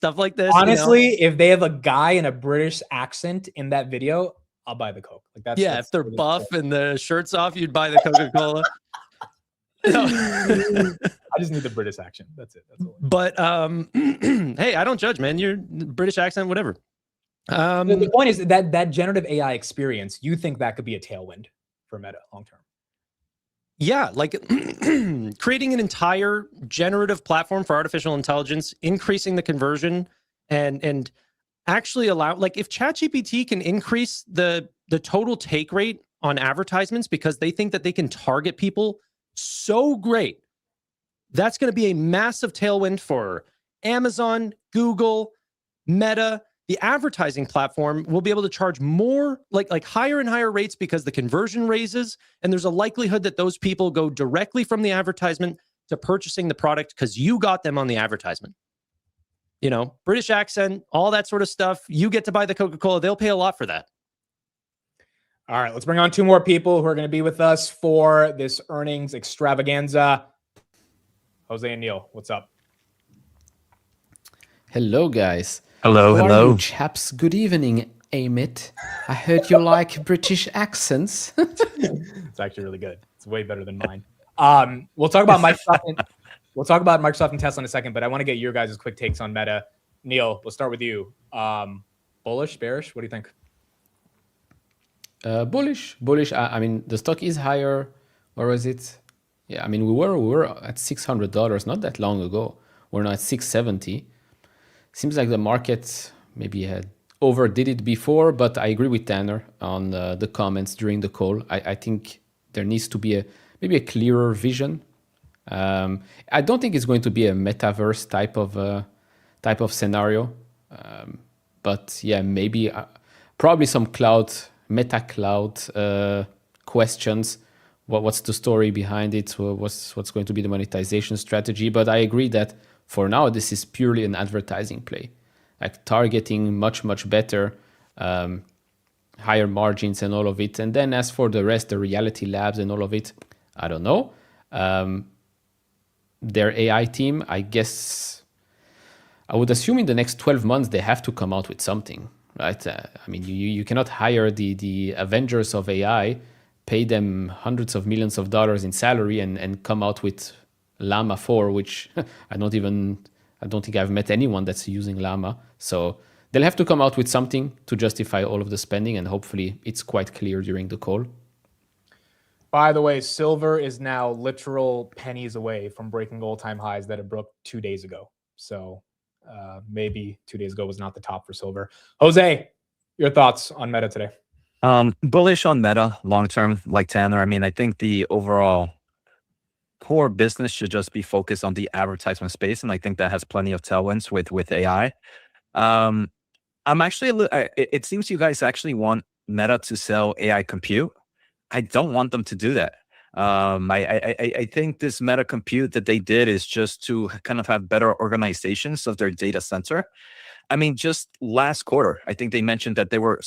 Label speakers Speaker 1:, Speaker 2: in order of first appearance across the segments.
Speaker 1: stuff like this.
Speaker 2: Honestly, if they have a guy in a British accent in that video, I'll buy the Coke. Like that's
Speaker 1: if they're buff and the shirt's off, you'd buy the Coca-Cola. No.
Speaker 2: I just need the British accent. That's it. That's all.
Speaker 1: But hey, I don't judge, man. You're British accent, whatever.
Speaker 2: The point is that generative AI experience, you think that could be a tailwind for Meta long term?
Speaker 1: Yeah, like creating an entire generative platform for artificial intelligence, increasing the conversion, and actually allow, like, if ChatGPT can increase the total take rate on advertisements because they think that they can target people so great, that's going to be a massive tailwind for Amazon, Google, Meta. The advertising platform will be able to charge more, like higher and higher rates because the conversion raises, and there's a likelihood that those people go directly from the advertisement to purchasing the product because you got them on the advertisement. You know, British accent, all that sort of stuff. You get to buy the Coca-Cola. They'll pay a lot for that.
Speaker 2: All right, let's bring on two more people who are going to be with us for this earnings extravaganza. Jose and Neil, what's up?
Speaker 3: Hello, guys.
Speaker 4: Hello,
Speaker 3: How
Speaker 4: hello.
Speaker 3: are you, chaps? Good evening, Amit. I heard you like British accents.
Speaker 2: It's actually really good. It's way better than mine. We'll talk about Microsoft. We'll talk about Microsoft and Tesla in a second, but I want to get your guys' quick takes on Meta. Neil, we'll start with you. Bullish, bearish? What do you think?
Speaker 3: Bullish. I mean, the stock is higher. Or is it? Yeah, I mean, we were at $600 not that long ago. We're now at $670. Seems like the market maybe had overdid it before, but I agree with Tanner on the comments during the call. I think there needs to be maybe a clearer vision. I don't think it's going to be a metaverse type of scenario, but yeah, maybe probably some meta cloud questions. What's the story behind it? What's going to be the monetization strategy? But I agree that for now, this is purely an advertising play, like targeting much better, higher margins and all of it. And then as for the rest, the reality labs and all of it, I don't know. Their AI team, I guess, I would assume in the next 12 months, they have to come out with something, right? I mean, you cannot hire the Avengers of AI, pay them hundreds of millions of dollars in salary and come out with Llama 4, which I don't think I've met anyone that's using Llama. So they'll have to come out with something to justify all of the spending, and hopefully it's quite clear during the call.
Speaker 2: By the way, silver is now literal pennies away from breaking all-time highs that it broke 2 days ago. So maybe 2 days ago was not the top for silver. Jose, your thoughts on Meta today?
Speaker 4: Bullish on Meta long-term, like Tanner. I mean, I think the overall core business should just be focused on the advertisement space, and I think that has plenty of tailwinds with AI. I'm actually, it seems you guys actually want Meta to sell AI compute. I don't want them to do that. I think this Meta compute that they did is just to kind of have better organizations of their data center. I mean, just last quarter, I think they mentioned that they were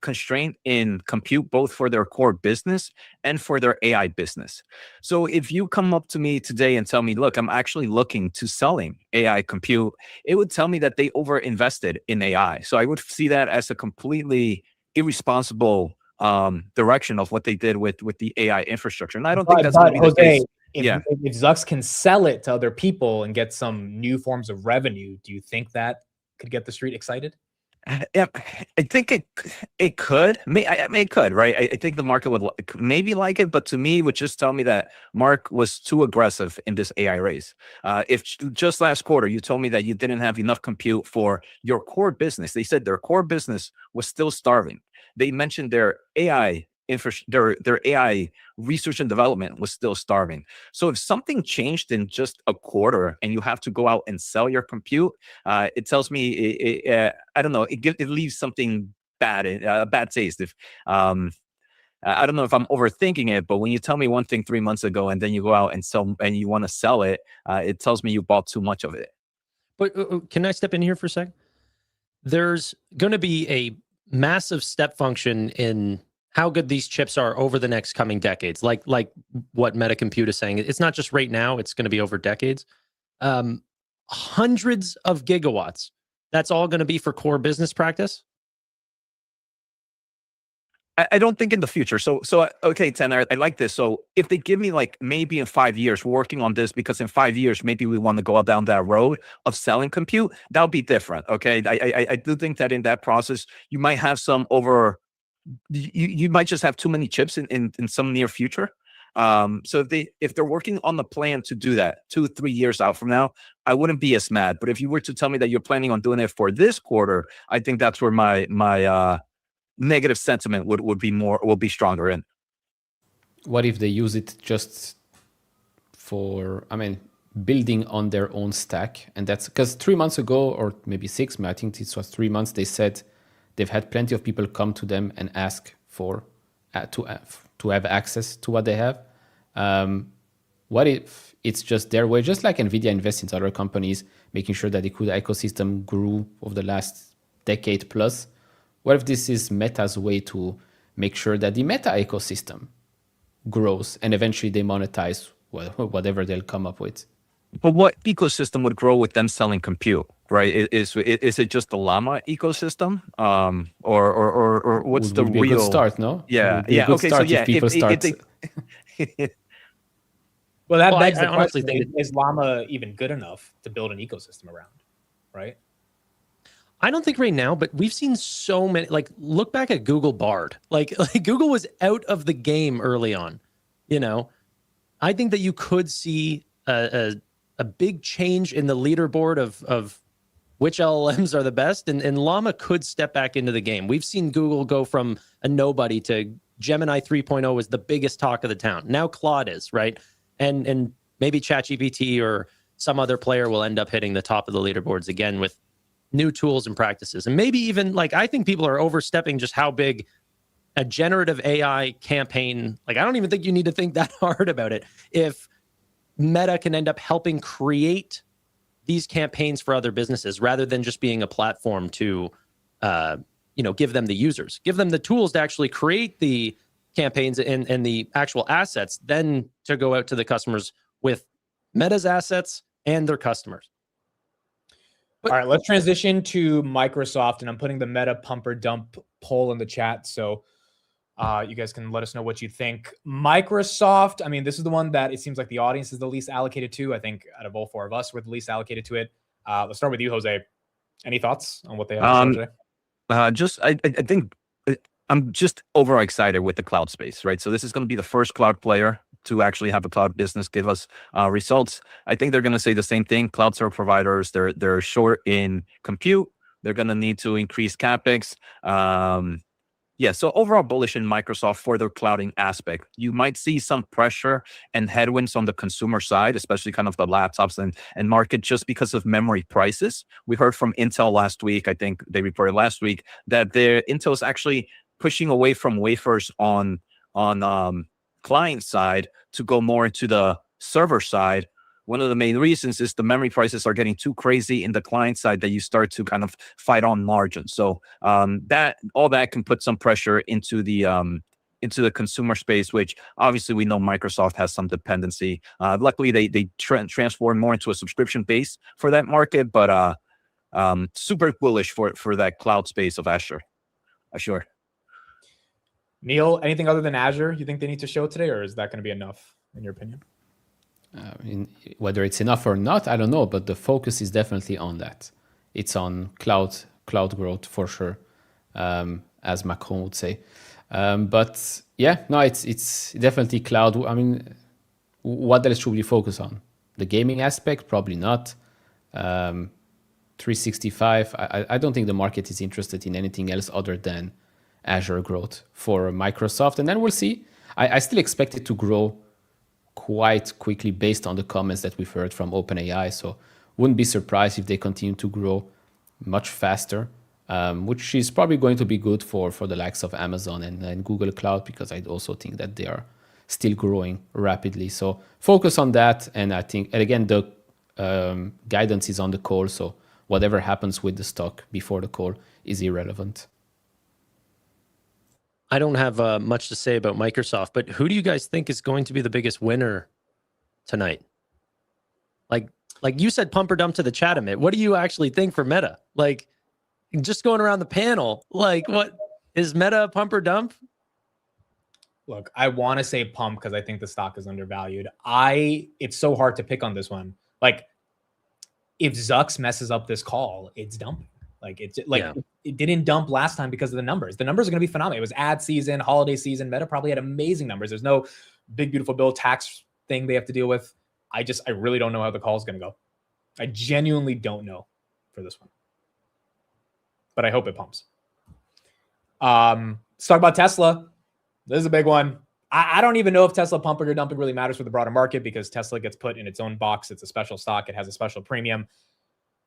Speaker 4: constrained in compute, both for their core business and for their AI business. So if you come up to me today and tell me, look, I'm actually looking to selling AI compute, it would tell me that they overinvested in AI. So I would see that as a completely irresponsible direction of what they did with the AI infrastructure. And I don't think that's going to be the case.
Speaker 2: If Zucks can sell it to other people and get some new forms of revenue, do you think that could get the street excited?
Speaker 4: Yeah, I think it could. It could, right? I think the market would maybe like it, but to me, it would just tell me that Mark was too aggressive in this AI race. If just last quarter you told me that you didn't have enough compute for your core business, they said their core business was still starving. They mentioned their AI their AI research and development was still starving. So if something changed in just a quarter and you have to go out and sell your compute, it tells me, I don't know, it leaves something bad, a bad taste. If I don't know if I'm overthinking it, but when you tell me one thing 3 months ago and then you go out and sell and you want to sell it, it tells me you bought too much of it.
Speaker 1: But can I step in here for a second? There's going to be a massive step function in how good these chips are over the next coming decades, like what Metacompute is saying. It's not just right now, it's going to be over decades. hundreds of gigawatts. That's all going to be for core business practice?
Speaker 4: I don't think in the future. So okay, Tanner, I like this. So if they give me like maybe in 5 years, we're working on this because in 5 years maybe we want to go down that road of selling compute, that'll be different. Okay, I do think that in that process you might have some over. You might just have too many chips in some near future. So if they're working on the plan to do that 2-3 years out from now, I wouldn't be as mad. But if you were to tell me that you're planning on doing it for this quarter, I think that's where my negative sentiment will be stronger in.
Speaker 3: What if they use it just for, I mean, building on their own stack? And that's because 3 months ago, or maybe 6, I think this was 3 months, they said they've had plenty of people come to them and ask for to have access to what they have. What if it's just their way, just like NVIDIA invests in other companies, making sure that the CUDA ecosystem grew over the last decade plus? What if this is Meta's way to make sure that the Meta ecosystem grows and eventually they monetize whatever they'll come up with?
Speaker 4: But what ecosystem would grow with them selling compute, right? Is it just the Llama ecosystem, or what's the
Speaker 3: would be
Speaker 4: real
Speaker 3: a good start? No,
Speaker 4: Yeah,
Speaker 3: yeah.
Speaker 4: okay. So yeah,
Speaker 3: if people start.
Speaker 2: Well, that
Speaker 1: Well,
Speaker 2: begs
Speaker 1: I
Speaker 2: the
Speaker 1: honestly
Speaker 2: question:
Speaker 1: think
Speaker 2: is Llama even good enough to build an ecosystem around? Right?
Speaker 1: I don't think right now, but we've seen so many, like, look back at Google Bard. Like Google was out of the game early on. You know, I think that you could see a big change in the leaderboard of which LLMs are the best, and Llama could step back into the game. We've seen Google go from a nobody to Gemini 3.0 was the biggest talk of the town. Now Claude is, right? And maybe ChatGPT or some other player will end up hitting the top of the leaderboards again with new tools and practices. And maybe even, like, I think people are overstepping just how big a generative AI campaign, like, I don't even think you need to think that hard about it. If Meta can end up helping create these campaigns for other businesses rather than just being a platform to, give them the users, give them the tools to actually create the campaigns and the actual assets, then to go out to the customers with Meta's assets and their customers.
Speaker 2: All right, let's transition to Microsoft, and I'm putting the Meta pump or dump poll in the chat, so you guys can let us know what you think. Microsoft, I mean, this is the one that it seems like the audience is the least allocated to. I think out of all 4 of us, we're the least allocated to it. Let's start with you, Jose. Any thoughts on what they have to say today?
Speaker 4: I think I'm just overexcited with the cloud space, right? So this is going to be the first cloud player to actually have a cloud business give us results. I think they're going to say the same thing. Cloud service providers, they're short in compute. They're going to need to increase capex. Yeah, so overall bullish in Microsoft for their clouding aspect. You might see some pressure and headwinds on the consumer side, especially kind of the laptops and market, just because of memory prices. We heard from Intel last week, I think they reported last week, that Intel is actually pushing away from wafers on client side to go more into the server side. One of the main reasons is the memory prices are getting too crazy in the client side that you start to kind of fight on margins. So that can put some pressure into the consumer space, which obviously we know Microsoft has some dependency. Luckily, they transform more into a subscription base for that market, but super bullish for that cloud space of Azure.
Speaker 2: Neil, anything other than Azure you think they need to show today, or is that going to be enough in your opinion?
Speaker 3: Whether it's enough or not, I don't know, but the focus is definitely on that. It's on cloud growth for sure, as Macron would say. But yeah, no, it's definitely cloud. I mean, what else should we focus on? The gaming aspect? Probably not. 365, I don't think the market is interested in anything else other than Azure growth for Microsoft. And then we'll see. I still expect it to grow quite quickly based on the comments that we've heard from OpenAI. So wouldn't be surprised if they continue to grow much faster, which is probably going to be good for the likes of Amazon and Google Cloud, because I also think that they are still growing rapidly. So focus on that. And I think, and again, the guidance is on the call. So whatever happens with the stock before the call is irrelevant.
Speaker 1: I don't have much to say about Microsoft, but who do you guys think is going to be the biggest winner tonight? Like, Like you said, pump or dump to the chat, Amit. What do you actually think for Meta? Like, just going around the panel, like, what is Meta a pump or dump?
Speaker 2: Look, I want to say pump because I think the stock is undervalued. It's so hard to pick on this one. Like, if Zucks messes up this call, it's dumping. Like, it's like it didn't dump last time because of the numbers. The numbers are going to be phenomenal. It was ad season, holiday season. Meta probably had amazing numbers. There's no big beautiful bill tax thing they have to deal with. I really don't know how the call is going to go. I genuinely don't know for this one, but I hope it pumps. Let's talk about Tesla. This is a big one. I don't even know if Tesla pumping or dumping really matters for the broader market because Tesla gets put in its own box. It's a special stock. It has a special premium.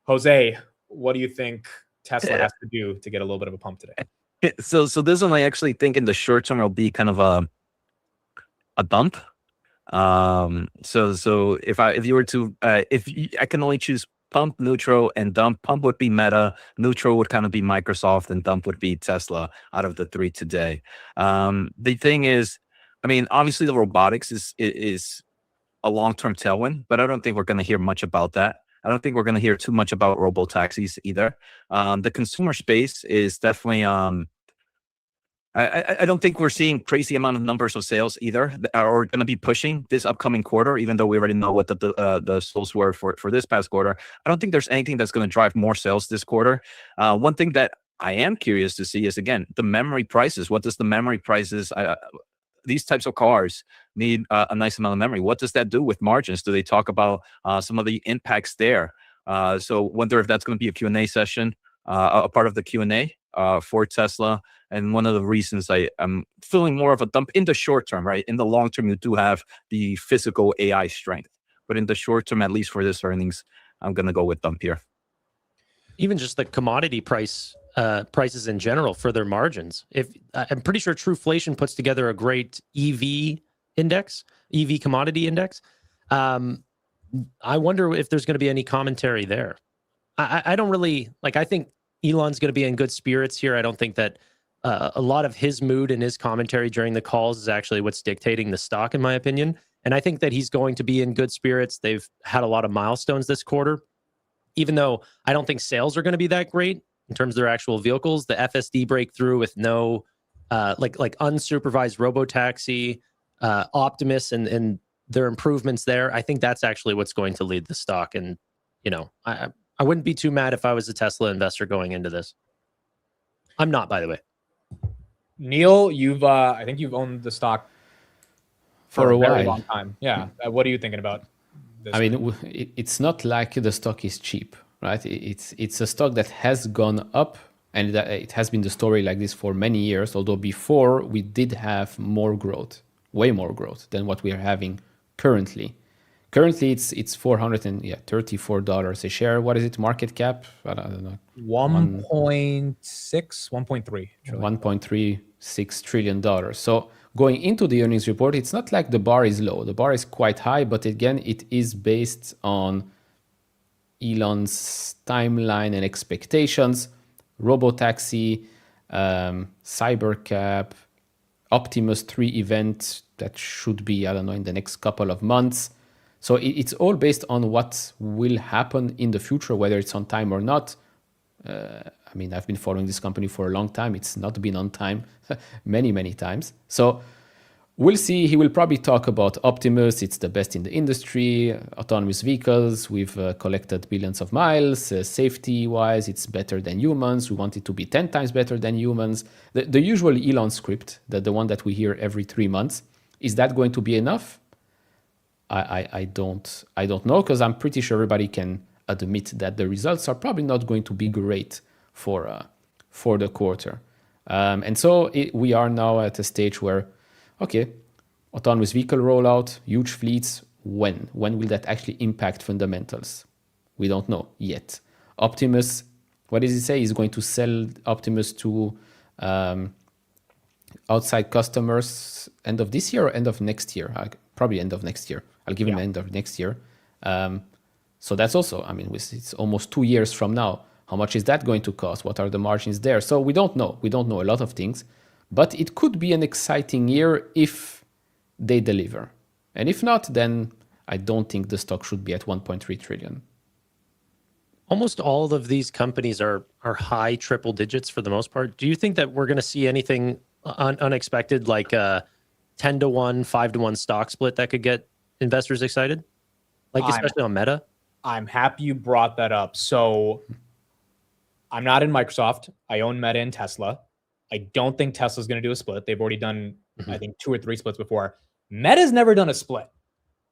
Speaker 2: Jose, what do you think Tesla has to do to get a little bit of a pump today?
Speaker 4: So this one I actually think in the short term will be kind of a dump. So if you were to I can only choose pump, neutral, and dump. Pump would be Meta, neutral would kind of be Microsoft, and dump would be Tesla out of the three today. The thing is, I mean, obviously the robotics is a long-term tailwind, but I don't think we're going to hear much about that. I don't think we're going to hear too much about robo taxis either. The consumer space is definitely I don't think we're seeing crazy amount of numbers of sales either, or going to be pushing this upcoming quarter, even though we already know what the sales were for this past quarter. I don't think there's anything that's going to drive more sales this quarter. One thing that I am curious to see is, again, the memory prices. What does the memory prices, these types of cars need a nice amount of memory. What does that do with margins? Do they talk about some of the impacts there? So wonder if that's going to be a Q&A session, a part of the Q&A for Tesla. And one of the reasons I'm feeling more of a dump in the short term, right? In the long term, you do have the physical AI strength. But in the short term, at least for this earnings, I'm going to go with dump here.
Speaker 1: Even just the commodity prices in general for their margins. I'm pretty sure Trueflation puts together a great EV index, EV commodity index. I wonder if there's going to be any commentary there. I don't really like. I think Elon's going to be in good spirits here. I don't think that a lot of his mood and his commentary during the calls is actually what's dictating the stock, in my opinion. And I think that he's going to be in good spirits. They've had a lot of milestones this quarter, even though I don't think sales are going to be that great in terms of their actual vehicles. The FSD breakthrough with no like unsupervised robotaxi, Optimus and their improvements there. I think that's actually what's going to lead the stock. And, you know, I wouldn't be too mad if I was a Tesla investor going into this. I'm not, by the way.
Speaker 2: Neil, I think you've owned the stock
Speaker 3: for a
Speaker 2: very
Speaker 3: while.
Speaker 2: long time. Yeah. What are you thinking about this?
Speaker 3: I mean, it's not like the stock is cheap, right? It's a stock that has gone up, and that it has been the story like this for many years. Although before we did have more growth, way more growth than what we are having currently. Currently, it's $434 a share. What is it? Market cap? I don't know.
Speaker 2: 1.6, 1.3 trillion.
Speaker 3: $1.36 trillion. So going into the earnings report, it's not like the bar is low. The bar is quite high, but again, it is based on Elon's timeline and expectations. Robotaxi, Cybertruck, Optimus 3 event that should be, I don't know, in the next couple of months. So it's all based on what will happen in the future, whether it's on time or not. I mean, I've been following this company for a long time. It's not been on time many, many times. So we'll see. He will probably talk about Optimus. It's the best in the industry. Autonomous vehicles. We've collected billions of miles. Safety-wise, it's better than humans. We want it to be 10 times better than humans. The usual Elon script, the one that we hear every 3 months. Is that going to be enough? I don't know, because I'm pretty sure everybody can admit that the results are probably not going to be great for the quarter. And so we are now at a stage where, okay, autonomous vehicle rollout, huge fleets, when will that actually impact fundamentals? We don't know yet. Optimus, what does he say? He's going to sell Optimus to outside customers end of this year or end of next year? Probably end of next year. I'll give him end of next year. So that's also, I mean, it's almost 2 years from now. How much is that going to cost? What are the margins there? So we don't know. We don't know a lot of things. But it could be an exciting year if they deliver. And if not, then I don't think the stock should be at 1.3 trillion.
Speaker 1: Almost all of these companies are high triple digits for the most part. Do you think that we're going to see anything unexpected, like a 10-to-1, 5-to-1 stock split that could get investors excited? Like especially on Meta?
Speaker 2: I'm happy you brought that up. So I'm not in Microsoft. I own Meta and Tesla. I don't think Tesla's going to do a split. They've already done, I think, 2 or 3 splits before. Meta's never done a split.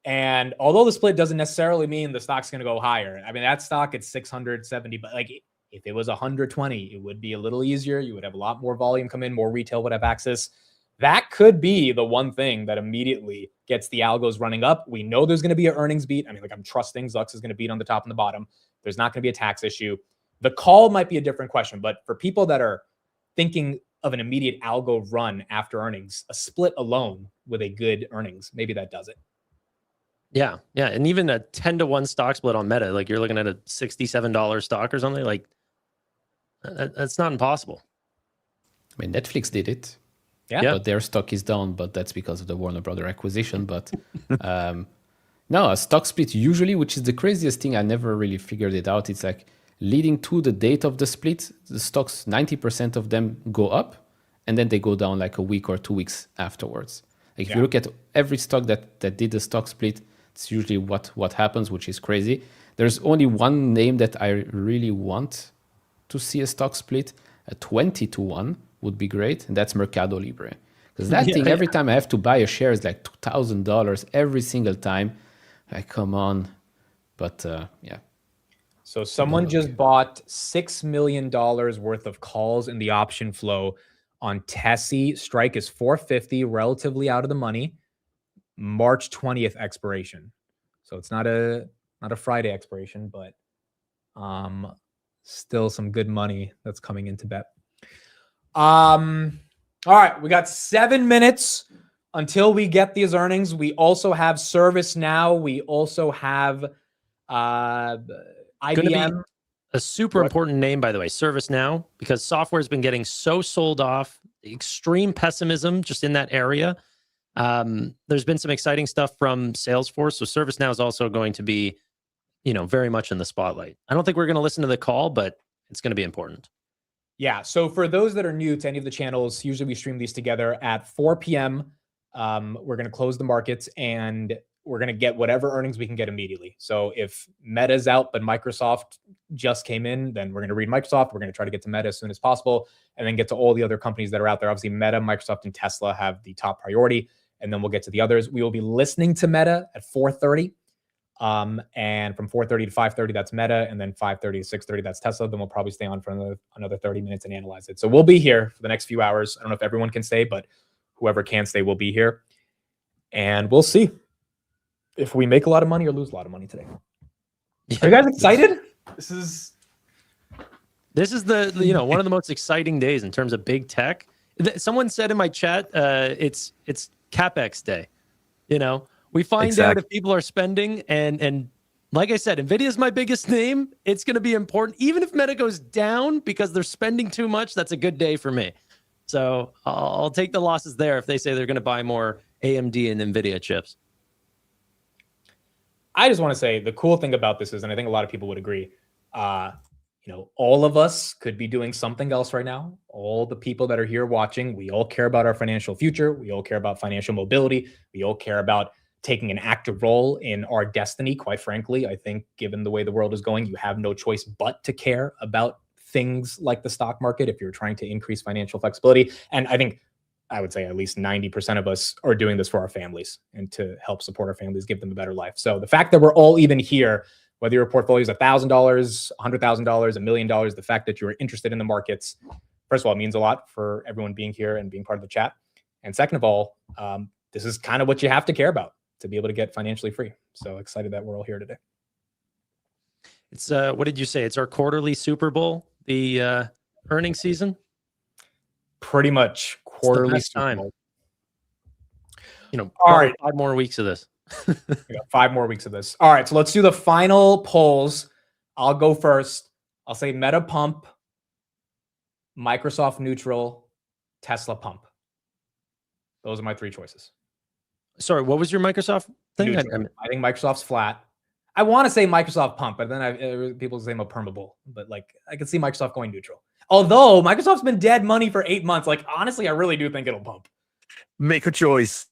Speaker 2: And although the split doesn't necessarily mean the stock's going to go higher, I mean, that stock at 670, but like if it was 120, it would be a little easier. You would have a lot more volume come in, more retail would have access. That could be the one thing that immediately gets the algos running up. We know there's going to be an earnings beat. I mean, like I'm trusting Zucks is going to beat on the top and the bottom. There's not going to be a tax issue. The call might be a different question, but for people that are thinking of an immediate algo run after earnings, a split alone with a good earnings, maybe that does it.
Speaker 1: Yeah. And even a 10-to-1 stock split on Meta, like you're looking at a $67 stock or something, like that's not impossible.
Speaker 3: I mean, Netflix did it.
Speaker 2: Yeah.
Speaker 3: But their stock is down, but that's because of the Warner Brother acquisition. But no, a stock split usually, which is the craziest thing, I never really figured it out. It's like leading to the date of the split, the stocks, 90% of them go up, and then they go down like a week or 2 weeks afterwards. Like if you look at every stock that did the stock split, it's usually what happens, which is crazy. There's only one name that I really want to see a stock split. A 20-to-1 would be great, and that's Mercado Libre. Because that thing, every time I have to buy a share, is like $2,000 every single time. Like, come on. But yeah.
Speaker 2: So someone just bought $6 million worth of calls in the option flow on Tessie. Strike is 450, relatively out of the money. March 20th expiration. So it's not a Friday expiration, but still some good money that's coming into bet. All right, we got 7 minutes until we get these earnings. We also have ServiceNow. We also have IBM.
Speaker 1: A super important name, by the way, ServiceNow, because software has been getting so sold off, extreme pessimism just in that area. There's been some exciting stuff from Salesforce. So ServiceNow is also going to be, very much in the spotlight. I don't think we're going to listen to the call, but it's going to be important.
Speaker 2: Yeah. So for those that are new to any of the channels, usually we stream these together at 4 p.m. We're going to close the markets and we're going to get whatever earnings we can get immediately. So if Meta's out, but Microsoft just came in, then we're going to read Microsoft. We're going to try to get to Meta as soon as possible and then get to all the other companies that are out there. Obviously, Meta, Microsoft, and Tesla have the top priority. And then we'll get to the others. We will be listening to Meta at 4:30. And from 4:30 to 5:30, that's Meta. And then 5:30 to 6:30, that's Tesla. Then we'll probably stay on for another 30 minutes and analyze it. So we'll be here for the next few hours. I don't know if everyone can stay, but whoever can stay will be here. And we'll see if we make a lot of money or lose a lot of money today. Are you guys excited? This is
Speaker 1: the one of the most exciting days in terms of big tech. Someone said in my chat, it's capex day. We find out if people are spending, and like I said, NVIDIA is my biggest name. It's going to be important, even if Meta goes down because they're spending too much. That's a good day for me. So I'll take the losses there if they say they're going to buy more AMD and NVIDIA chips.
Speaker 2: I just want to say the cool thing about this is, and I think a lot of people would agree, all of us could be doing something else right now. All the people that are here watching, we all care about our financial future. We all care about financial mobility. We all care about taking an active role in our destiny. Quite frankly, I think given the way the world is going, you have no choice but to care about things like the stock market if you're trying to increase financial flexibility. And I would say at least 90% of us are doing this for our families and to help support our families, give them a better life. So the fact that we're all even here, whether your portfolio is $1,000, $100,000, $1 million, the fact that you're interested in the markets, first of all, it means a lot for everyone being here and being part of the chat. And second of all, this is kind of what you have to care about to be able to get financially free. So excited that we're all here today.
Speaker 1: It's what did you say? It's our quarterly Super Bowl, the earnings season.
Speaker 2: Pretty much quarterly Super Bowl.
Speaker 1: All right, 5 more weeks of this.
Speaker 2: We got 5 more weeks of this. All right, so let's do the final polls. I'll go first. I'll say Meta pump, Microsoft neutral, Tesla pump. Those are my 3 choices.
Speaker 1: Sorry, what was your Microsoft? thing?
Speaker 2: I think Microsoft's flat. I want to say Microsoft pump, but then people say I'm a permable. But like, I can see Microsoft going neutral. Although Microsoft's been dead money for 8 months. Like, honestly, I really do think it'll pump.
Speaker 4: Make a choice.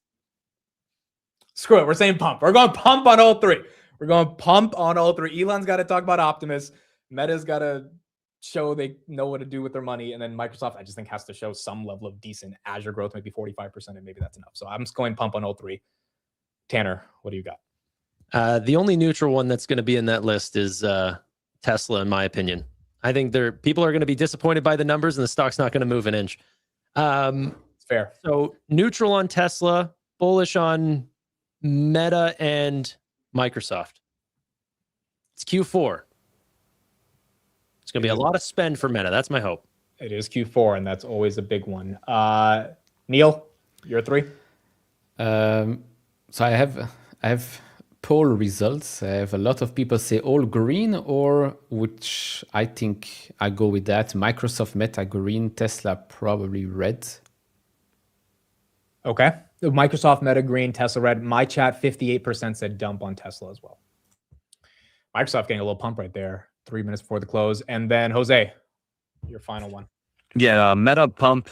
Speaker 2: Screw it. We're saying pump. We're going pump on all three. We're going pump on all three. Elon's got to talk about Optimus. Meta's got to show they know what to do with their money. And then Microsoft, I just think, has to show some level of decent Azure growth, maybe 45%, and maybe that's enough. So I'm just going pump on all three. Tanner, what do you got?
Speaker 1: The only neutral one that's going to be in that list is Tesla, in my opinion. I think people are going to be disappointed by the numbers, and the stock's not going to move an inch.
Speaker 2: It's fair.
Speaker 1: So neutral on Tesla, bullish on Meta and Microsoft. It's Q4. It's going to be a lot of spend for Meta. That's my hope.
Speaker 2: It is Q4, and that's always a big one. Neil, your three?
Speaker 3: So I have poll results. I have a lot of people say all green, or which I think I go with that. Microsoft, Meta green, Tesla probably red.
Speaker 2: Okay. Microsoft, Meta green, Tesla red. My chat, 58% said dump on Tesla as well. Microsoft getting a little pump right there. 3 minutes before the close. And then Jose, your final one.
Speaker 4: Yeah, Meta pump,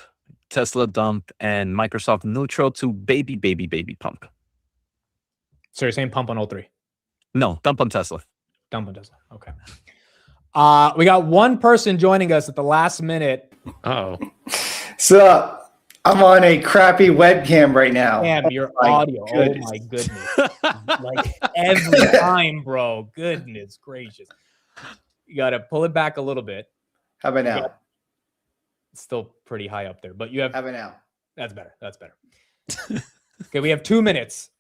Speaker 4: Tesla dump, and Microsoft neutral to baby pump.
Speaker 2: So you're saying pump on all three?
Speaker 4: No, dump on Tesla.
Speaker 2: Dump on Tesla. Okay. We got one person joining us at the last minute.
Speaker 1: Oh.
Speaker 5: So I'm on a crappy webcam right now.
Speaker 2: Damn, your audio.
Speaker 5: goodness.
Speaker 2: Oh my goodness. Like every time, bro. Goodness gracious. You got to pull it back a little bit.
Speaker 5: How about now?
Speaker 2: It's still pretty high up there, but you have.
Speaker 5: How about now?
Speaker 2: That's better. That's better. Okay, we have 2 minutes.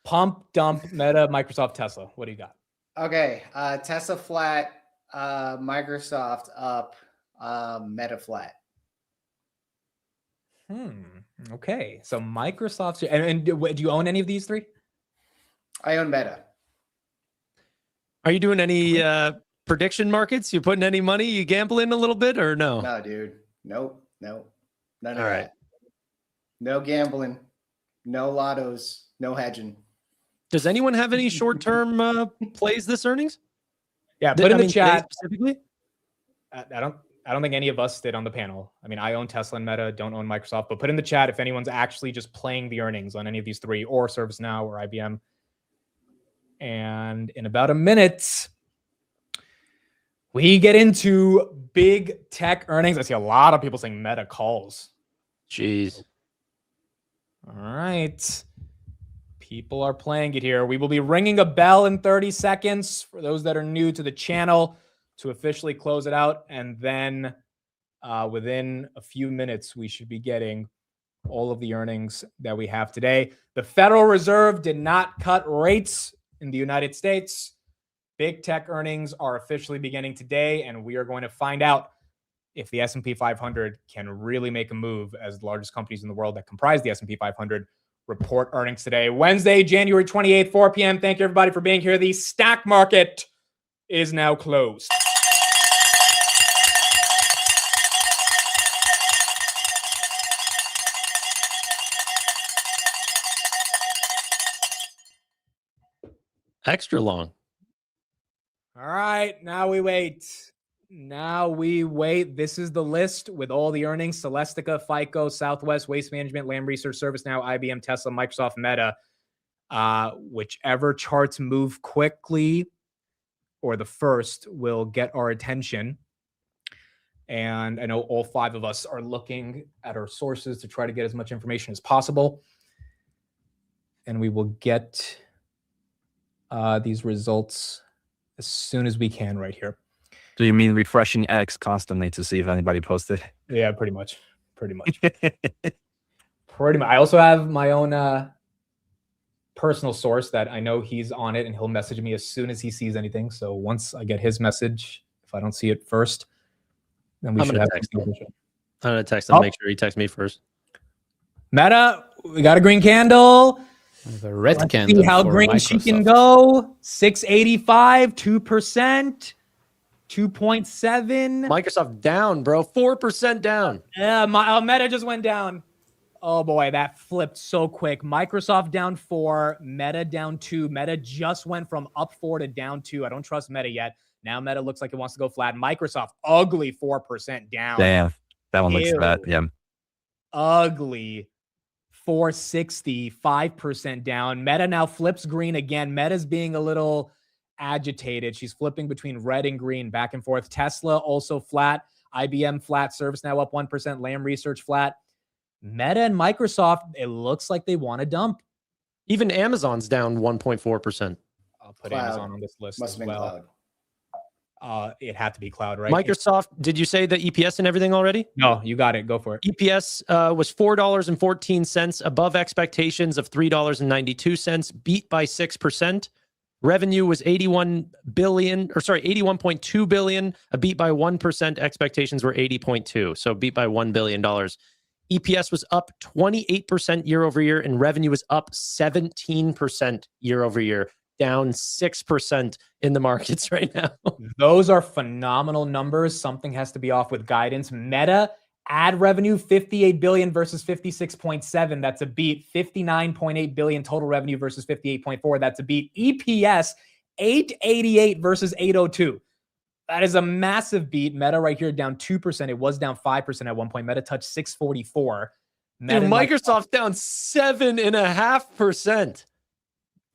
Speaker 2: Pump, dump, Meta, Microsoft, Tesla. What do you got?
Speaker 5: Okay. Tesla flat, Microsoft up, Meta flat.
Speaker 2: Okay. So Microsoft's and do you own any of these three?
Speaker 5: I own Meta.
Speaker 1: Are you doing any prediction markets? You putting any money? You gambling a little bit or no?
Speaker 5: No, dude. Nope. None of
Speaker 1: All
Speaker 5: that.
Speaker 1: right.
Speaker 5: No gambling. No lottos. No hedging.
Speaker 1: Does anyone have any short-term plays this earnings?
Speaker 2: Yeah, put in the
Speaker 1: today
Speaker 2: chat.
Speaker 1: specifically.
Speaker 2: I don't think any of us did on the panel. I mean, I own Tesla and Meta, don't own Microsoft, but put in the chat if anyone's actually just playing the earnings on any of these three, or ServiceNow or IBM. And in about a minute, we get into big tech earnings. I see a lot of people saying Meta calls.
Speaker 1: Jeez.
Speaker 2: All right. People are playing it here. We will be ringing a bell in 30 seconds for those that are new to the channel to officially close it out. And then within a few minutes, we should be getting all of the earnings that we have today. The Federal Reserve did not cut rates in the United States. Big tech earnings are officially beginning today, and we are going to find out if the S&P 500 can really make a move as the largest companies in the world that comprise the S&P 500 report earnings today. Wednesday, January 28th, 4 p.m. Thank you, everybody, for being here. The stock market is now closed.
Speaker 1: Extra long.
Speaker 2: All right, now we wait. This is the list with all the earnings: Celestica, FICO, Southwest, Waste Management, Lam Research, ServiceNow, IBM, Tesla, Microsoft, Meta. Whichever charts move quickly or the first will get our attention. And I know all five of us are looking at our sources to try to get as much information as possible. And we will get these results as soon as we can right here.
Speaker 4: Do you mean refreshing X constantly to see if anybody posted?
Speaker 2: Yeah, pretty much. I also have my own personal source that I know he's on it, and he'll message me as soon as he sees anything. So once I get his message, if I don't see it first, then we should have
Speaker 1: text him. I'm going to text him. Make sure he texts me first.
Speaker 2: Meta, we got a green candle.
Speaker 3: The red
Speaker 2: Let's
Speaker 3: candle.
Speaker 2: see how
Speaker 3: for
Speaker 2: green
Speaker 3: Microsoft.
Speaker 2: she can go. 685, 2%, 2.7.
Speaker 1: Microsoft down, bro. 4% down.
Speaker 2: Yeah, Meta just went down. Oh boy, that flipped so quick. Microsoft down 4, Meta down 2. Meta just went from up 4 to down 2. I don't trust Meta yet. Now Meta looks like it wants to go flat. Microsoft, ugly 4% down.
Speaker 4: Damn, that one looks bad.
Speaker 2: Ew.
Speaker 4: Yeah.
Speaker 2: Ugly 460, 5% down. Meta now flips green again. Meta's being a little agitated. She's flipping between red and green, back and forth. Tesla also flat. IBM flat. ServiceNow up 1%. Lam Research flat. Meta and Microsoft, it looks like they want to dump.
Speaker 1: Even Amazon's down 1.4%.
Speaker 2: I'll put
Speaker 5: Cloud.
Speaker 2: Amazon on this list
Speaker 5: Must
Speaker 2: as
Speaker 5: have been
Speaker 2: well.
Speaker 5: cloud.
Speaker 2: It had to be cloud, right?
Speaker 1: Microsoft, did you say the EPS and everything already?
Speaker 2: No, you got it. Go for it.
Speaker 1: EPS was $4.14, above expectations of $3.92, beat by 6%. Revenue was 81.2 billion, a beat by 1%. Expectations were 80.2, so beat by $1 billion. EPS was up 28% year over year, and revenue was up 17% year over year, down 6% in the markets right now.
Speaker 2: Those are phenomenal numbers. Something has to be off with guidance. Meta ad revenue 58 billion versus 56.7. That's a beat. 59.8 billion total revenue versus 58.4. That's a beat. EPS 888 versus 802. That is a massive beat. Meta right here down 2%. It was down 5% at one point. Meta touched 644.
Speaker 1: Dude, Microsoft's down 7.5%.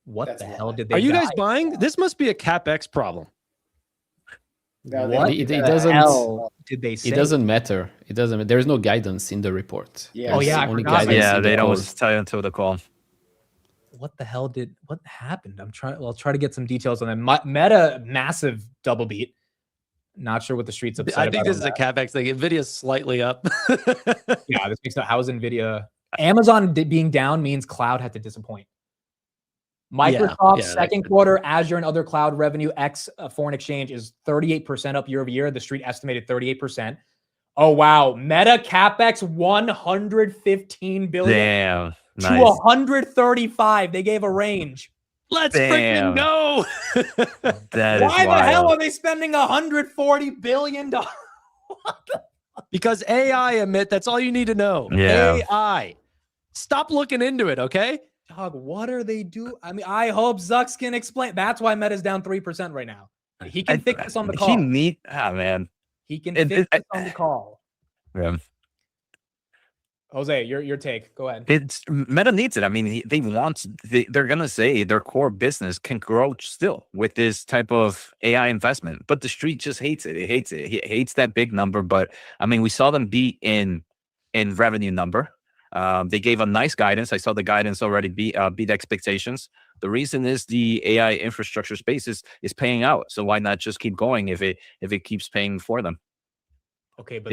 Speaker 2: What
Speaker 5: That's
Speaker 2: the
Speaker 5: a
Speaker 2: hell
Speaker 5: lot.
Speaker 2: did they
Speaker 1: Are you
Speaker 2: die?
Speaker 1: guys buying? This must be a capex problem.
Speaker 5: No,
Speaker 2: What
Speaker 5: they-
Speaker 3: It
Speaker 2: the
Speaker 3: doesn't.
Speaker 2: hell did they say?
Speaker 3: It doesn't matter. It doesn't. There's no guidance in the report.
Speaker 5: Yeah.
Speaker 2: Oh, yeah, I
Speaker 3: There's only
Speaker 2: forgot.
Speaker 3: guidance
Speaker 4: Yeah,
Speaker 3: in the
Speaker 4: they don't
Speaker 3: code.
Speaker 4: tell you until the call.
Speaker 2: What the hell what happened? I'll try to get some details on that. Meta, massive double beat. Not sure what the streets upset
Speaker 1: I think
Speaker 2: about
Speaker 1: this is
Speaker 2: on
Speaker 1: a capex thing. Nvidia's slightly up.
Speaker 2: that. Yeah, this makes no. How is Nvidia? Amazon being down means cloud had to disappoint. Microsoft's
Speaker 1: yeah,
Speaker 2: second quarter Azure and other cloud revenue ex foreign exchange is 38% up year over year. The street estimated 38%. Oh wow, Meta capex 115 billion
Speaker 4: Damn.
Speaker 2: to
Speaker 4: Nice.
Speaker 2: 135. They gave a range.
Speaker 1: Let's freaking
Speaker 4: Damn.
Speaker 1: go.
Speaker 4: That is
Speaker 2: Why the hell
Speaker 4: wild.
Speaker 2: are they spending 140 billion dollars?
Speaker 1: Because AI, Amit, that's all you need to know.
Speaker 4: Yeah.
Speaker 1: AI. Stop looking into it, okay?
Speaker 2: Dog, what are they doing? I mean, I hope Zucks can explain. That's why Meta's down 3% right now. He can fix this on the call.
Speaker 4: Man.
Speaker 2: He can
Speaker 4: it-
Speaker 2: fix
Speaker 4: it-
Speaker 2: this on the call.
Speaker 4: Yeah.
Speaker 2: Jose, your take. Go ahead.
Speaker 4: It's Meta needs it. I mean, they're gonna say their core business can grow still with this type of AI investment, but the street just hates it. It hates it. It hates that big number. But I mean, we saw them beat in revenue number. They gave a nice guidance. I saw the guidance already beat expectations. The reason is the AI infrastructure space is paying out. So why not just keep going if it keeps paying for them?
Speaker 2: Okay, but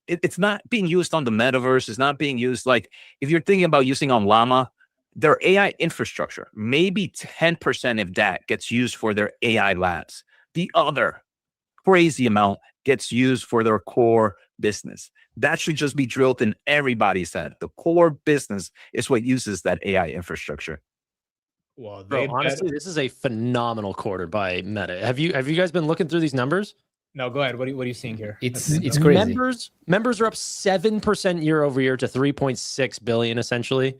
Speaker 4: It's not being used on the metaverse. It's not being used like if you're thinking about using on Llama, their AI infrastructure, maybe 10% of that gets used for their AI labs. The other crazy amount gets used for their core business. That should just be drilled in everybody's head. The core business is what uses that AI infrastructure.
Speaker 2: well,
Speaker 1: Bro, honestly, this is a phenomenal quarter by Meta. Have you guys been looking through these numbers?
Speaker 2: no, go ahead. What are you seeing here?
Speaker 3: It's crazy.
Speaker 1: Members are up 7% year over year to 3.6 billion, essentially.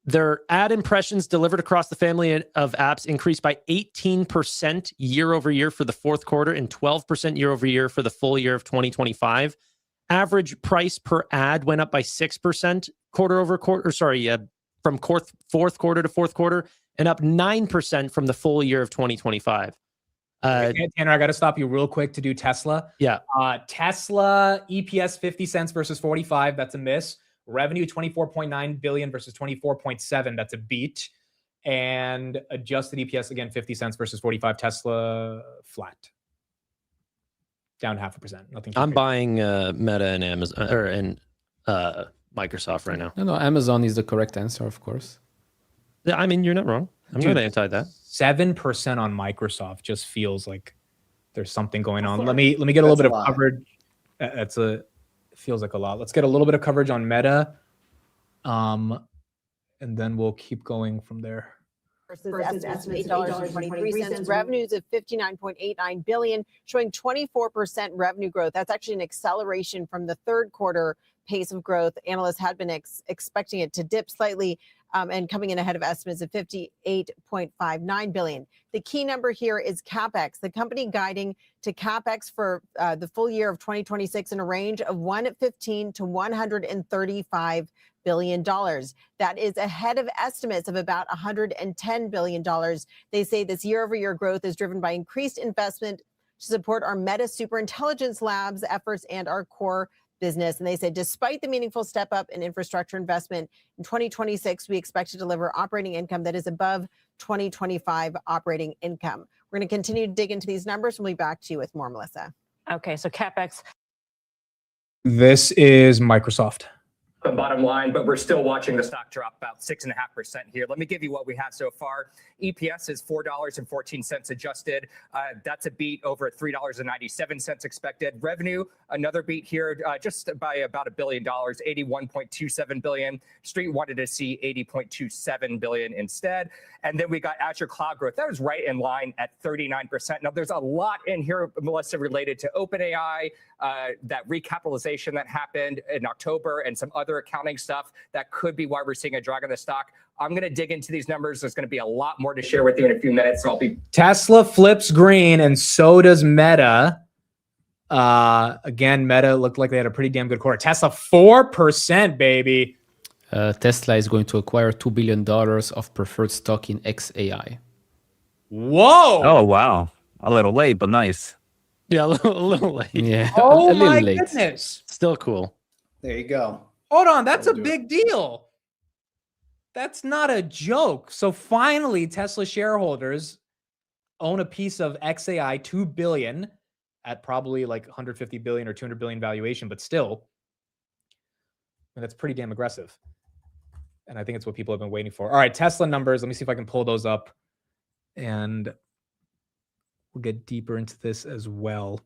Speaker 1: Their ad impressions delivered across the family of apps increased by 18% year over year for the fourth quarter and 12% year over year for the full year of 2025. Average price per ad went up by 6% quarter over quarter, from fourth quarter to fourth quarter, and up 9% from the full year of 2025.
Speaker 2: Tanner, I got to stop you real quick to do Tesla.
Speaker 1: Yeah.
Speaker 2: Tesla EPS 50 cents versus 45. That's a miss. Revenue 24.9 billion versus 24.7. That's a beat. And adjusted EPS again 50 cents versus 45. Tesla flat. Down 0.5%. Nothing.
Speaker 1: I'm buying Meta and Amazon Microsoft right now.
Speaker 3: No, Amazon is the correct answer, of course.
Speaker 1: Yeah, I mean, you're not wrong. I'm
Speaker 2: Dude,
Speaker 1: not anti that.
Speaker 2: 7% on Microsoft just feels like there's something going on. Let me get a little bit of coverage. It feels like a lot. Let's get a little bit of coverage on Meta. And then we'll keep going from there.
Speaker 6: Versus estimates of $8.23. Revenues of $59.89 billion, showing 24% revenue growth. That's actually an acceleration from the third quarter pace of growth. Analysts had been expecting it to dip slightly and coming in ahead of estimates of $58.59 billion. The key number here is capex. The company guiding to capex for the full year of 2026 in a range of $115 to $135 billion. That is ahead of estimates of about $110 billion. They say this year-over-year growth is driven by increased investment to support our Meta Superintelligence Labs efforts and our core business. And they said, despite the meaningful step up in infrastructure investment in 2026, we expect to deliver operating income that is above 2025 operating income. We're going to continue to dig into these numbers, and we'll be back to you with more, Melissa.
Speaker 7: Okay, so capex.
Speaker 2: This is Microsoft.
Speaker 8: The bottom line, but we're still watching the stock drop about 6.5% here. Let me give you what we have so far. EPS is $4.14 adjusted. That's a beat over $3.97 expected. Revenue, another beat here, just by about $1 billion, $81.27 billion. Street wanted to see $80.27 billion instead. And then we got Azure Cloud growth. That was right in line at 39%. Now, there's a lot in here, Melissa, related to OpenAI, that recapitalization that happened in October, and some other accounting stuff that could be why we're seeing a drag on the stock. I'm going to dig into these numbers. There's going to be a lot more to share with you in a few minutes. So I'll be
Speaker 2: Tesla flips green, and so does Meta. Again, Meta looked like they had a pretty damn good quarter. Tesla 4%, baby.
Speaker 3: Tesla is going to acquire $2 billion of preferred stock in XAI.
Speaker 2: Whoa!
Speaker 4: Oh, wow. A little late, but nice.
Speaker 1: Yeah, a little late.
Speaker 3: Yeah.
Speaker 2: Oh
Speaker 3: a little
Speaker 2: my
Speaker 3: late.
Speaker 2: goodness!
Speaker 1: Still cool.
Speaker 5: There you go.
Speaker 2: Hold on, that's a
Speaker 5: That'll do
Speaker 2: big deal. That's not a joke. So finally, Tesla shareholders own a piece of XAI, $2 billion at probably like 150 billion or 200 billion valuation, but still, and that's pretty damn aggressive. And I think it's what people have been waiting for. All right, Tesla numbers. Let me see if I can pull those up, and we'll get deeper into this as well.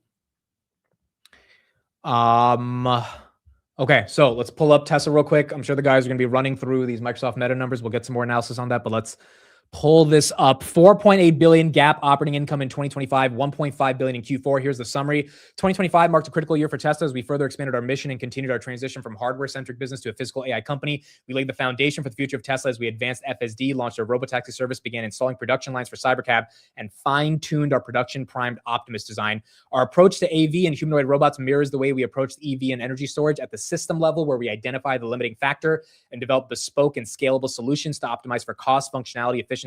Speaker 2: Okay, so let's pull up Tesla real quick. I'm sure the guys are going to be running through these Microsoft Meta numbers. We'll get some more analysis on that, but let's pull this up. 4.8 billion GAAP operating income in 2025, 1.5 billion in Q4. Here's the summary. 2025 marked a critical year for Tesla as we further expanded our mission and continued our transition from hardware-centric business to a physical AI company. We laid the foundation for the future of Tesla as we advanced FSD, launched our Robotaxi service, began installing production lines for Cybercab, and fine-tuned our production-primed Optimus design. Our approach to AV and humanoid robots mirrors the way we approached EV and energy storage at the system level, where we identify the limiting factor and develop bespoke and scalable solutions to optimize for cost, functionality, efficiency,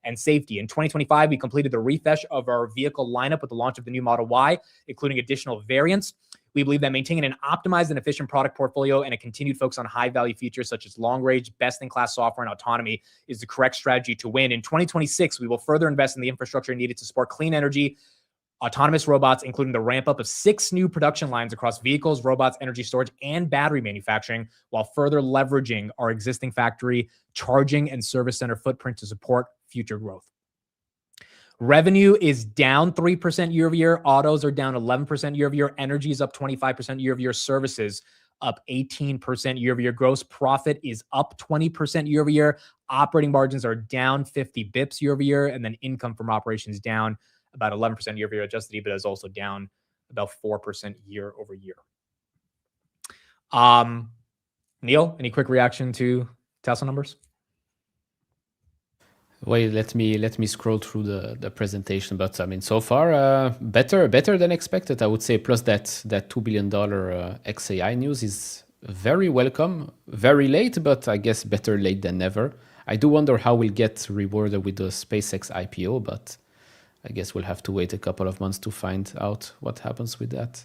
Speaker 2: and safety. In 2025, we completed the refresh of our vehicle lineup with the launch of the new Model Y, including additional variants. We believe that maintaining an optimized and efficient product portfolio and a continued focus on high-value features such as long-range, best-in-class software and autonomy is the correct strategy to win. In 2026, we will further invest in the infrastructure needed to support clean energy, autonomous robots, including the ramp-up of 6 new production lines across vehicles, robots, energy storage, and battery manufacturing, while further leveraging our existing factory, charging, and service center footprint to support future growth. Revenue is down 3% year over year. Autos are down 11% year over year. Energy is up 25% year over year. Services up 18% year over year. Gross profit is up 20% year over year. Operating margins are down 50 bips year over year. And then income from operations down about 11% year over year. Adjusted EBITDA is also down about 4% year over year. Neil, any quick reaction to Tesla numbers?
Speaker 3: Wait, let me scroll through the presentation. But I mean, so far, better than expected, I would say. Plus that $2 billion XAI news is very welcome. Very late, but I guess better late than never. I do wonder how we'll get rewarded with the SpaceX IPO, but I guess we'll have to wait a couple of months to find out what happens with that.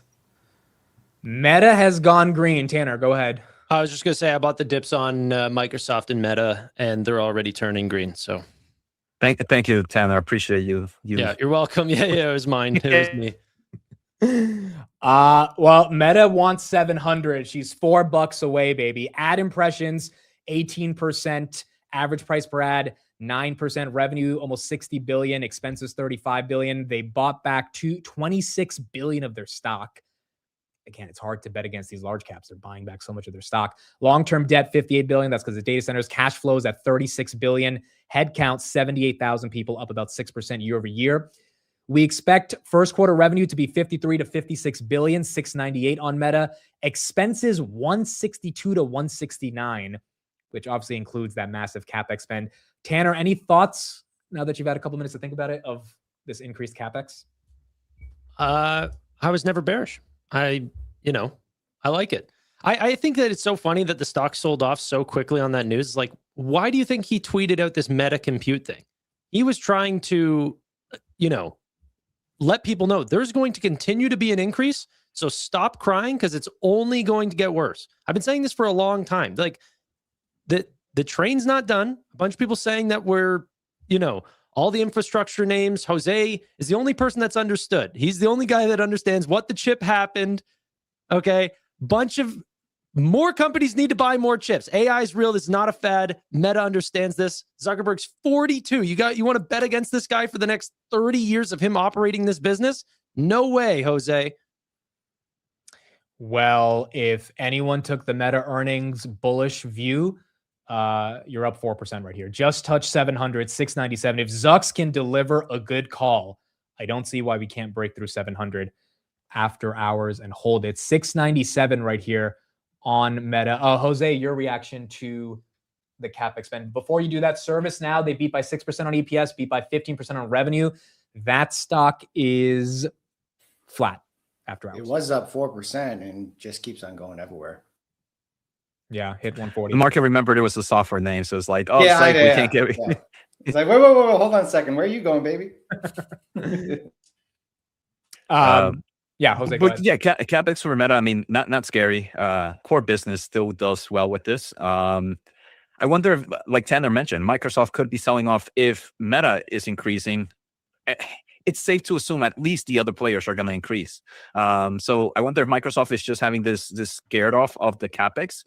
Speaker 2: Meta has gone green. Tanner, go ahead.
Speaker 1: I was just going to say I bought the dips on Microsoft and Meta, and they're already turning green. So
Speaker 4: Thank you, Tanner. I appreciate you.
Speaker 1: Yeah, you're welcome. Yeah, it was mine. It was me.
Speaker 2: Well, Meta wants 700. She's $4 away, baby. Ad impressions, 18%. Average price per ad, 9%. Revenue, almost 60 billion. Expenses, 35 billion. They bought back 26 billion of their stock. Again, it's hard to bet against these large caps. They're buying back so much of their stock. Long-term debt, 58 billion. That's because of data centers. Cash flows at 36 billion. Headcount, 78,000 people, up about 6% year over year. We expect first quarter revenue to be 53 to 56 billion, 698 on Meta. Expenses 162 to 169, which obviously includes that massive capex spend. Tanner, any thoughts now that you've had a couple minutes to think about it of this increased capex?
Speaker 1: I was never bearish. I like it. I think that it's so funny that the stock sold off so quickly on that news. Like, why do you think he tweeted out this Meta compute thing? He was trying to, let people know there's going to continue to be an increase. So stop crying because it's only going to get worse. I've been saying this for a long time. Like, the train's not done. A bunch of people saying that we're, all the infrastructure names. Jose is the only person that's understood. He's the only guy that understands what the chip happened. Okay. Bunch of more companies need to buy more chips. AI is real. It's not a fad. Meta understands this. Zuckerberg's 42. You want to bet against this guy for the next 30 years of him operating this business? No way, Jose.
Speaker 2: Well, if anyone took the Meta earnings bullish view, you're up 4% right here. Just touch 700, 697. If Zucks can deliver a good call, I don't see why we can't break through 700 after hours and hold it. 697 right here on Meta. Jose, your reaction to the capex spend. Before you do that, ServiceNow, they beat by 6% on EPS, beat by 15% on revenue. That stock is flat after hours.
Speaker 5: It was up 4% and just keeps on going everywhere.
Speaker 2: Yeah, hit 140.
Speaker 4: The market remembered it was a software name, so it's like, oh,
Speaker 5: Yeah,
Speaker 4: it's like we can't get.
Speaker 5: Yeah. It's like, wait, hold on a second. Where are you going, baby?
Speaker 2: Yeah, Jose. Go
Speaker 4: But
Speaker 2: ahead.
Speaker 4: yeah, capex for Meta. I mean, not scary. Core business still does well with this. I wonder if, like Tanner mentioned, Microsoft could be selling off if Meta is increasing. It's safe to assume at least the other players are going to increase. So I wonder if Microsoft is just having this scared off of the capex.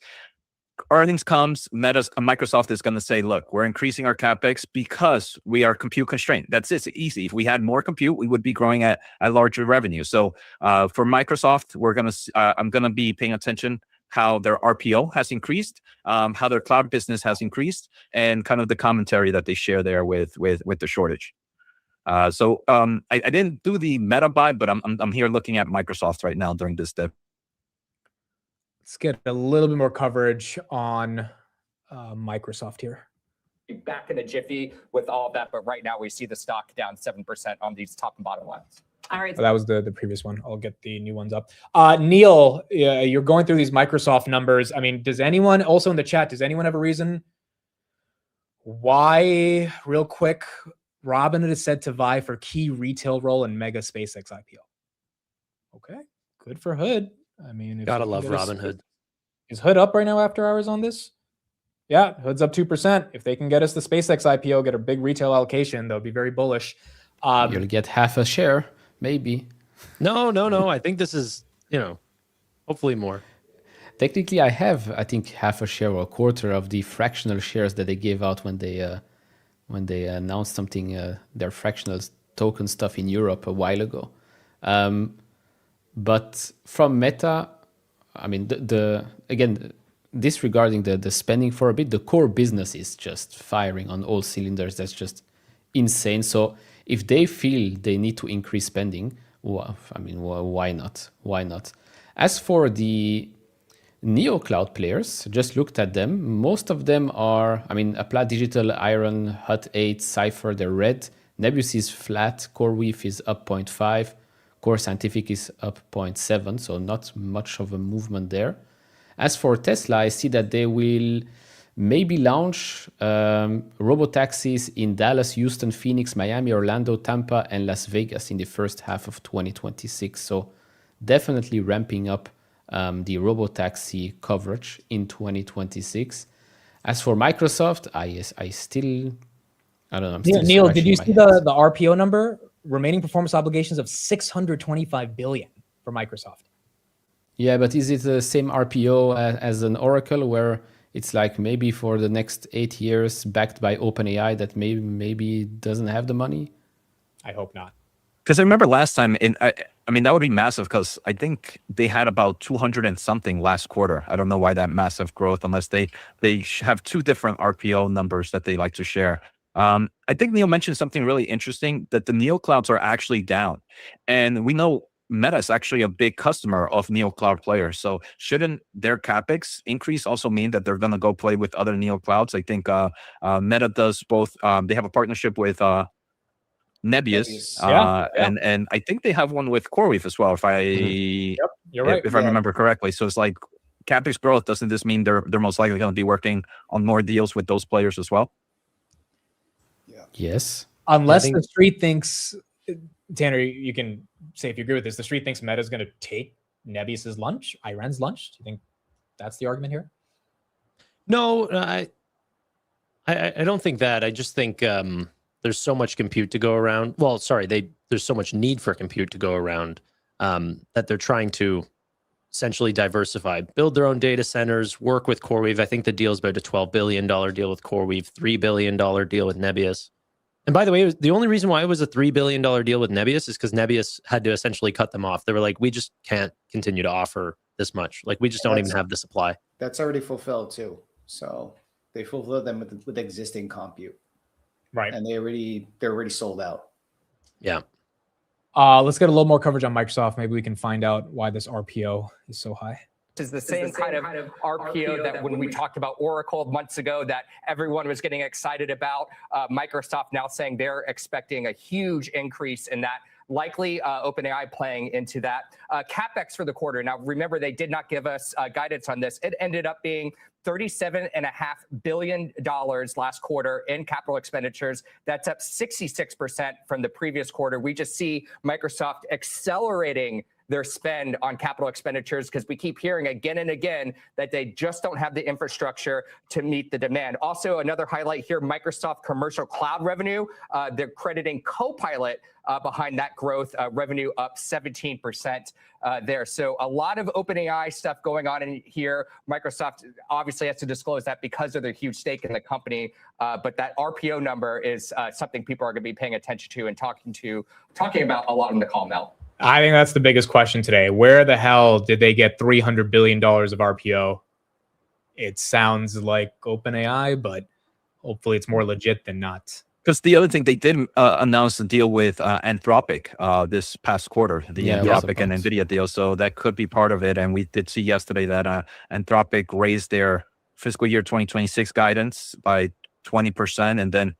Speaker 4: Earnings comes, Microsoft is going to say, look, we're increasing our capex because we are compute constrained. That's it. It's easy. If we had more compute, we would be growing at larger revenue. So for Microsoft, I'm going to be paying attention how their RPO has increased, how their cloud business has increased, and kind of the commentary that they share there with the shortage. So I didn't do the Meta buy, but I'm here looking at Microsoft right now during this dip.
Speaker 2: Let's get a little bit more coverage on Microsoft here.
Speaker 8: Back in a jiffy with all of that, but right now we see the stock down 7% on these top and bottom lines.
Speaker 6: All right.
Speaker 2: That was the previous one. I'll get the new ones up. Neil, you're going through these Microsoft numbers. I mean, does anyone also in the chat, does anyone have a reason why, real quick, Robinhood is said to vie for key retail role in mega SpaceX IPO? Okay, good for Hood. I mean,
Speaker 1: Gotta love Robinhood.
Speaker 2: Is Hood up right now after hours on this? Yeah, Hood's up 2%. If they can get us the SpaceX IPO, get a big retail allocation, they'll be very bullish.
Speaker 3: You'll get half a share, maybe.
Speaker 1: No. I think this is, hopefully more.
Speaker 3: Technically, I think half a share or a quarter of the fractional shares that they gave out when they announced something, their fractional token stuff in Europe a while ago. But from Meta, I mean, again, disregarding the spending for a bit, the core business is just firing on all cylinders. That's just insane. So if they feel they need to increase spending, well, I mean, why not? Why not? As for the Neo Cloud players, just looked at them. Most of them are, I mean, Applied Digital, Iron, Hut 8, Cypher, they're red. Nebus is flat. CoreWeave is up 0.5. Core Scientific is up 0.7, so not much of a movement there. As for Tesla, I see that they will maybe launch robotaxis in Dallas, Houston, Phoenix, Miami, Orlando, Tampa, and Las Vegas in the first half of 2026. So definitely ramping up the robotaxi coverage in 2026. As for Microsoft, I still, I don't know. I'm still
Speaker 2: Neil, did you
Speaker 3: scratching
Speaker 2: see
Speaker 3: my head.
Speaker 2: the RPO number? Remaining performance obligations of $625 billion for Microsoft.
Speaker 3: Yeah, but is it the same RPO as an Oracle where it's like maybe for the next 8 years backed by OpenAI that maybe doesn't have the money?
Speaker 2: I hope not.
Speaker 4: Because I remember last time, I mean, that would be massive because I think they had about 200 and something last quarter. I don't know why that massive growth, unless they have two different RPO numbers that they like to share. I think Neil mentioned something really interesting, that the Neo clouds are actually down. And we know Meta is actually a big customer of Neo cloud players. So shouldn't their capex increase also mean that they're going to go play with other Neo clouds? I think Meta does both. They have a partnership with Nebius, and I think they have one with CoreWeave as well. If
Speaker 2: You're right.
Speaker 4: If I remember correctly. So it's like capex growth. Doesn't this mean they're most likely going to be working on more deals with those players as well?
Speaker 3: Yes.
Speaker 2: Unless the street thinks, Tanner, you can say if you agree with this, the street thinks Meta's going to take Nebius's lunch, Iran's lunch. Do you think that's the argument here?
Speaker 1: No, I don't think that. I just think there's so much compute to go around. Well, sorry, there's so much need for compute to go around that they're trying to essentially diversify, build their own data centers, work with CoreWeave. I think the deal is about a $12 billion deal with CoreWeave, $3 billion deal with Nebius. And by the way, the only reason why it was a $3 billion deal with Nebius is because Nebius had to essentially cut them off. They were like, we just can't continue to offer this much. Like, we just don't even have the supply.
Speaker 5: That's already fulfilled too. So they fulfilled them with existing compute.
Speaker 2: Right.
Speaker 5: And they're already sold out.
Speaker 1: Yeah.
Speaker 2: Let's get a little more coverage on Microsoft. Maybe we can find out why this RPO is so high.
Speaker 8: Is the same kind of RPO that when we talked about Oracle months ago that everyone was getting excited about. Microsoft now saying they're expecting a huge increase in that, likely OpenAI playing into that. CapEx for the quarter. Now, remember, they did not give us guidance on this. It ended up being $37.5 billion last quarter in capital expenditures. That's up 66% from the previous quarter. We just see Microsoft accelerating their spend on capital expenditures because we keep hearing again and again that they just don't have the infrastructure to meet the demand. Also, another highlight here, Microsoft commercial cloud revenue. They're crediting Copilot behind that growth, revenue up 17% there. So a lot of OpenAI stuff going on in here. Microsoft obviously has to disclose that because of their huge stake in the company. But that RPO number is something people are going to be paying attention to and talking about a lot in the call now.
Speaker 2: I think that's the biggest question today. Where the hell did they get $300 billion of RPO? It sounds like OpenAI, but hopefully it's more legit than not.
Speaker 4: Because the other thing, they did announce a deal with Anthropic this past quarter, the Anthropic and NVIDIA deal. So that could be part of it. And we did see yesterday that Anthropic raised their fiscal year 2026 guidance by 20%. And then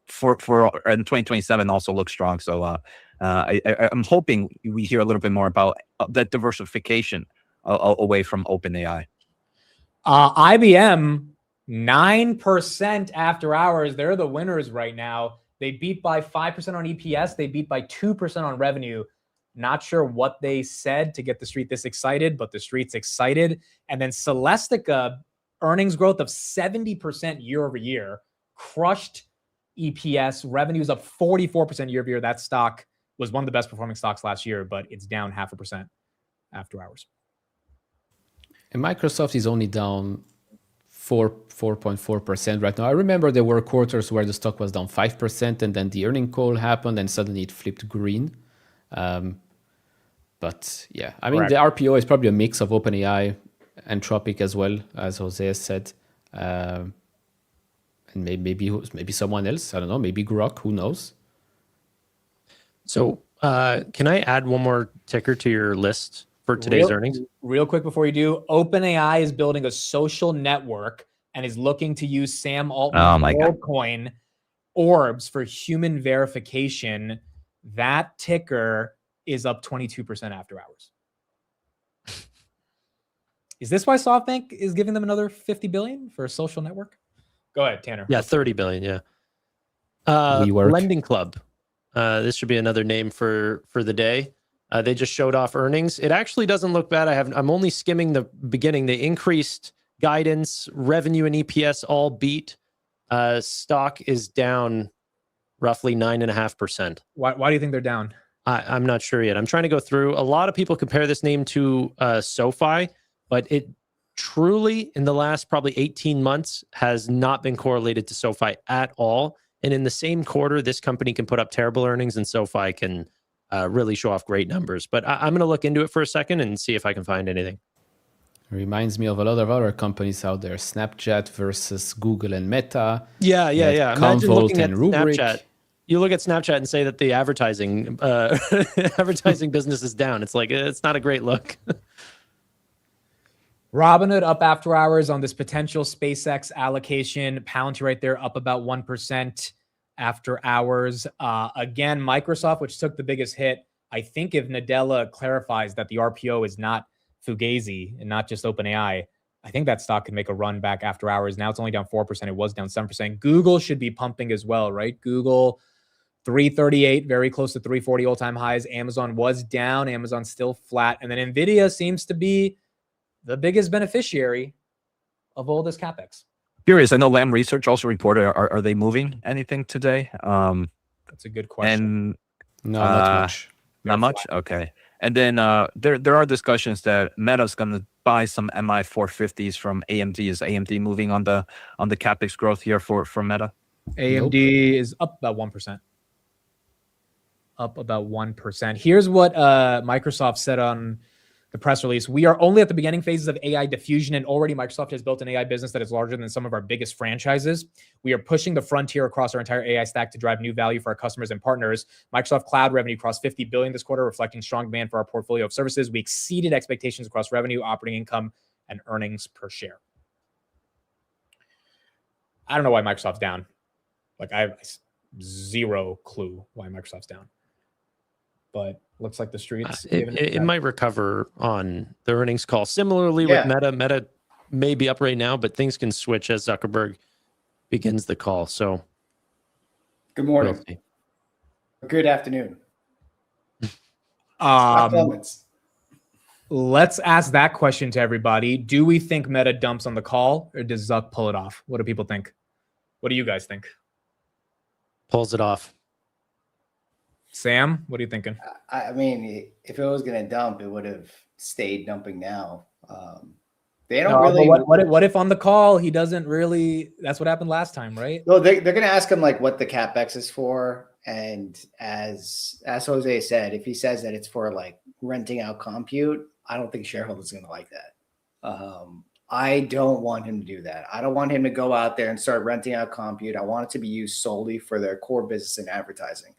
Speaker 4: for 2027 also looks strong. So I'm hoping we hear a little bit more about that diversification away from OpenAI.
Speaker 2: IBM, 9% after hours. They're the winners right now. They beat by 5% on EPS. They beat by 2% on revenue. Not sure what they said to get the street this excited, but the street's excited. And then Celestica, earnings growth of 70% year over year, crushed EPS. Revenues up 44% year over year. That stock was one of the best performing stocks last year, but it's down 0.5% after hours.
Speaker 3: And Microsoft is only down 4.4% right now. I remember there were quarters where the stock was down 5%, and then the earning call happened, and suddenly it flipped green. But yeah, I mean, the RPO is probably a mix of OpenAI, Anthropic as well, as Jose said, and maybe someone else. I don't know. Maybe Grok. Who knows?
Speaker 1: So can I add one more ticker to your list for today's earnings?
Speaker 2: Real quick before you do, OpenAI is building a social network and is looking to use Sam Altman's WorldCoin orbs for human verification. That ticker is up 22% after hours. Is this why SoftBank is giving them another $50 billion for a social network? Go ahead, Tanner.
Speaker 1: Yeah, $30 billion. Yeah. Lending Club. This should be another name for the day. They just showed off earnings. It actually doesn't look bad. I'm only skimming the beginning. They increased guidance, revenue, and EPS all beat. Stock is down roughly 9.5%.
Speaker 2: Why do you think they're down?
Speaker 1: I'm not sure yet. I'm trying to go through. A lot of people compare this name to SoFi, but it truly, in the last probably 18 months, has not been correlated to SoFi at all. And in the same quarter, this company can put up terrible earnings, and SoFi can really show off great numbers. But I'm going to look into it for a second and see if I can find anything.
Speaker 3: Reminds me of a lot of other companies out there. Snapchat versus Google and Meta.
Speaker 1: Yeah.
Speaker 3: You had
Speaker 1: Imagine looking
Speaker 3: Commvault
Speaker 1: at
Speaker 3: and Rubrik.
Speaker 1: Snapchat. You look at Snapchat and say that the advertising advertising business is down. It's like it's not a great look.
Speaker 2: Robinhood up after hours on this potential SpaceX allocation. Palantir right there up about 1% after hours. Again, Microsoft, which took the biggest hit. I think if Nadella clarifies that the RPO is not Fugazi and not just OpenAI, I think that stock can make a run back after hours. Now it's only down 4%. It was down 7%. Google should be pumping as well, right? Google 338, very close to 340 all-time highs. Amazon was down. Amazon still flat. And then NVIDIA seems to be the biggest beneficiary of all this capex.
Speaker 4: Curious, I know Lam Research also reported. Are they moving anything today?
Speaker 2: That's a good question.
Speaker 4: And
Speaker 3: No, not much.
Speaker 4: not much. Okay. And then there are discussions that Meta's going to buy some MI 450s from AMD. Is AMD moving on the capex growth here for Meta?
Speaker 2: AMD is up about 1%. Up about 1%. Here's what Microsoft said on the press release. We are only at the beginning phases of AI diffusion, and already Microsoft has built an AI business that is larger than some of our biggest franchises. We are pushing the frontier across our entire AI stack to drive new value for our customers and partners. Microsoft Cloud revenue crossed $50 billion this quarter, reflecting strong demand for our portfolio of services. We exceeded expectations across revenue, operating income, and earnings per share. I don't know why Microsoft's down. Like, I have zero clue why Microsoft's down. But looks like the streets.
Speaker 1: It might recover on the earnings call. Similarly with Meta. Meta may be up right now, but things can switch as Zuckerberg begins the call. So
Speaker 5: Good morning.
Speaker 1: we'll see.
Speaker 5: Good afternoon. Comments.
Speaker 2: Let's ask that question to everybody. Do we think Meta dumps on the call, or does Zuck pull it off? What do people think? What do you guys think?
Speaker 1: Pulls it off.
Speaker 2: Sam, what are you thinking?
Speaker 5: I mean, if it was going to dump, it would have stayed dumping now. They don't really.
Speaker 2: What if on the call he doesn't really? That's what happened last time, right?
Speaker 5: No, they're going to ask him like what the capex is for, and as Jose said, if he says that it's for like renting out compute, I don't think shareholders are going to like that. I don't want him to do that. I don't want him to go out there and start renting out compute. I want it to be used solely for their core business and advertising.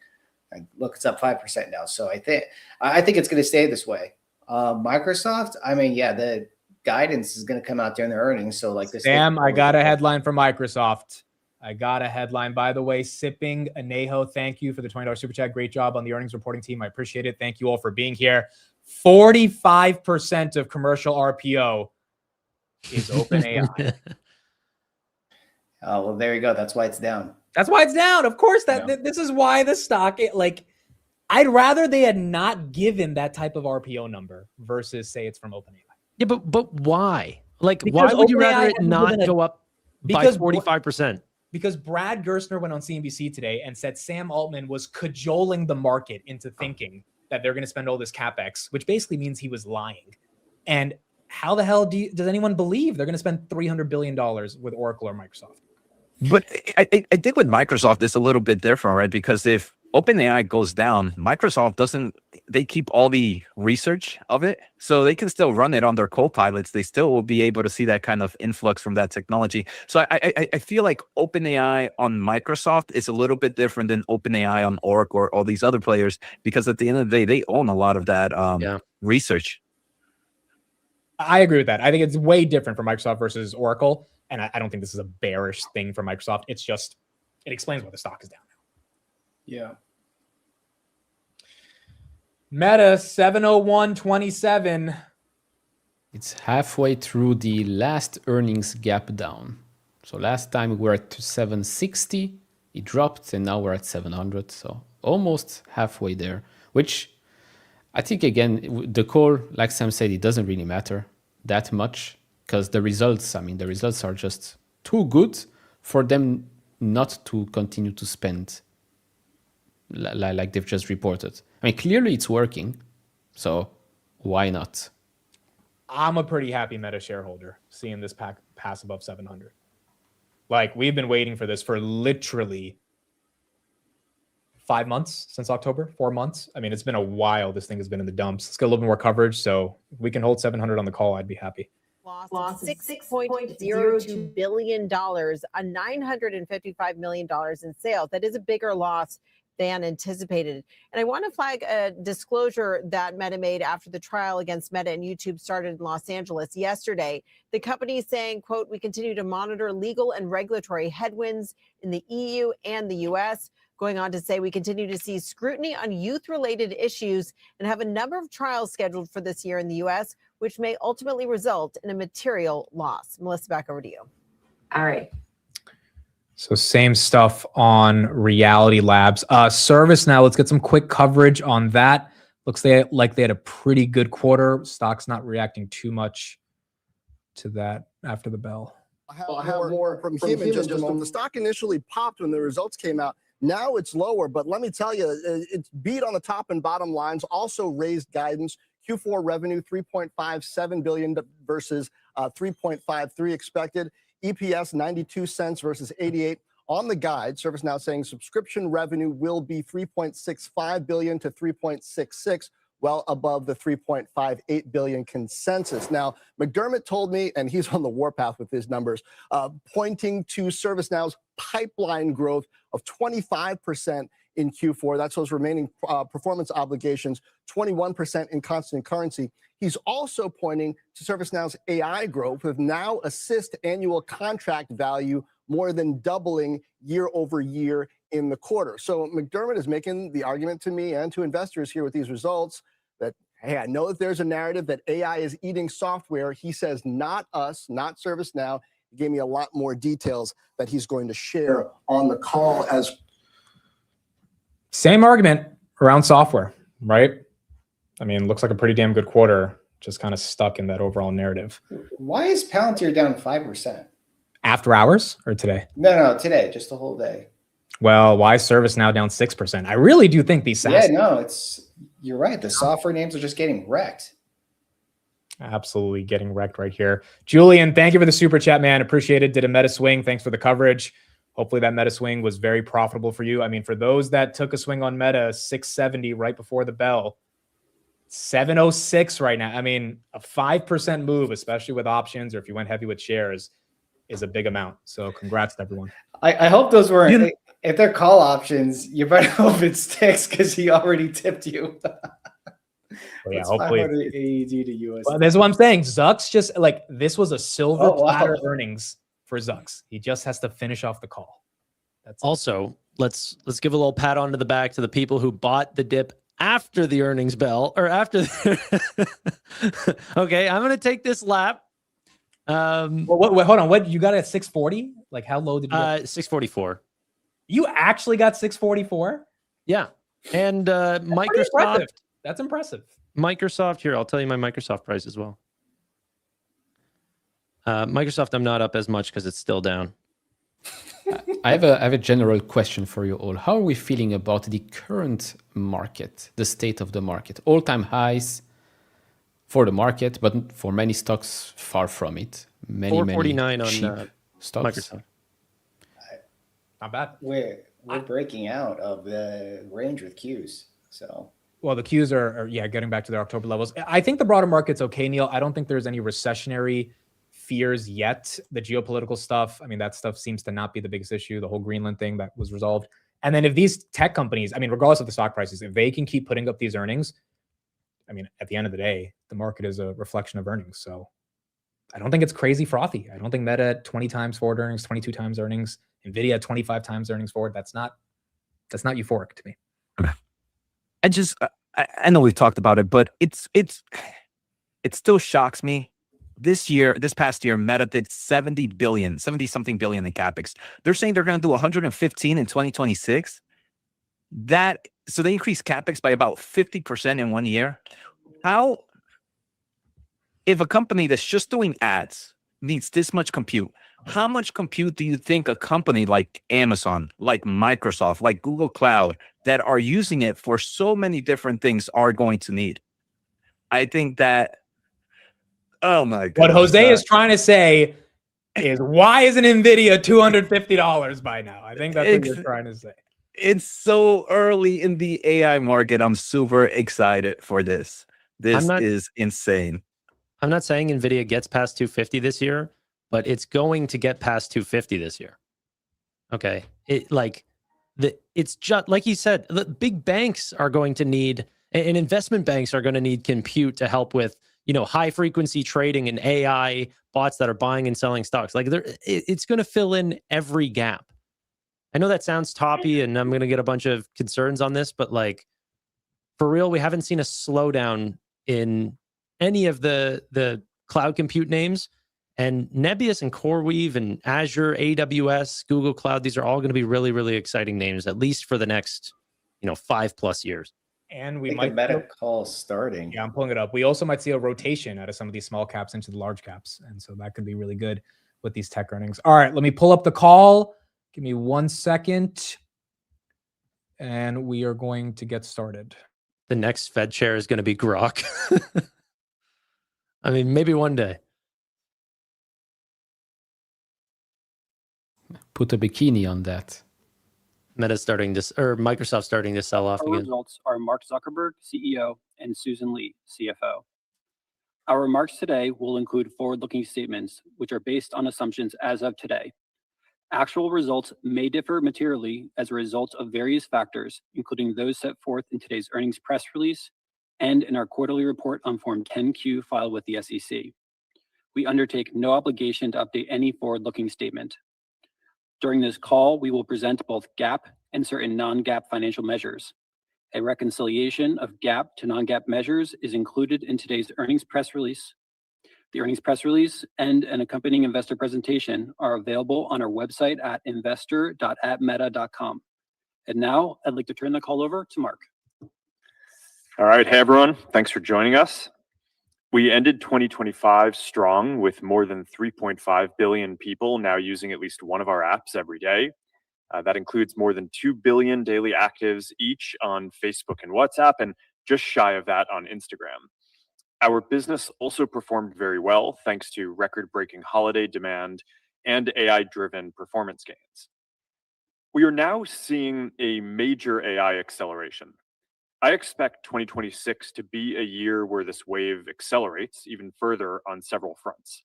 Speaker 5: And look, it's up 5% now. So I think it's going to stay this way. Microsoft, I mean, yeah, the guidance is going to come out during the earnings. So like this.
Speaker 2: Sam, I got a headline from Microsoft. I got a headline, by the way. Sipping Anejo, thank you for the $20 super chat. Great job on the earnings reporting team. I appreciate it. Thank you all for being here. 45% of commercial RPO is OpenAI.
Speaker 5: Well, there you go. That's why it's down.
Speaker 2: That's why it's down. Of course, this is why the stock, I'd rather they had not given that type of RPO number versus say it's from OpenAI.
Speaker 1: Yeah, but why? Like,
Speaker 2: Because
Speaker 1: why would you
Speaker 2: OpenAI
Speaker 1: rather it
Speaker 2: hasn't
Speaker 1: not
Speaker 2: given
Speaker 1: go up by
Speaker 2: because
Speaker 1: 45%?
Speaker 2: Because Brad Gerstner went on CNBC today and said Sam Altman was cajoling the market into thinking that they're going to spend all this capex, which basically means he was lying. And how the hell does anyone believe they're going to spend $300 billion with Oracle or Microsoft?
Speaker 4: But I think with Microsoft, it's a little bit different, right? Because if OpenAI goes down, Microsoft doesn't, they keep all the research of it. So they can still run it on their co-pilots. They still will be able to see that kind of influx from that technology. So I feel like OpenAI on Microsoft is a little bit different than OpenAI on Oracle or all these other players, because at the end of the day, they own a lot of that research.
Speaker 2: I agree with that. I think it's way different for Microsoft versus Oracle. And I don't think this is a bearish thing for Microsoft. It's just, it explains why the stock is down now.
Speaker 5: Yeah.
Speaker 2: Meta 701.27.
Speaker 3: It's halfway through the last earnings gap down. So last time we were at 760, it dropped, and now we're at 700. So almost halfway there, which I think, again, the call, like Sam said, it doesn't really matter that much, because the results are just too good for them not to continue to spend like they've just reported. I mean, clearly it's working, so why not?
Speaker 2: I'm a pretty happy Meta shareholder seeing this pass above 700. Like, we've been waiting for this for literally 5 months since October, 4 months. I mean, it's been a while. This thing has been in the dumps. Let's get a little bit more coverage. So if we can hold 700 on the call, I'd be happy.
Speaker 6: loss of $6.02 billion on $955 million in sales. That is a bigger loss than anticipated. And I want to flag a disclosure that Meta made after the trial against Meta and YouTube started in Los Angeles yesterday. The company is saying, quote, we continue to monitor legal and regulatory headwinds in the EU and the US. Going on to say we continue to see scrutiny on youth-related issues and have a number of trials scheduled for this year in the US, which may ultimately result in a material loss. Melissa, back over to you.
Speaker 7: All right.
Speaker 2: So same stuff on Reality Labs. ServiceNow, let's get some quick coverage on that. Looks like they had a pretty good quarter. Stock's not reacting too much to that after the bell.
Speaker 9: I'll have more from him in just a moment. The stock initially popped when the results came out. Now it's lower, but let me tell you, it's beat on the top and bottom lines, also raised guidance. Q4 revenue, 3.57 billion versus 3.53 expected. EPS, 92 cents versus 88 on the guide. ServiceNow saying subscription revenue will be 3.65 billion to 3.66, well above the 3.58 billion consensus. Now, McDermott told me, and he's on the warpath with his numbers, pointing to ServiceNow's pipeline growth of 25% in Q4. That's those remaining performance obligations, 21% in constant currency. He's also pointing to ServiceNow's AI growth with Now Assist annual contract value more than doubling year over year in the quarter. So McDermott is making the argument to me and to investors here with these results that, hey, I know that there's a narrative that AI is eating software. He says, not us, not ServiceNow. He gave me a lot more details that he's going to share on the call as
Speaker 2: same argument around software, right? I mean, looks like a pretty damn good quarter, just kind of stuck in that overall narrative.
Speaker 5: Why is Palantir down 5%?
Speaker 2: After hours or today?
Speaker 5: No, today, just the whole day.
Speaker 2: Well, why is ServiceNow down 6%? I really do think these SaaS.
Speaker 5: Yeah, no, you're right. The software names are just getting wrecked.
Speaker 2: Absolutely getting wrecked right here. Julian, thank you for the super chat, man. Appreciate it. Did a meta swing. Thanks for the coverage. Hopefully that meta swing was very profitable for you. I mean, for those that took a swing on meta, 670 right before the bell, 706 right now. I mean, a 5% move, especially with options or if you went heavy with shares, is a big amount. So congrats to everyone.
Speaker 5: I hope those weren't, if they're call options, you better hope it sticks because he already tipped you.
Speaker 2: Well, yeah, hopefully.
Speaker 5: AED to US.
Speaker 2: Well, that's what I'm saying. Zuck's just like, this was a silver platter earnings for Zuck's. He just has to finish off the call. That's
Speaker 1: also, let's give a little pat on the back to the people who bought the dip after the earnings bell or after. Okay, I'm going to take this lap.
Speaker 2: Wait, hold on. What you got at 640? Like how low did you get?
Speaker 1: 644.
Speaker 2: You actually got 644?
Speaker 1: Yeah. And Microsoft.
Speaker 2: That's impressive.
Speaker 1: Microsoft, here, I'll tell you my Microsoft price as well. Microsoft, I'm not up as much because it's still down.
Speaker 3: I have a general question for you all. How are we feeling about the current market, the state of the market? All-time highs for the market, but for many stocks, far from it. Many
Speaker 1: 449
Speaker 3: cheap
Speaker 1: on
Speaker 3: stocks.
Speaker 1: Microsoft.
Speaker 2: Not bad.
Speaker 5: We're breaking out of the range with Qs. So,
Speaker 2: well, the Qs are getting back to their October levels. I think the broader market's okay, Neil. I don't think there's any recessionary fears yet. The geopolitical stuff, I mean, that stuff seems to not be the biggest issue. The whole Greenland thing that was resolved. And then if these tech companies, I mean, regardless of the stock prices, if they can keep putting up these earnings, I mean, at the end of the day, the market is a reflection of earnings. So I don't think it's crazy frothy. I don't think Meta at 20 times forward earnings, 22 times earnings, NVIDIA at 25 times earnings forward. That's not euphoric to me.
Speaker 4: I know we've talked about it, but it still shocks me. This past year, Meta did 70 something billion in capex. They're saying they're going to do 115 in 2026. So they increased capex by about 50% in 1 year. How, if a company that's just doing ads needs this much compute, how much compute do you think a company like Amazon, like Microsoft, like Google Cloud, that are using it for so many different things are going to need? I think that, oh my God.
Speaker 2: What Jose is trying to say is, why isn't NVIDIA $250 by now? I think that's what you're trying to say.
Speaker 4: It's so early in the AI market. I'm super excited for this. This is insane.
Speaker 1: I'm not saying NVIDIA gets past 250 this year, but it's going to get past 250 this year. Okay. It's just like he said, the big banks are going to need, and investment banks are going to need compute to help with, high frequency trading and AI bots that are buying and selling stocks. Like it's going to fill in every gap. I know that sounds toppy and I'm going to get a bunch of concerns on this, but like for real, we haven't seen a slowdown in any of the cloud compute names. And Nebius and CoreWeave and Azure, AWS, Google Cloud, these are all going to be really, really exciting names, at least for the next, 5+ years.
Speaker 2: And
Speaker 5: I
Speaker 2: we
Speaker 5: think
Speaker 2: might
Speaker 5: a meta call starting.
Speaker 2: Yeah, I'm pulling it up. We also might see a rotation out of some of these small caps into the large caps. And so that could be really good with these tech earnings. All right, let me pull up the call. Give me 1 second. And we are going to get started.
Speaker 1: The next Fed chair is going to be Grok. I mean, maybe one day.
Speaker 3: Put a bikini on that.
Speaker 1: Microsoft starting to sell off
Speaker 7: Our
Speaker 1: again.
Speaker 7: results are Mark Zuckerberg, CEO, and Susan Lee, CFO. Our remarks today will include forward-looking statements, which are based on assumptions as of today. Actual results may differ materially as a result of various factors, including those set forth in today's earnings press release and in our quarterly report on Form 10-Q filed with the SEC. We undertake no obligation to update any forward-looking statement. During this call, we will present both GAAP and certain non-GAAP financial measures. A reconciliation of GAAP to non-GAAP measures is included in today's earnings press release. The earnings press release and an accompanying investor presentation are available on our website at investor.atmeta.com. And now I'd like to turn the call over to Mark.
Speaker 10: All right. Hey, everyone. Thanks for joining us. We ended 2025 strong with more than 3.5 billion people now using at least one of our apps every day. That includes more than 2 billion daily actives each on Facebook and WhatsApp, and just shy of that on Instagram. Our business also performed very well thanks to record-breaking holiday demand and AI-driven performance gains. We are now seeing a major AI acceleration. I expect 2026 to be a year where this wave accelerates even further on several fronts.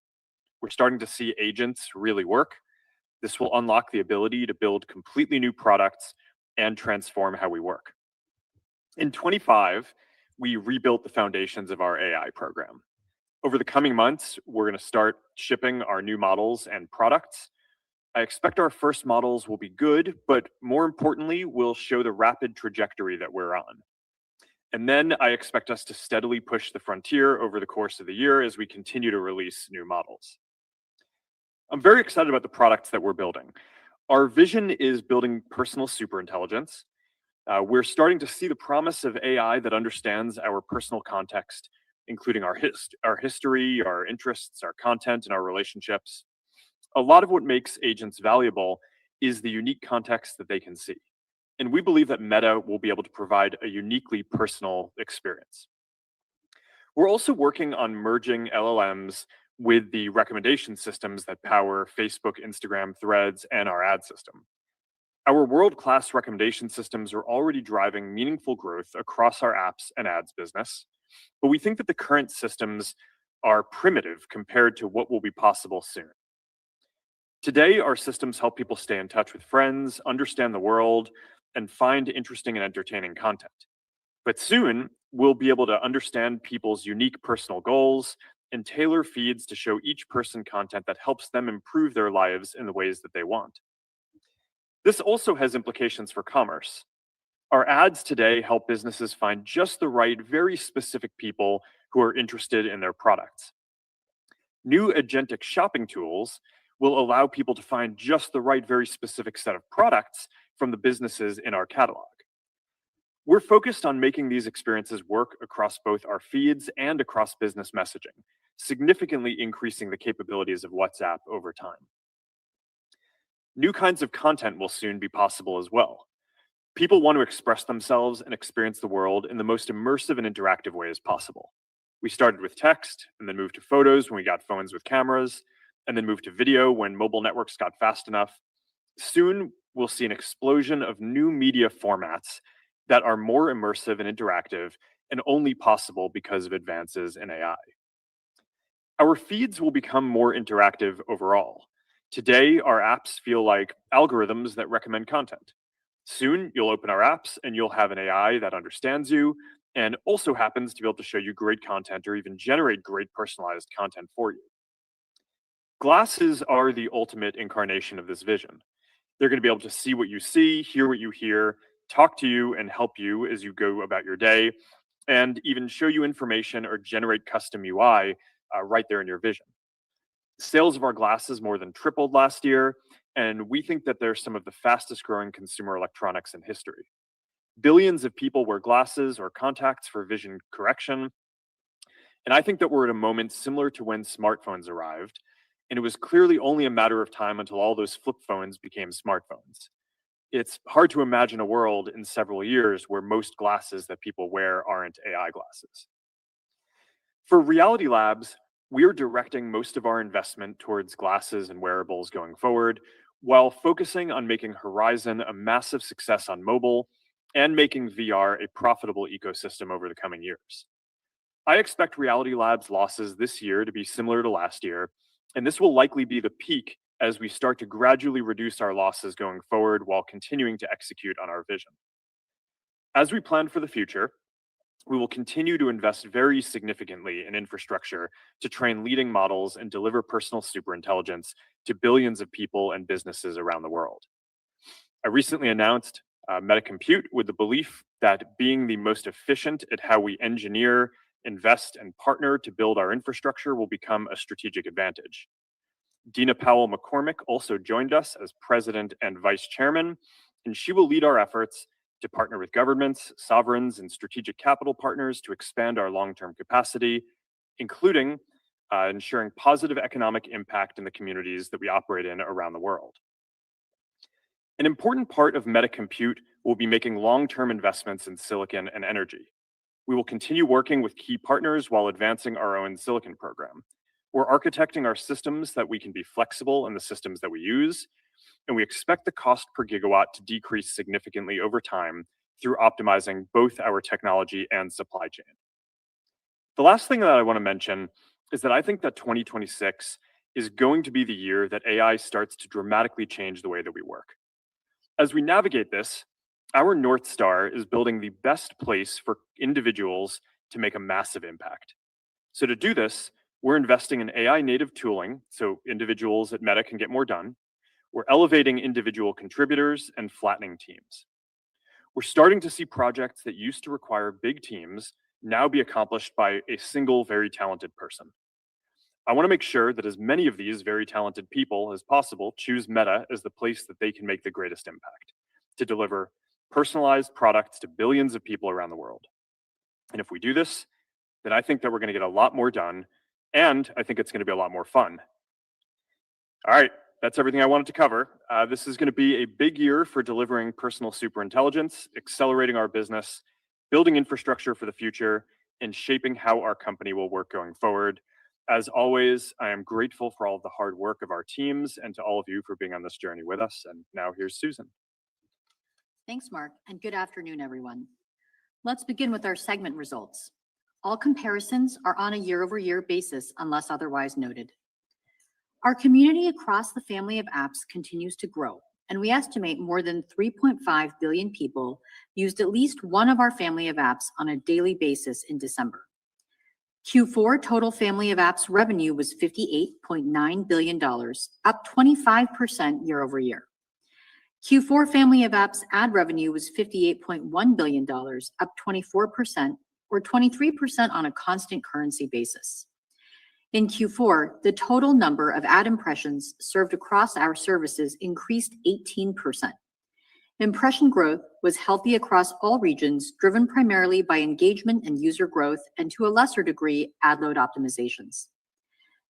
Speaker 10: We're starting to see agents really work. This will unlock the ability to build completely new products and transform how we work. In 25, we rebuilt the foundations of our AI program. Over the coming months, we're going to start shipping our new models and products. I expect our first models will be good, but more importantly, will show the rapid trajectory that we're on. And then I expect us to steadily push the frontier over the course of the year as we continue to release new models. I'm very excited about the products that we're building. Our vision is building personal superintelligence. We're starting to see the promise of AI that understands our personal context, including our history, our interests, our content, and our relationships. A lot of what makes agents valuable is the unique context that they can see. And we believe that Meta will be able to provide a uniquely personal experience. We're also working on merging LLMs with the recommendation systems that power Facebook, Instagram, Threads, and our ad system. Our world-class recommendation systems are already driving meaningful growth across our apps and ads business, but we think that the current systems are primitive compared to what will be possible soon. Today, our systems help people stay in touch with friends, understand the world, and find interesting and entertaining content. But soon, we'll be able to understand people's unique personal goals and tailor feeds to show each person content that helps them improve their lives in the ways that they want. This also has implications for commerce. Our ads today help businesses find just the right, very specific people who are interested in their products. New agentic shopping tools will allow people to find just the right, very specific set of products from the businesses in our catalog. We're focused on making these experiences work across both our feeds and across business messaging, significantly increasing the capabilities of WhatsApp over time. New kinds of content will soon be possible as well. People want to express themselves and experience the world in the most immersive and interactive way as possible. We started with text and then moved to photos when we got phones with cameras, and then moved to video when mobile networks got fast enough. Soon, we'll see an explosion of new media formats that are more immersive and interactive and only possible because of advances in AI. Our feeds will become more interactive overall. Today, our apps feel like algorithms that recommend content. Soon, you'll open our apps and you'll have an AI that understands you and also happens to be able to show you great content or even generate great personalized content for you. Glasses are the ultimate incarnation of this vision. They're going to be able to see what you see, hear what you hear, talk to you, and help you as you go about your day, and even show you information or generate custom UI right there in your vision. Sales of our glasses more than tripled last year, and we think that they're some of the fastest growing consumer electronics in history. Billions of people wear glasses or contacts for vision correction, and I think that we're at a moment similar to when smartphones arrived, and it was clearly only a matter of time until all those flip phones became smartphones. It's hard to imagine a world in several years where most glasses that people wear aren't AI glasses. For Reality Labs, we are directing most of our investment towards glasses and wearables going forward, while focusing on making Horizon a massive success on mobile and making VR a profitable ecosystem over the coming years. I expect Reality Labs losses this year to be similar to last year, and this will likely be the peak as we start to gradually reduce our losses going forward while continuing to execute on our vision. As we plan for the future, we will continue to invest very significantly in infrastructure to train leading models and deliver personal superintelligence to billions of people and businesses around the world. I recently announced Meta Compute with the belief that being the most efficient at how we engineer, invest, and partner to build our infrastructure will become a strategic advantage. Dina Powell-McCormick also joined us as president and vice chairman, and she will lead our efforts to partner with governments, sovereigns, and strategic capital partners to expand our long-term capacity, including ensuring positive economic impact in the communities that we operate in around the world. An important part of Meta Compute will be making long-term investments in silicon and energy. We will continue working with key partners while advancing our own silicon program. We're architecting our systems that we can be flexible in the systems that we use, and we expect the cost per gigawatt to decrease significantly over time through optimizing both our technology and supply chain. The last thing that I want to mention is that I think that 2026 is going to be the year that AI starts to dramatically change the way that we work. As we navigate this, our North Star is building the best place for individuals to make a massive impact. So to do this, we're investing in AI native tooling so individuals at Meta can get more done. We're elevating individual contributors and flattening teams. We're starting to see projects that used to require big teams now be accomplished by a single very talented person. I want to make sure that as many of these very talented people as possible choose Meta as the place that they can make the greatest impact, to deliver personalized products to billions of people around the world. And if we do this, then I think that we're going to get a lot more done, and I think it's going to be a lot more fun. All right, that's everything I wanted to cover. This is going to be a big year for delivering personal superintelligence, accelerating our business, building infrastructure for the future, and shaping how our company will work going forward. As always, I am grateful for all of the hard work of our teams and to all of you for being on this journey with us. And now here's Susan.
Speaker 11: Thanks, Mark, and good afternoon, everyone. Let's begin with our segment results. All comparisons are on a year-over-year basis unless otherwise noted. Our community across the family of apps continues to grow, and we estimate more than 3.5 billion people used at least one of our family of apps on a daily basis in December. Q4 total family of apps revenue was $58.9 billion, up 25% year over year. Q4 family of apps ad revenue was $58.1 billion, up 24%, or 23% on a constant currency basis. In Q4, the total number of ad impressions served across our services increased 18%. Impression growth was healthy across all regions, driven primarily by engagement and user growth, and to a lesser degree, ad load optimizations.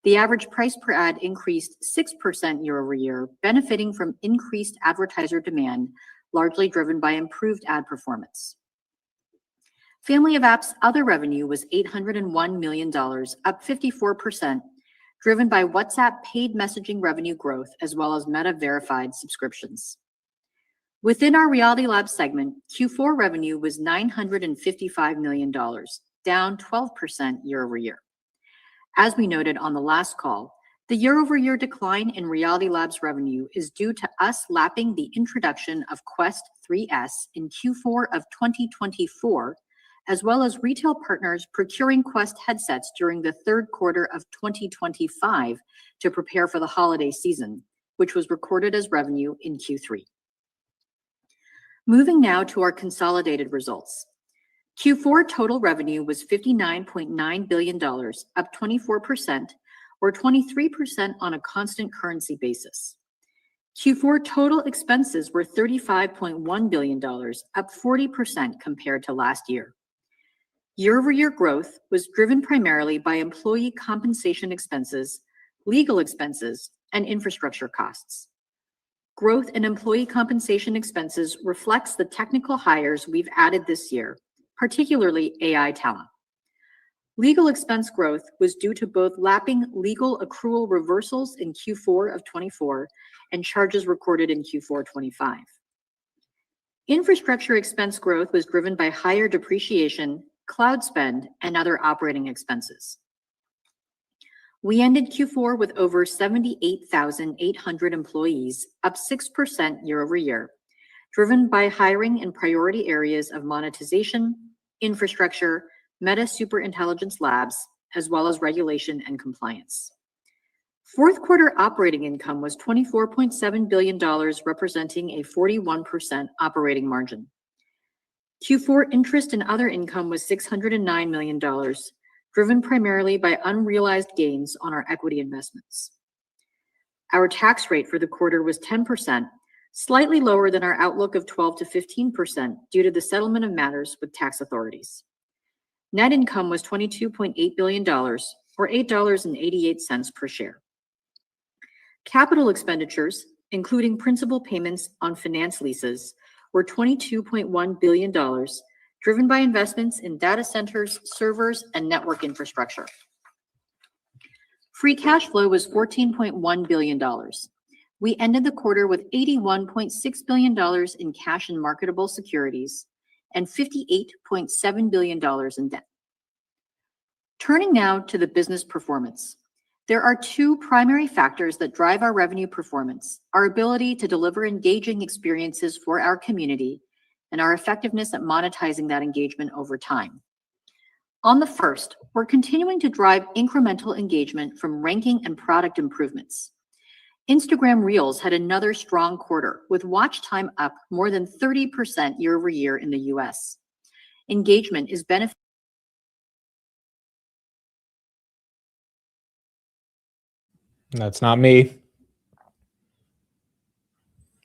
Speaker 11: The average price per ad increased 6% year over year, benefiting from increased advertiser demand, largely driven by improved ad performance. Family of apps other revenue was $801 million, up 54%, driven by WhatsApp paid messaging revenue growth, as well as Meta verified subscriptions. Within our Reality Labs segment, Q4 revenue was $955 million, down 12% year over year. As we noted on the last call, the year-over-year decline in Reality Labs revenue is due to us lapping the introduction of Quest 3S in Q4 of 2024, as well as retail partners procuring Quest headsets during the third quarter of 2025 to prepare for the holiday season, which was recorded as revenue in Q3. Moving now to our consolidated results. Q4 total revenue was $59.9 billion, up 24%, or 23% on a constant currency basis. Q4 total expenses were $35.1 billion, up 40% compared to last year. Year-over-year growth was driven primarily by employee compensation expenses, legal expenses, and infrastructure costs. Growth in employee compensation expenses reflects the technical hires we've added this year, particularly AI talent. Legal expense growth was due to both lapping legal accrual reversals in Q4 of 24 and charges recorded in Q4 25. Infrastructure expense growth was driven by higher depreciation, cloud spend, and other operating expenses. We ended Q4 with over 78,800 employees, up 6% year over year, driven by hiring in priority areas of monetization, infrastructure, Meta Superintelligence Labs, as well as regulation and compliance. Fourth quarter operating income was $24.7 billion, representing a 41% operating margin. Q4 interest and other income was $609 million, driven primarily by unrealized gains on our equity investments. Our tax rate for the quarter was 10%, slightly lower than our outlook of 12 to 15% due to the settlement of matters with tax authorities. Net income was $22.8 billion, or $8.88 per share. Capital expenditures, including principal payments on finance leases, were $22.1 billion, driven by investments in data centers, servers, and network infrastructure. Free cash flow was $14.1 billion. We ended the quarter with $81.6 billion in cash and marketable securities and $58.7 billion in debt. Turning now to the business performance. There are two primary factors that drive our revenue performance: our ability to deliver engaging experiences for our community and our effectiveness at monetizing that engagement over time. On the first, we're continuing to drive incremental engagement from ranking and product improvements. Instagram Reels had another strong quarter, with watch time up more than 30% year over year in the US. Engagement is benefiting.
Speaker 2: That's not me.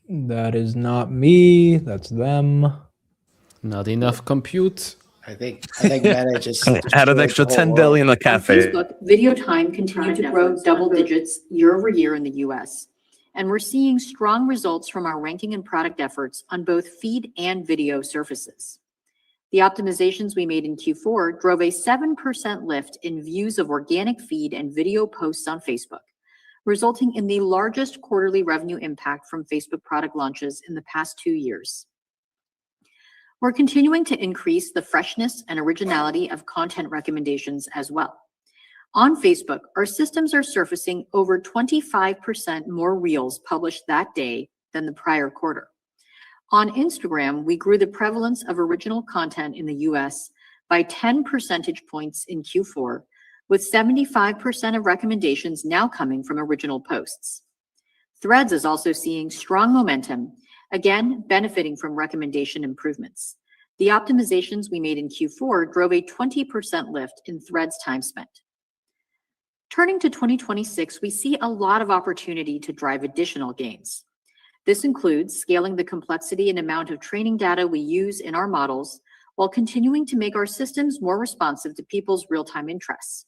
Speaker 2: That is not me. That's them.
Speaker 3: Not enough compute.
Speaker 5: I think Meta just
Speaker 4: Add an extra 10 billion a
Speaker 11: On
Speaker 4: cafe.
Speaker 11: Facebook, video time continued to grow double digits year over year in the US, and we're seeing strong results from our ranking and product efforts on both feed and video surfaces. The optimizations we made in Q4 drove a 7% lift in views of organic feed and video posts on Facebook, resulting in the largest quarterly revenue impact from Facebook product launches in the past 2 years. We're continuing to increase the freshness and originality of content recommendations as well. On Facebook, our systems are surfacing over 25% more reels published that day than the prior quarter. On Instagram, we grew the prevalence of original content in the US by 10 percentage points in Q4, with 75% of recommendations now coming from original posts. Threads is also seeing strong momentum, again benefiting from recommendation improvements. The optimizations we made in Q4 drove a 20% lift in Threads time spent. Turning to 2026, we see a lot of opportunity to drive additional gains. This includes scaling the complexity and amount of training data we use in our models, while continuing to make our systems more responsive to people's real-time interests.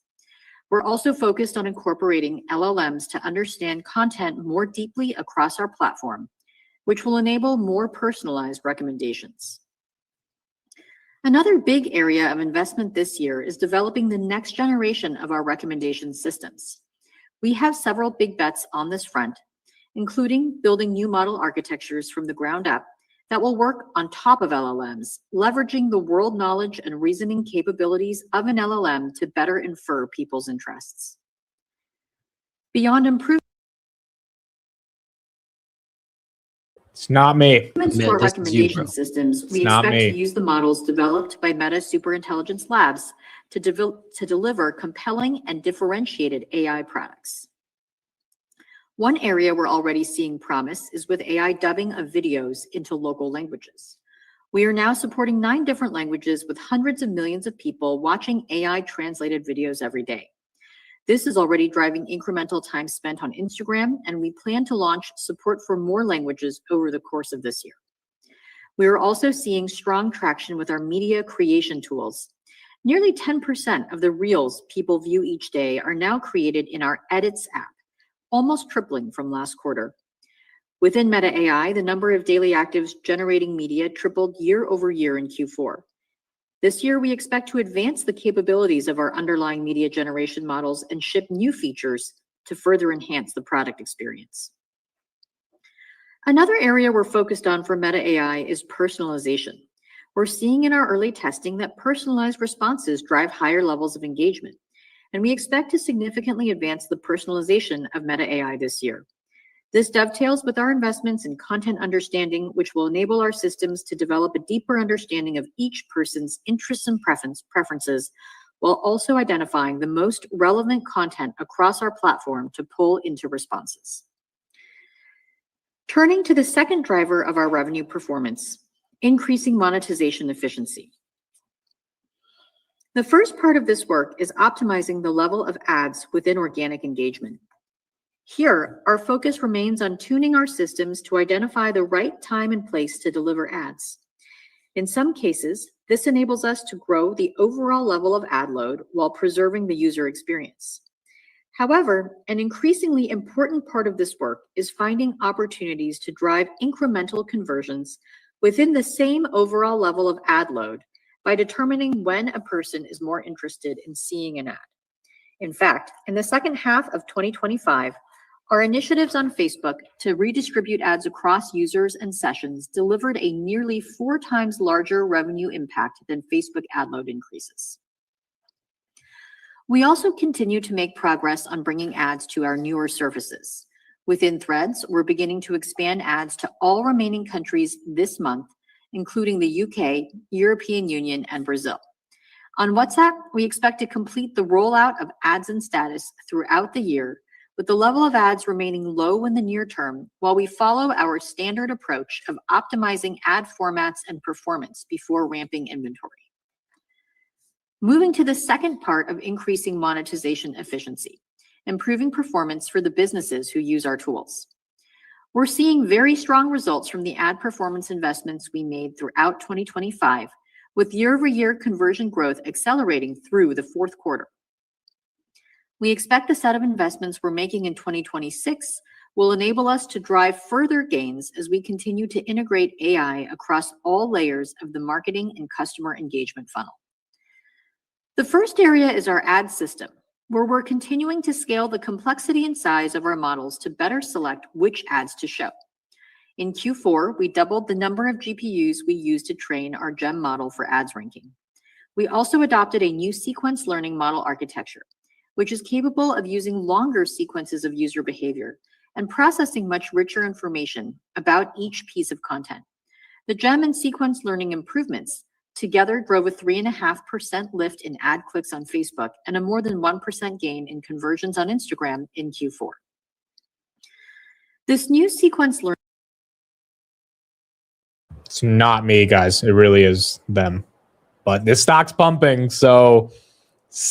Speaker 11: We're also focused on incorporating LLMs to understand content more deeply across our platform, which will enable more personalized recommendations. Another big area of investment this year is developing the next generation of our recommendation systems. We have several big bets on this front, including building new model architectures from the ground up that will work on top of LLMs, leveraging the world knowledge and reasoning capabilities of an LLM to better infer people's interests. Beyond improvements
Speaker 2: It's not me.
Speaker 11: to our
Speaker 3: This is you,
Speaker 11: recommendation
Speaker 3: bro.
Speaker 11: systems, we
Speaker 2: not
Speaker 11: expect
Speaker 2: me.
Speaker 11: to use the models developed by Meta Superintelligence Labs to deliver compelling and differentiated AI products. One area we're already seeing promise is with AI dubbing of videos into local languages. We are now supporting 9 different languages with hundreds of millions of people watching AI translated videos every day. This is already driving incremental time spent on Instagram, and we plan to launch support for more languages over the course of this year. We are also seeing strong traction with our media creation tools. Nearly 10% of the reels people view each day are now created in our Edits app, almost tripling from last quarter. Within Meta AI, the number of daily actives generating media tripled year over year in Q4. This year, we expect to advance the capabilities of our underlying media generation models and ship new features to further enhance the product experience. Another area we're focused on for Meta AI is personalization. We're seeing in our early testing that personalized responses drive higher levels of engagement, and we expect to significantly advance the personalization of Meta AI this year. This dovetails with our investments in content understanding, which will enable our systems to develop a deeper understanding of each person's interests and preferences, while also identifying the most relevant content across our platform to pull into responses. Turning to the second driver of our revenue performance, increasing monetization efficiency. The first part of this work is optimizing the level of ads within organic engagement. Here, our focus remains on tuning our systems to identify the right time and place to deliver ads. In some cases, this enables us to grow the overall level of ad load while preserving the user experience. However, an increasingly important part of this work is finding opportunities to drive incremental conversions within the same overall level of ad load by determining when a person is more interested in seeing an ad. In fact, in the second half of 2025, our initiatives on Facebook to redistribute ads across users and sessions delivered a nearly 4 times larger revenue impact than Facebook ad load increases. We also continue to make progress on bringing ads to our newer services. Within Threads, we're beginning to expand ads to all remaining countries this month, including the UK, European Union, and Brazil. On WhatsApp, we expect to complete the rollout of ads and status throughout the year, with the level of ads remaining low in the near term, while we follow our standard approach of optimizing ad formats and performance before ramping inventory. Moving to the second part of increasing monetization efficiency, improving performance for the businesses who use our tools. We're seeing very strong results from the ad performance investments we made throughout 2025, with year-over-year conversion growth accelerating through the fourth quarter. We expect the set of investments we're making in 2026 will enable us to drive further gains as we continue to integrate AI across all layers of the marketing and customer engagement funnel. The first area is our ad system, where we're continuing to scale the complexity and size of our models to better select which ads to show. In Q4, we doubled the number of GPUs we use to train our GEM model for ads ranking. We also adopted a new sequence learning model architecture, which is capable of using longer sequences of user behavior and processing much richer information about each piece of content. The GEM and sequence learning improvements together drove a 3.5% lift in ad clicks on Facebook and a more than 1% gain in conversions on Instagram in Q4. This new sequence learning.
Speaker 2: It's not me, guys. It really is them. But this stock's pumping, so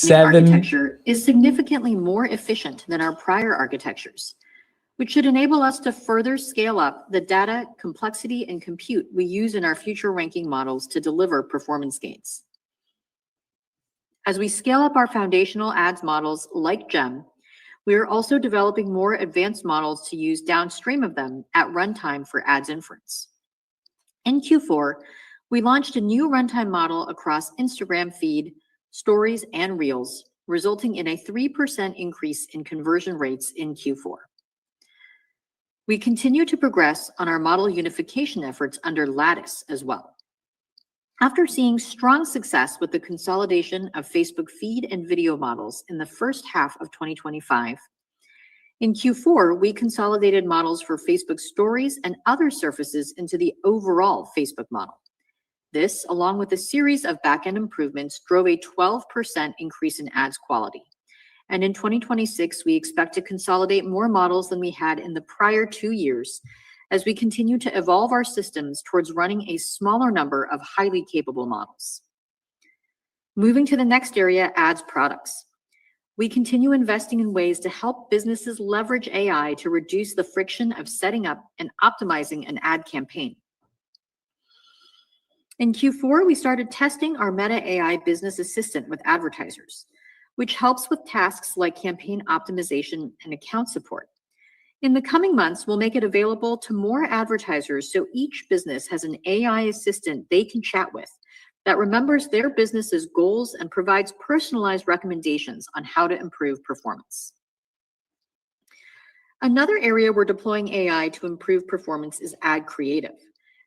Speaker 11: Architecture is significantly more efficient than our prior architectures, which should enable us to further scale up the data, complexity, and compute we use in our future ranking models to deliver performance gains. As we scale up our foundational ads models like GEM, we are also developing more advanced models to use downstream of them at runtime for ads inference. In Q4, we launched a new runtime model across Instagram feed, stories, and reels, resulting in a 3% increase in conversion rates in Q4. We continue to progress on our model unification efforts under Lattice as well. After seeing strong success with the consolidation of Facebook feed and video models in the first half of 2025, In Q4, we consolidated models for Facebook Stories and other surfaces into the overall Facebook model. This, along with a series of backend improvements, drove a 12% increase in ads quality. And in 2026, we expect to consolidate more models than we had in the prior 2 years as we continue to evolve our systems towards running a smaller number of highly capable models. Moving to the next area, ads products. We continue investing in ways to help businesses leverage AI to reduce the friction of setting up and optimizing an ad campaign. In Q4, we started testing our Meta AI business assistant with advertisers, which helps with tasks like campaign optimization and account support. In the coming months, we'll make it available to more advertisers so each business has an AI assistant they can chat with that remembers their business's goals and provides personalized recommendations on how to improve performance. Another area we're deploying AI to improve performance is ad creative.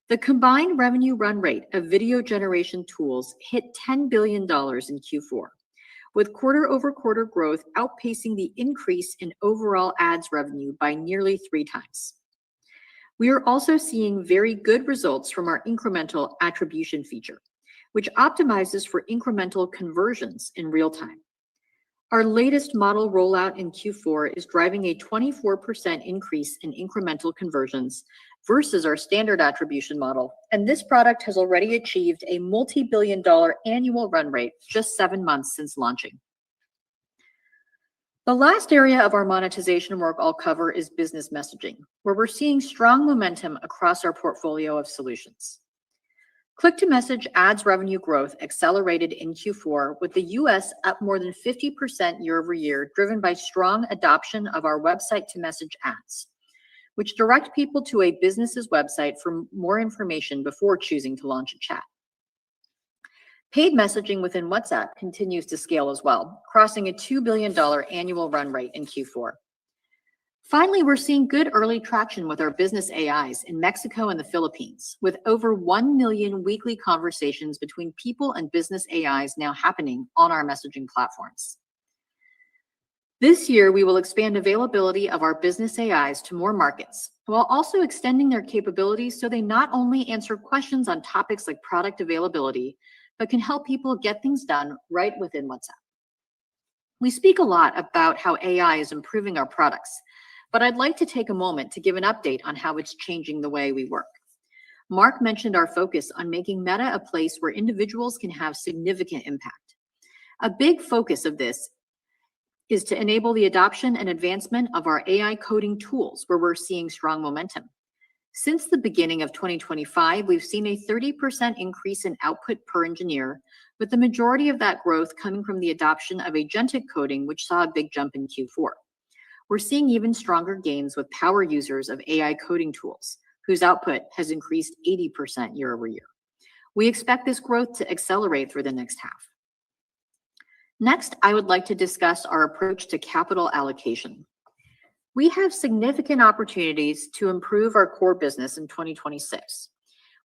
Speaker 11: The combined revenue run rate of video generation tools hit $10 billion in Q4, with quarter-over-quarter growth outpacing the increase in overall ads revenue by nearly 3 times. We are also seeing very good results from our incremental attribution feature, which optimizes for incremental conversions in real time. Our latest model rollout in Q4 is driving a 24% increase in incremental conversions versus our standard attribution model, and this product has already achieved a multi-billion-dollar annual run rate just 7 months since launching. The last area of our monetization work I'll cover is business messaging, where we're seeing strong momentum across our portfolio of solutions. Click-to-message ads revenue growth accelerated in Q4, with the US up more than 50% year over year, driven by strong adoption of our website-to-message ads, which direct people to a business's website for more information before choosing to launch a chat. Paid messaging within WhatsApp continues to scale as well, crossing a $2 billion annual run rate in Q4. Finally, we're seeing good early traction with our business AIs in Mexico and the Philippines, with over 1 million weekly conversations between people and business AIs now happening on our messaging platforms. This year, we will expand availability of our business AIs to more markets, while also extending their capabilities so they not only answer questions on topics like product availability, but can help people get things done right within WhatsApp. We speak a lot about how AI is improving our products, but I'd like to take a moment to give an update on how it's changing the way we work. Mark mentioned our focus on making Meta a place where individuals can have significant impact. A big focus of this is to enable the adoption and advancement of our AI coding tools, where we're seeing strong momentum. Since the beginning of 2025, we've seen a 30% increase in output per engineer, with the majority of that growth coming from the adoption of agentic coding, which saw a big jump in Q4. We're seeing even stronger gains with power users of AI coding tools, whose output has increased 80% year over year. We expect this growth to accelerate through the next half. Next, I would like to discuss our approach to capital allocation. We have significant opportunities to improve our core business in 2026.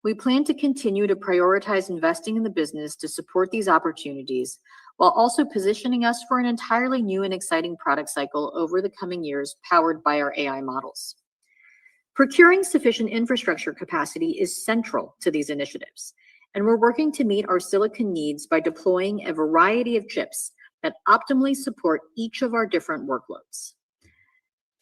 Speaker 11: We plan to continue to prioritize investing in the business to support these opportunities, while also positioning us for an entirely new and exciting product cycle over the coming years, powered by our AI models. Procuring sufficient infrastructure capacity is central to these initiatives, and we're working to meet our silicon needs by deploying a variety of chips that optimally support each of our different workloads.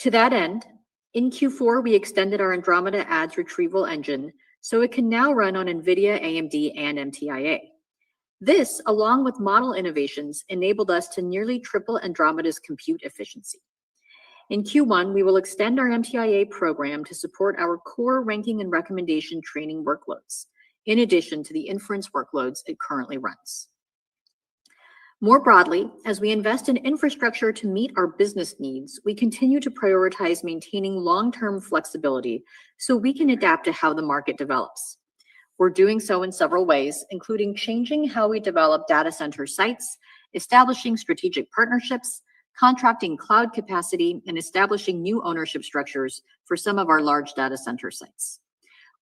Speaker 11: To that end, in Q4, we extended our Andromeda ads retrieval engine so it can now run on NVIDIA, AMD, and MTIA. This, along with model innovations, enabled us to nearly triple Andromeda's compute efficiency. In Q1, we will extend our MTIA program to support our core ranking and recommendation training workloads, in addition to the inference workloads it currently runs. More broadly, as we invest in infrastructure to meet our business needs, we continue to prioritize maintaining long-term flexibility so we can adapt to how the market develops. We're doing so in several ways, including changing how we develop data center sites, establishing strategic partnerships, contracting cloud capacity, and establishing new ownership structures for some of our large data center sites.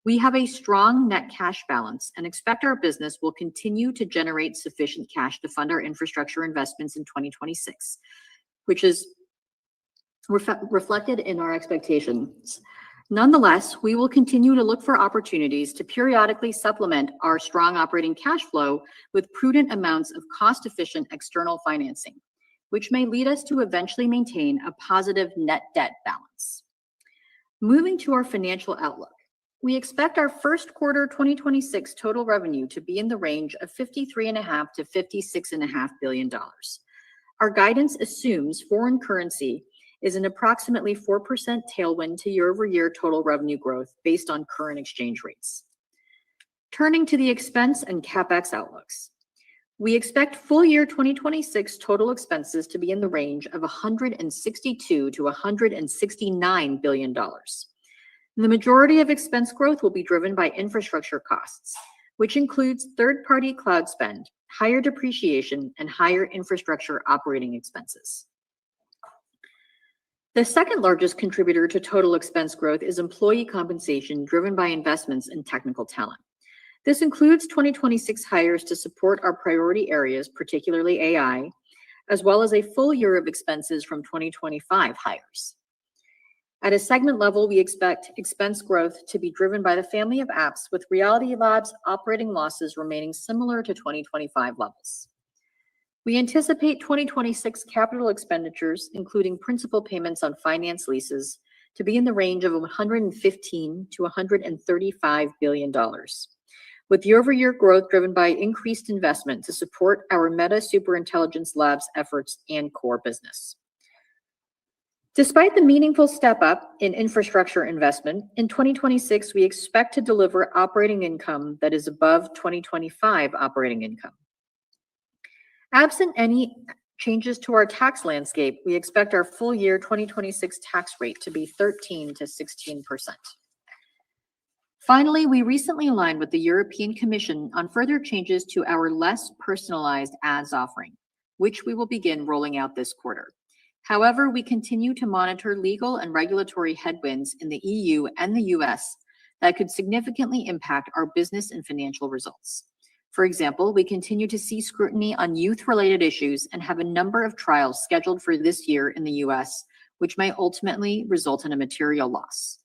Speaker 11: We have a strong net cash balance and expect our business will continue to generate sufficient cash to fund our infrastructure investments in 2026, which is reflected in our expectations. Nonetheless, we will continue to look for opportunities to periodically supplement our strong operating cash flow with prudent amounts of cost-efficient external financing, which may lead us to eventually maintain a positive net debt balance. Moving to our financial outlook, we expect our first quarter 2026 total revenue to be in the range of $53.5 to $56.5 billion. Our guidance assumes foreign currency is an approximately 4% tailwind to year-over-year total revenue growth based on current exchange rates. Turning to the expense and capex outlooks, we expect full year 2026 total expenses to be in the range of $162 to $169 billion. The majority of expense growth will be driven by infrastructure costs, which includes third-party cloud spend, higher depreciation, and higher infrastructure operating expenses. The second largest contributor to total expense growth is employee compensation driven by investments in technical talent. This includes 2026 hires to support our priority areas, particularly AI, as well as a full year of expenses from 2025 hires. At a segment level, we expect expense growth to be driven by the family of apps, with Reality Labs operating losses remaining similar to 2025 levels. We anticipate 2026 capital expenditures, including principal payments on finance leases, to be in the range of $115 to $135 billion, with year-over-year growth driven by increased investment to support our Meta Superintelligence Labs efforts and core business. Despite the meaningful step up in infrastructure investment, in 2026, we expect to deliver operating income that is above 2025 operating income. Absent any changes to our tax landscape, we expect our full year 2026 tax rate to be 13 to 16%. Finally, we recently aligned with the European Commission on further changes to our less personalized ads offering, which we will begin rolling out this quarter. However, we continue to monitor legal and regulatory headwinds in the EU and the US that could significantly impact our business and financial results. For example, we continue to see scrutiny on youth-related issues and have a number of trials scheduled for this year in the US, which may ultimately result in a material loss.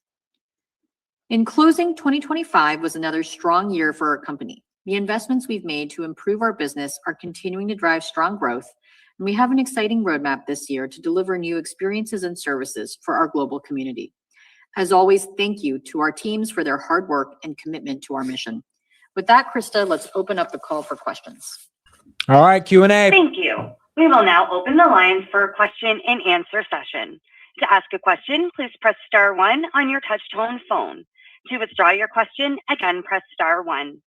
Speaker 11: In closing, 2025 was another strong year for our company. The investments we've made to improve our business are continuing to drive strong growth, and we have an exciting roadmap this year to deliver new experiences and services for our global community. As always, thank you to our teams for their hard work and commitment to our mission. With that, Krista, let's open up the call for questions.
Speaker 2: All right, Q&A.
Speaker 12: Thank you. We will now open the lines for a question and answer session. To ask a question, please press *1 on your touch-tone phone. To withdraw your question, again, press *1.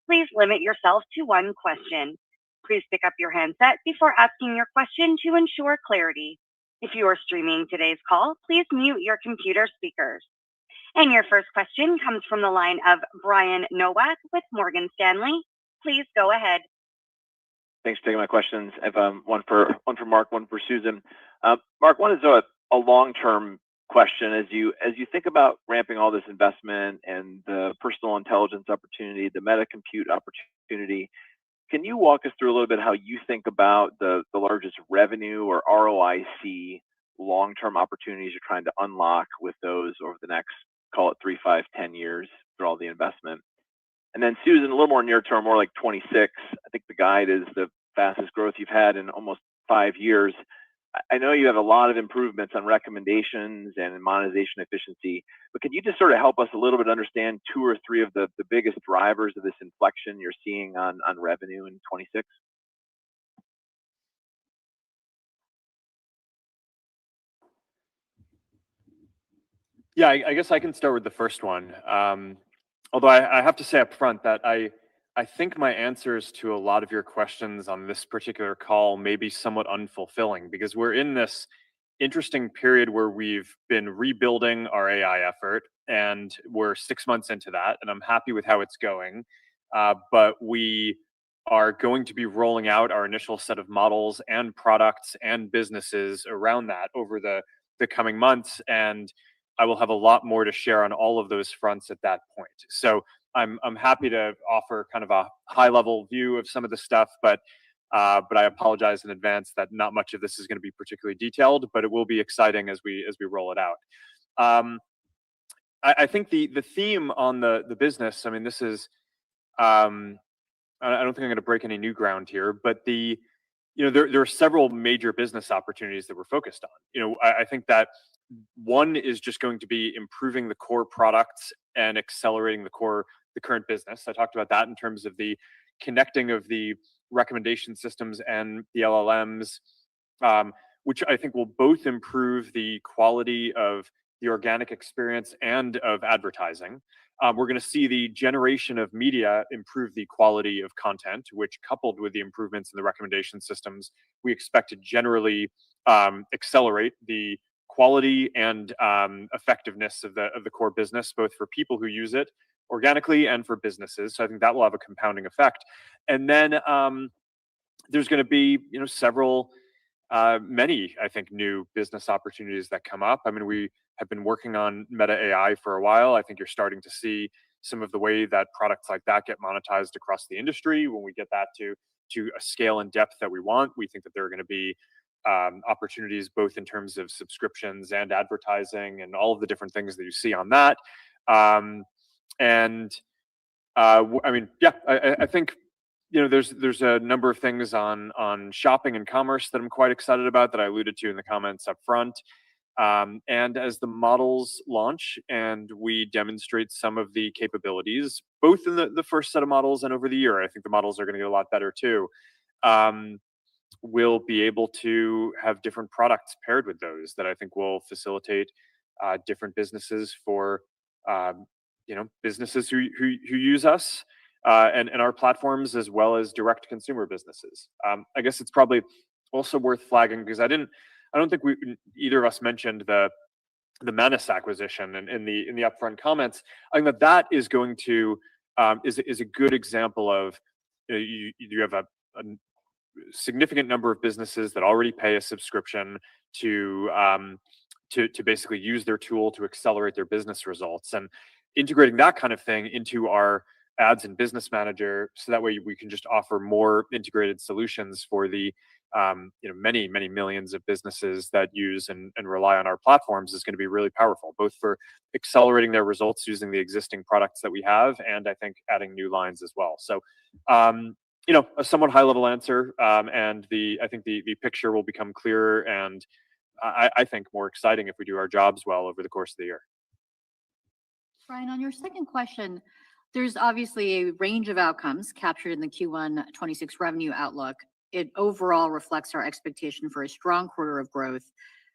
Speaker 12: Please limit yourself to one question. Please pick up your handset before asking your question to ensure clarity. If you are streaming today's call, please mute your computer speakers. And your first question comes from the line of Brian Nowak with Morgan Stanley. Please go ahead.
Speaker 10: Thanks for taking my questions. I have one for Mark, one for Susan. Mark, one is a long-term question. As you think about ramping all this investment and the personal intelligence opportunity, the meta compute opportunity, can you walk us through a little bit how you think about the largest revenue or ROIC long-term opportunities you're trying to unlock with those over the next, call it 3, 5, 10 years through all the investment? And then Susan, a little more near term, more like 26. I think the guide is the fastest growth you've had in almost 5 years. I know you have a lot of improvements on recommendations and monetization efficiency, but can you just sort of help us a little bit understand 2 or 3 of the biggest drivers of this inflection you're seeing on revenue in 26? Yeah, I guess I can start with the first one. Although I have to say up front that I think my answers to a lot of your questions on this particular call may be somewhat unfulfilling, because we're in this interesting period where we've been rebuilding our AI effort, and we're 6 months into that, and I'm happy with how it's going. But we are going to be rolling out our initial set of models and products and businesses around that over the coming months, and I will have a lot more to share on all of those fronts at that point. So I'm happy to offer kind of a high level view of some of the stuff, but But I apologize in advance that not much of this is going to be particularly detailed, but it will be exciting as we roll it out. I think the theme on the business, I mean, this is, I don't think I'm going to break any new ground here, but there are several major business opportunities that we're focused on. I think that one is just going to be improving the core products and accelerating the current business. I talked about that in terms of the connecting of the recommendation systems and the LLMs, which I think will both improve the quality of the organic experience and of advertising. We're going to see the generation of media improve the quality of content, which, coupled with the improvements in the recommendation systems, we expect to generally accelerate the quality and effectiveness of the core business, both for people who use it organically and for businesses. So I think that will have a compounding effect. And then there's going to be many, I think, new business opportunities that come up. I mean, we have been working on Meta AI for a while. I think you're starting to see some of the way that products like that get monetized across the industry. When we get that to a scale and depth that we want, we think that there are going to be opportunities both in terms of subscriptions and advertising and all of the different things that you see on that. I mean, yeah, I think there's a number of things on shopping and commerce that I'm quite excited about that I alluded to in the comments up front. And as the models launch and we demonstrate some of the capabilities, both in the first set of models and over the year, I think the models are going to get a lot better too. We'll be able to have different products paired with those that I think will facilitate different businesses for businesses who use us and our platforms, as well as direct consumer businesses. I guess it's probably also worth flagging, because I don't think either of us mentioned the Manus acquisition in the upfront comments. I think that is going to is a good example of you have a significant number of businesses that already pay a subscription to basically use their tool to accelerate their business results, and integrating that kind of thing into our ads and business manager, so that way we can just offer more integrated solutions for the many millions of businesses that use and rely on our platforms, is going to be really powerful, both for accelerating their results using the existing products that we have, and I think adding new lines as well. So a somewhat high level answer, and I think the picture will become clearer, and I think more exciting if we do our jobs well over the course of the year.
Speaker 11: Brian, on your second question, there's obviously a range of outcomes captured in the Q1 26 revenue outlook. It overall reflects our expectation for a strong quarter of growth.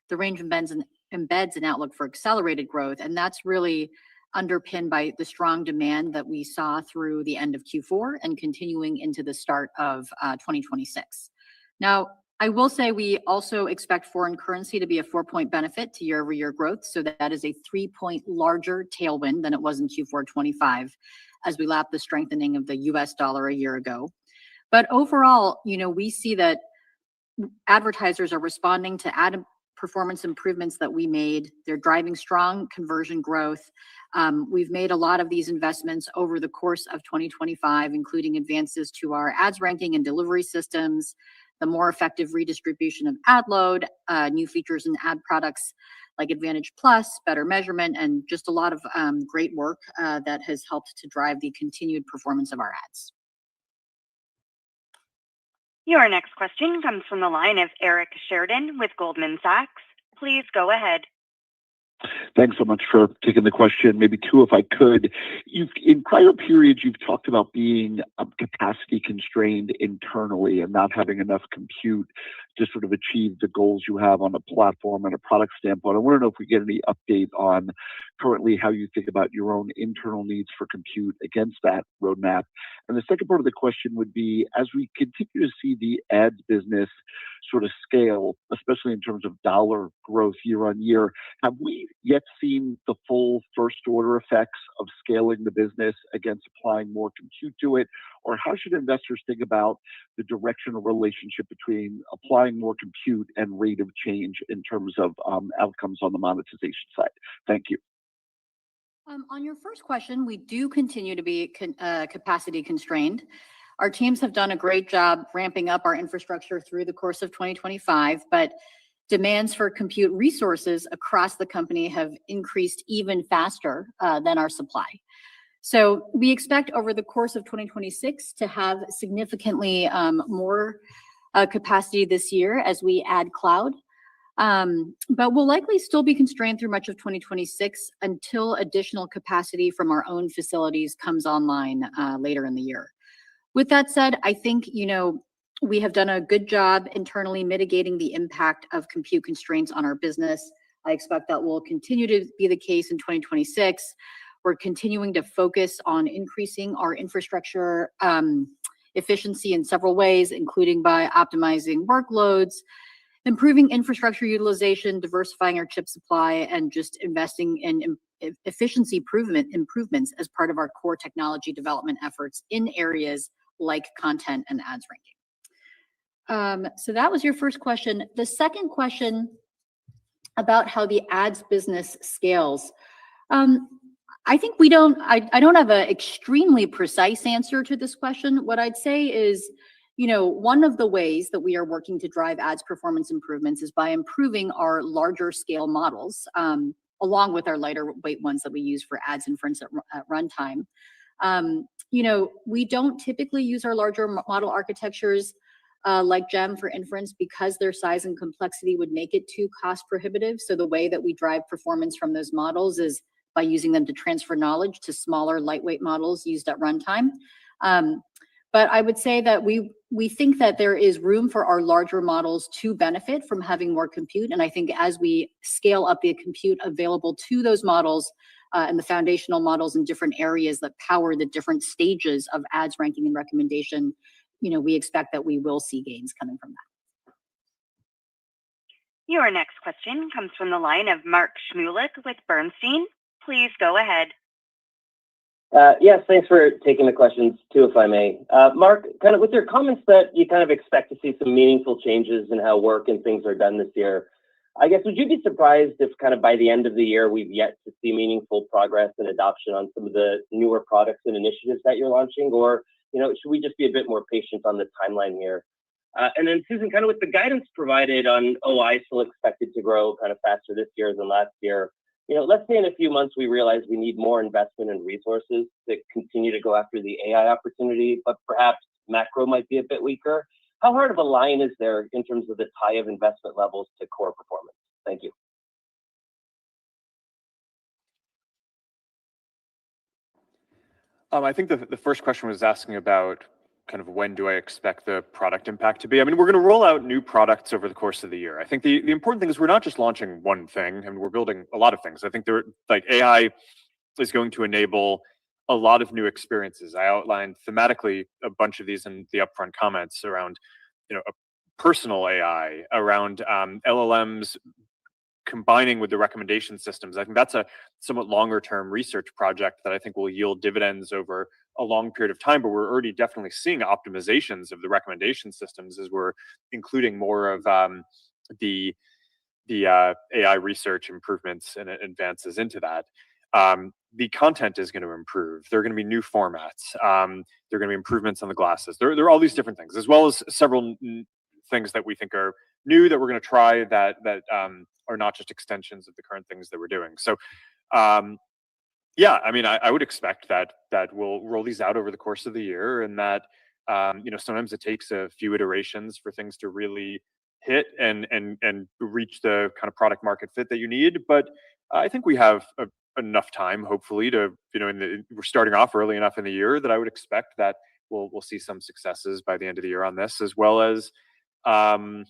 Speaker 11: The range embeds an outlook for accelerated growth, and that's really underpinned by the strong demand that we saw through the end of Q4 and continuing into the start of 2026. Now, I will say we also expect foreign currency to be a 4-point benefit to year-over-year growth, so that is a 3-point larger tailwind than it was in Q4 25, as we lap the strengthening of the US dollar a year ago. But overall, we see that advertisers are responding to ad performance improvements that we made. They're driving strong conversion growth. We've made a lot of these investments over the course of 2025, including advances to our ads ranking and delivery systems, the more effective redistribution of ad load, new features and ad products like Advantage Plus, better measurement, and just a lot of great work that has helped to drive the continued performance of our ads.
Speaker 12: Your next question comes from the line of Eric Sheridan with Goldman Sachs. Please go ahead.
Speaker 13: Thanks so much for taking the question. Maybe two, if I could. In prior periods, you've talked about being capacity constrained internally and not having enough compute to sort of achieve the goals you have on a platform and a product standpoint. I want to know if we get any update on currently how you think about your own internal needs for compute against that roadmap. And the second part of the question would be, as we continue to see the ads business sort of scale, especially in terms of dollar growth year on year, have we yet seen the full first order effects of scaling the business against applying more compute to it? Or how should investors think about the directional relationship between applying more compute and rate of change in terms of outcomes on the monetization side? Thank you.
Speaker 11: On your first question, we do continue to be capacity constrained. Our teams have done a great job ramping up our infrastructure through the course of 2025, but demands for compute resources across the company have increased even faster than our supply. So we expect over the course of 2026 to have significantly more capacity this year as we add cloud. But we'll likely still be constrained through much of 2026 until additional capacity from our own facilities comes online later in the year. With that said, I think, we have done a good job internally mitigating the impact of compute constraints on our business. I expect that will continue to be the case in 2026. We're continuing to focus on increasing our infrastructure efficiency in several ways, including by optimizing workloads, improving infrastructure utilization, diversifying our chip supply, and just investing in efficiency improvements as part of our core technology development efforts in areas like content and ads ranking. So that was your first question. The second question about how the ads business scales. I think I don't have an extremely precise answer to this question. What I'd say is, one of the ways that we are working to drive ads performance improvements is by improving our larger scale models, along with our lighter weight ones that we use for ads inference at runtime. We don't typically use our larger model architectures like GEM for inference because their size and complexity would make it too cost prohibitive. So the way that we drive performance from those models is by using them to transfer knowledge to smaller, lightweight models used at runtime. But I would say that we think that there is room for our larger models to benefit from having more compute. And I think as we scale up the compute available to those models and the foundational models in different areas that power the different stages of ads ranking and recommendation, we expect that we will see gains coming from that.
Speaker 12: Your next question comes from the line of Mark Shmulik with Bernstein. Please go ahead.
Speaker 14: Yes, thanks for taking the questions too, if I may. Mark, kind of with your comments that you kind of expect to see some meaningful changes in how work and things are done this year, I guess, would you be surprised if kind of by the end of the year, we've yet to see meaningful progress and adoption on some of the newer products and initiatives that you're launching? Or, should we just be a bit more patient on the timeline here? And then Susan, kind of with the guidance provided on OI still expected to grow kind of faster this year than last year, let's say in a few months we realize we need more investment and resources to continue to go after the AI opportunity, but perhaps macro might be a bit weaker. How hard of a line is there in terms of the tie of investment levels to core performance? Thank you.
Speaker 10: I think the first question was asking about kind of when do I expect the product impact to be? I mean, we're going to roll out new products over the course of the year. I think the important thing is we're not just launching one thing, and we're building a lot of things. I think AI is going to enable a lot of new experiences. I outlined thematically a bunch of these in the upfront comments around, a personal AI, around LLMs combining with the recommendation systems. I think that's a somewhat longer term research project that I think will yield dividends over a long period of time, but we're already definitely seeing optimizations of the recommendation systems as we're including more of the AI research improvements and advances into that. The content is going to improve. There are going to be new formats. There are going to be improvements on the glasses. There are all these different things, as well as several things that we think are new that we're going to try that are not just extensions of the current things that we're doing. So, yeah, I mean, I would expect that we'll roll these out over the course of the year, and that sometimes it takes a few iterations for things to really hit and reach the kind of product market fit that you need. But I think we have enough time, hopefully, to we're starting off early enough in the year that I would expect that we'll see some successes by the end of the year on this, as well as on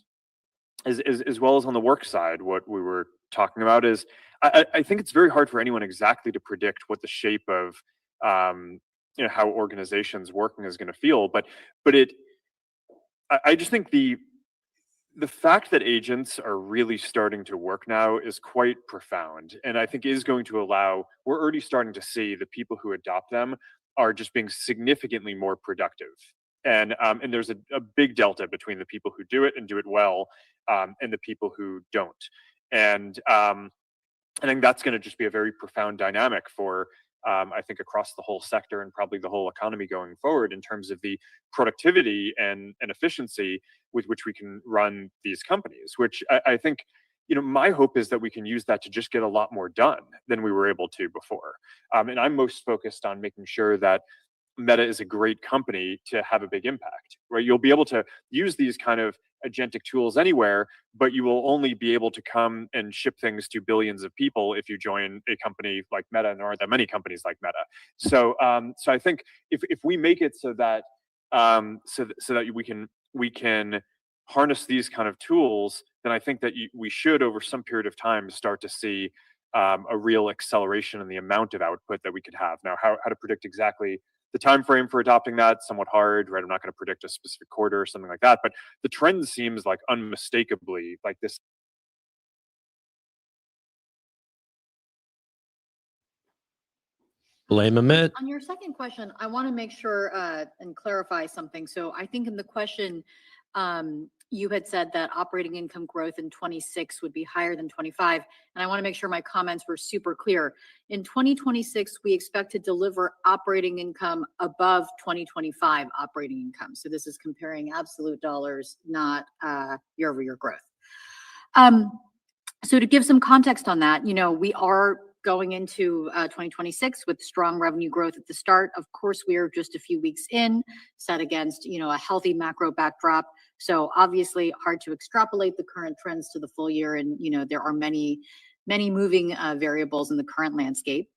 Speaker 10: the work side. What we were talking about is I think it's very hard for anyone exactly to predict what the shape of how organizations working is going to feel, but I just think the fact that agents are really starting to work now is quite profound, and I think is going to allow. We're already starting to see the people who adopt them are just being significantly more productive, and there's a big delta between the people who do it and do it well, and the people who don't. And I think that's going to just be a very profound dynamic for I think, across the whole sector and probably the whole economy going forward in terms of the productivity and efficiency with which we can run these companies, which I think, my hope is that we can use that to just get a lot more done than we were able to before. And I'm most focused on making sure that Meta is a great company to have a big impact, right? You'll be able to use these kind of agentic tools anywhere, but you will only be able to come and ship things to billions of people if you join a company like Meta, and there aren't that many companies like Meta. So, so I think if we make it so that so that we can harness these kind of tools, then I think that we should, over some period of time, start to see a real acceleration in the amount of output that we could have. Now, how to predict exactly the time frame for adopting that, somewhat hard, right? I'm not going to predict a specific quarter or something like that, but the trend seems like unmistakably like this.
Speaker 1: Blame Amit.
Speaker 11: On your second question, I want to make sure and clarify something. So I think in the question, you had said that operating income growth in 26 would be higher than 25. And I want to make sure my comments were super clear. In 2026, we expect to deliver operating income above 2025 operating income. So this is comparing absolute dollars, not year-over-year growth. So to give some context on that, we are going into 2026 with strong revenue growth at the start. Of course, we are just a few weeks in, set against, a healthy macro backdrop. So obviously hard to extrapolate the current trends to the full year. And, there are many moving variables in the current landscape.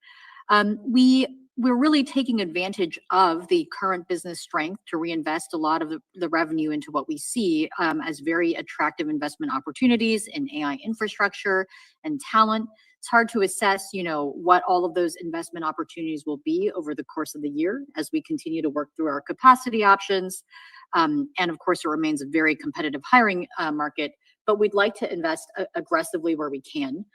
Speaker 11: We're really taking advantage of the current business strength to reinvest a lot of the revenue into what we see as very attractive investment opportunities in AI infrastructure and talent. It's hard to assess, what all of those investment opportunities will be over the course of the year as we continue to work through our capacity options. And of course, it remains a very competitive hiring market, but we'd like to invest aggressively where we can.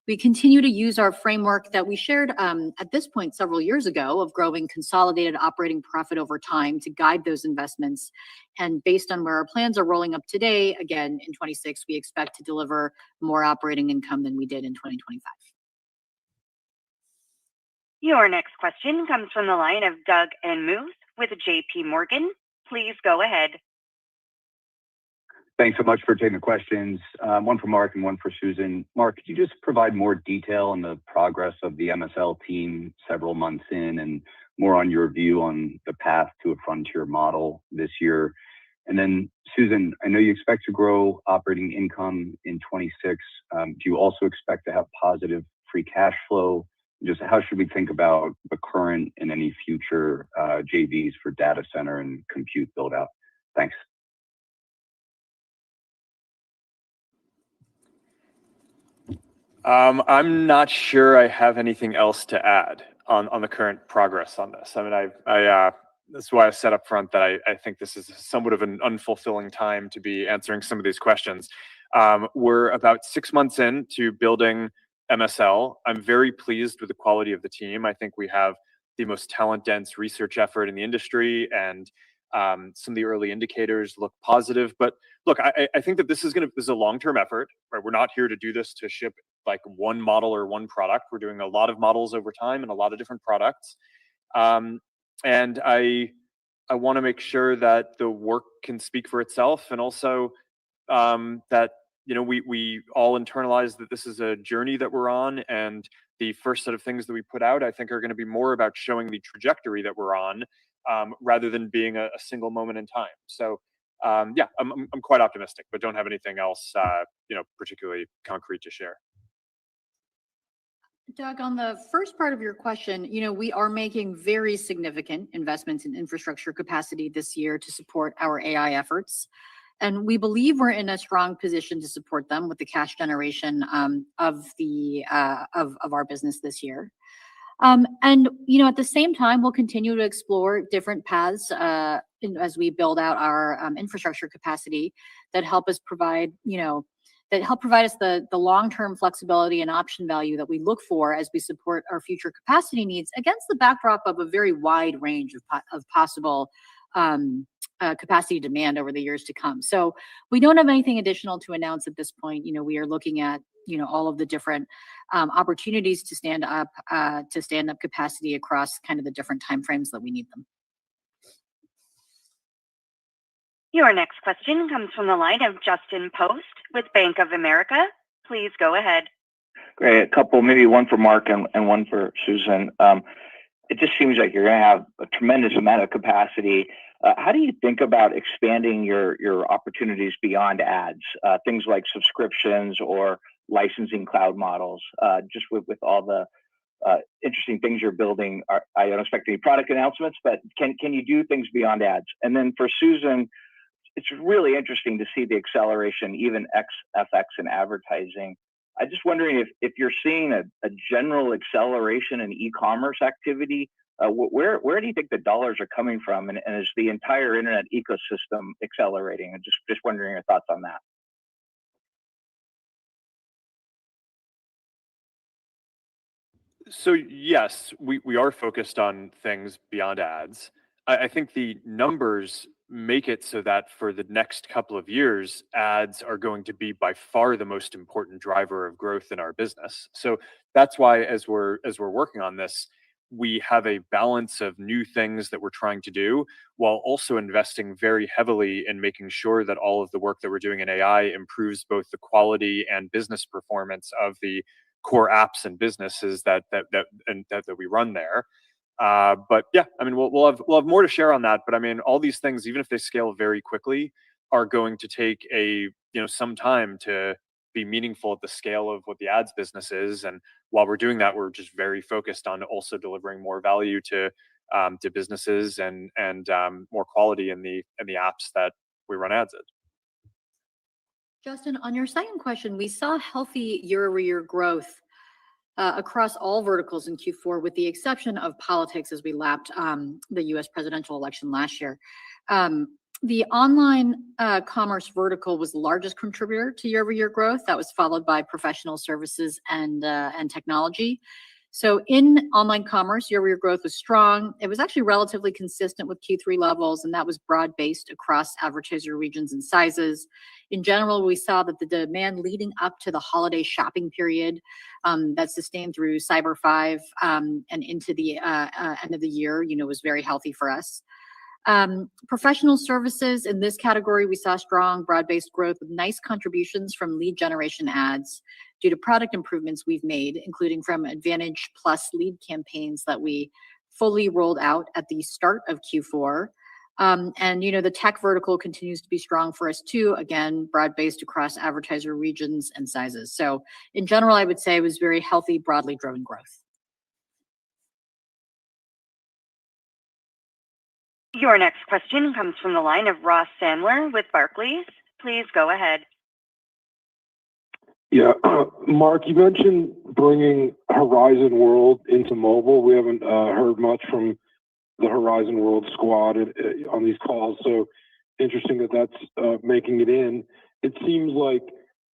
Speaker 11: We continue to use our framework that we shared at this point several years ago of growing consolidated operating profit over time to guide those investments. And based on where our plans are rolling up today, again, in 26, we expect to deliver more operating income than we did in 2025.
Speaker 12: Your next question comes from the line of Doug Anmuth with JP Morgan. Please go ahead.
Speaker 15: Thanks so much for taking the questions. One for Mark and one for Susan. Mark, could you just provide more detail on the progress of the MSL team several months in, and more on your view on the path to a frontier model this year? And then Susan, I know you expect to grow operating income in 26. Do you also expect to have positive free cash flow? Just how should we think about the current and any future JVs for data center and compute build out? Thanks.
Speaker 10: I'm not sure I have anything else to add on the current progress on this. I mean, that's why I said up front that I think this is somewhat of an unfulfilling time to be answering some of these questions. We're about 6 months into building MSL. I'm very pleased with the quality of the team. I think we have the most talent-dense research effort in the industry, and some of the early indicators look positive. But look, I think that this is a long-term effort, right? We're not here to do this to ship like one model or one product. We're doing a lot of models over time and a lot of different products. And I want to make sure that the work can speak for itself, and also that we all internalize that this is a journey that we're on, and the first set of things that we put out, I think, are going to be more about showing the trajectory that we're on, rather than being a single moment in time. So yeah, I'm quite optimistic, but don't have anything else particularly concrete to share.
Speaker 11: Doug, on the first part of your question, we are making very significant investments in infrastructure capacity this year to support our AI efforts. And we believe we're in a strong position to support them with the cash generation of our business this year. And at the same time, we'll continue to explore different paths as we build out our infrastructure capacity that help provide us the long-term flexibility and option value that we look for as we support our future capacity needs against the backdrop of a very wide range of possible capacity demand over the years to come. So we don't have anything additional to announce at this point. We are looking at all of the different opportunities to stand up capacity across kind of the different timeframes that we need them.
Speaker 12: Your next question comes from the line of Justin Post with Bank of America. Please go ahead.
Speaker 16: Great. A couple, maybe one for Mark and one for Susan. It just seems like you're going to have a tremendous amount of capacity. How do you think about expanding your opportunities beyond ads, things like subscriptions or licensing cloud models, just with all the interesting things you're building? I don't expect any product announcements, but can you do things beyond ads? And then for Susan, it's really interesting to see the acceleration, even ex-FX in advertising. I'm just wondering if you're seeing a general acceleration in e-commerce activity. Where do you think the dollars are coming from, and is the entire internet ecosystem accelerating? And just wondering your thoughts on that.
Speaker 10: So yes, we are focused on things beyond ads. I think the numbers make it so that for the next couple of years, ads are going to be by far the most important driver of growth in our business. So that's why as we're working on this, we have a balance of new things that we're trying to do while also investing very heavily in making sure that all of the work that we're doing in AI improves both the quality and business performance of the core apps and businesses that we run there. But yeah, I mean, we'll have more to share on that. But I mean, all these things, even if they scale very quickly, are going to take some time to be meaningful at the scale of what the ads business is. And while we're doing that, we're just very focused on also delivering more value to businesses and more quality in the apps that we run ads in.
Speaker 11: Justin, on your second question, we saw healthy year-over-year growth across all verticals in Q4, with the exception of politics as we lapped the U.S. presidential election last year. The online commerce vertical was the largest contributor to year-over-year growth. That was followed by professional services and technology. So in online commerce, year-over-year growth was strong. It was actually relatively consistent with Q3 levels, and that was broad-based across advertiser regions and sizes. In general, we saw that the demand leading up to the holiday shopping period that sustained through Cyber 5 and into the end of the year, was very healthy for us. Professional services, in this category, we saw strong broad-based growth with nice contributions from lead generation ads due to product improvements we've made, including from Advantage Plus lead campaigns that we fully rolled out at the start of Q4. And the tech vertical continues to be strong for us too, again, broad-based across advertiser regions and sizes. So in general, I would say it was very healthy, broadly driven growth.
Speaker 12: Your next question comes from the line of Ross Sandler with Barclays. Please go ahead.
Speaker 17: Yeah, Mark, you mentioned bringing Horizon World into mobile. We haven't heard much from the Horizon World squad on these calls, so interesting that that's making it in. It seems like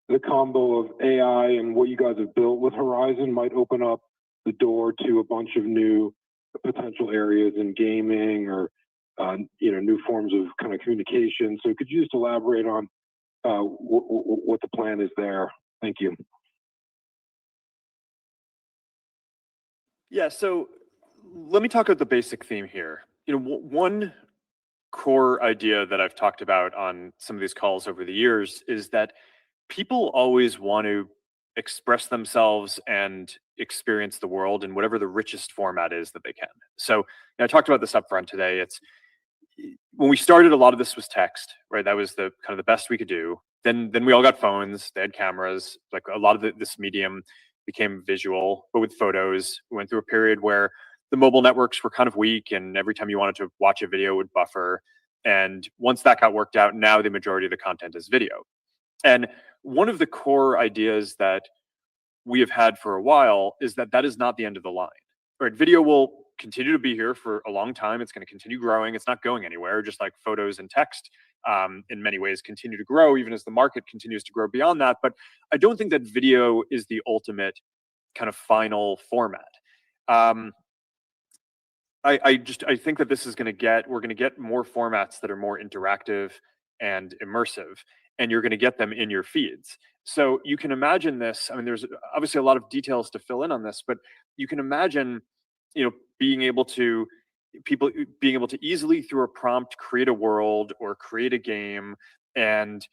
Speaker 17: the combo of AI and what you guys have built with Horizon might open up the door to a bunch of new potential areas in gaming or new forms of kind of communication. So could you just elaborate on what the plan is there? Thank you.
Speaker 10: Yeah, so let me talk about the basic theme here. One core idea that I've talked about on some of these calls over the years is that people always want to express themselves and experience the world in whatever the richest format is that they can. So I talked about this up front today. It's when we started, a lot of this was text, right? That was the kind of the best we could do. Then we all got phones, they had cameras. Like a lot of this medium became visual, but with photos. We went through a period where the mobile networks were kind of weak, and every time you wanted to watch a video, it would buffer. And once that got worked out, now the majority of the content is video. And one of the core ideas that we have had for a while is that that is not the end of the line. Right? Video will continue to be here for a long time. It's going to continue growing. It's not going anywhere, just like photos and text in many ways continue to grow, even as the market continues to grow beyond that. But I don't think that video is the ultimate kind of final format. I think that this is going to we're going to get more formats that are more interactive and immersive. and you're going to get them in your feeds. So you can imagine this. I mean, there's obviously a lot of details to fill in on this, but you can imagine, being able to easily through a prompt create a world or create a game and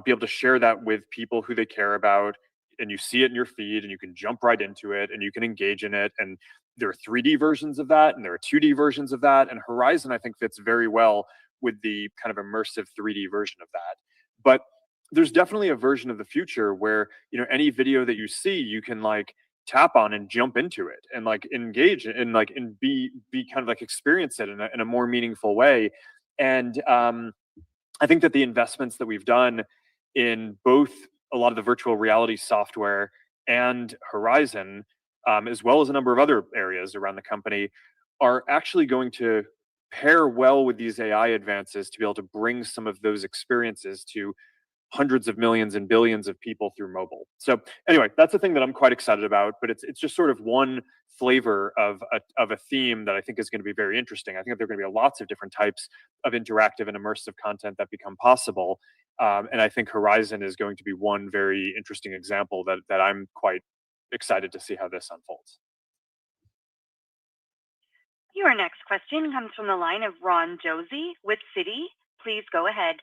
Speaker 10: be able to share that with people who they care about, and you see it in your feed and you can jump right into it and you can engage in it. And there are 3D versions of that and there are 2D versions of that. And Horizon, I think, fits very well with the kind of immersive 3D version of that. But there's definitely a version of the future where, any video that you see, you can like tap on and jump into it and like engage and like and be kind of like experience it in a more meaningful way. And I think that the investments that we've done in both a lot of the virtual reality software and Horizon, as well as a number of other areas around the company, are actually going to pair well with these AI advances to be able to bring some of those experiences to hundreds of millions and billions of people through mobile. So anyway, that's a thing that I'm quite excited about, but it's just sort of one flavor of a theme that I think is going to be very interesting. I think there are going to be lots of different types of interactive and immersive content that become possible. And I think Horizon is going to be one very interesting example that I'm quite excited to see how this unfolds.
Speaker 12: Your next question comes from the line of Ron Josey with Citi. Please go ahead.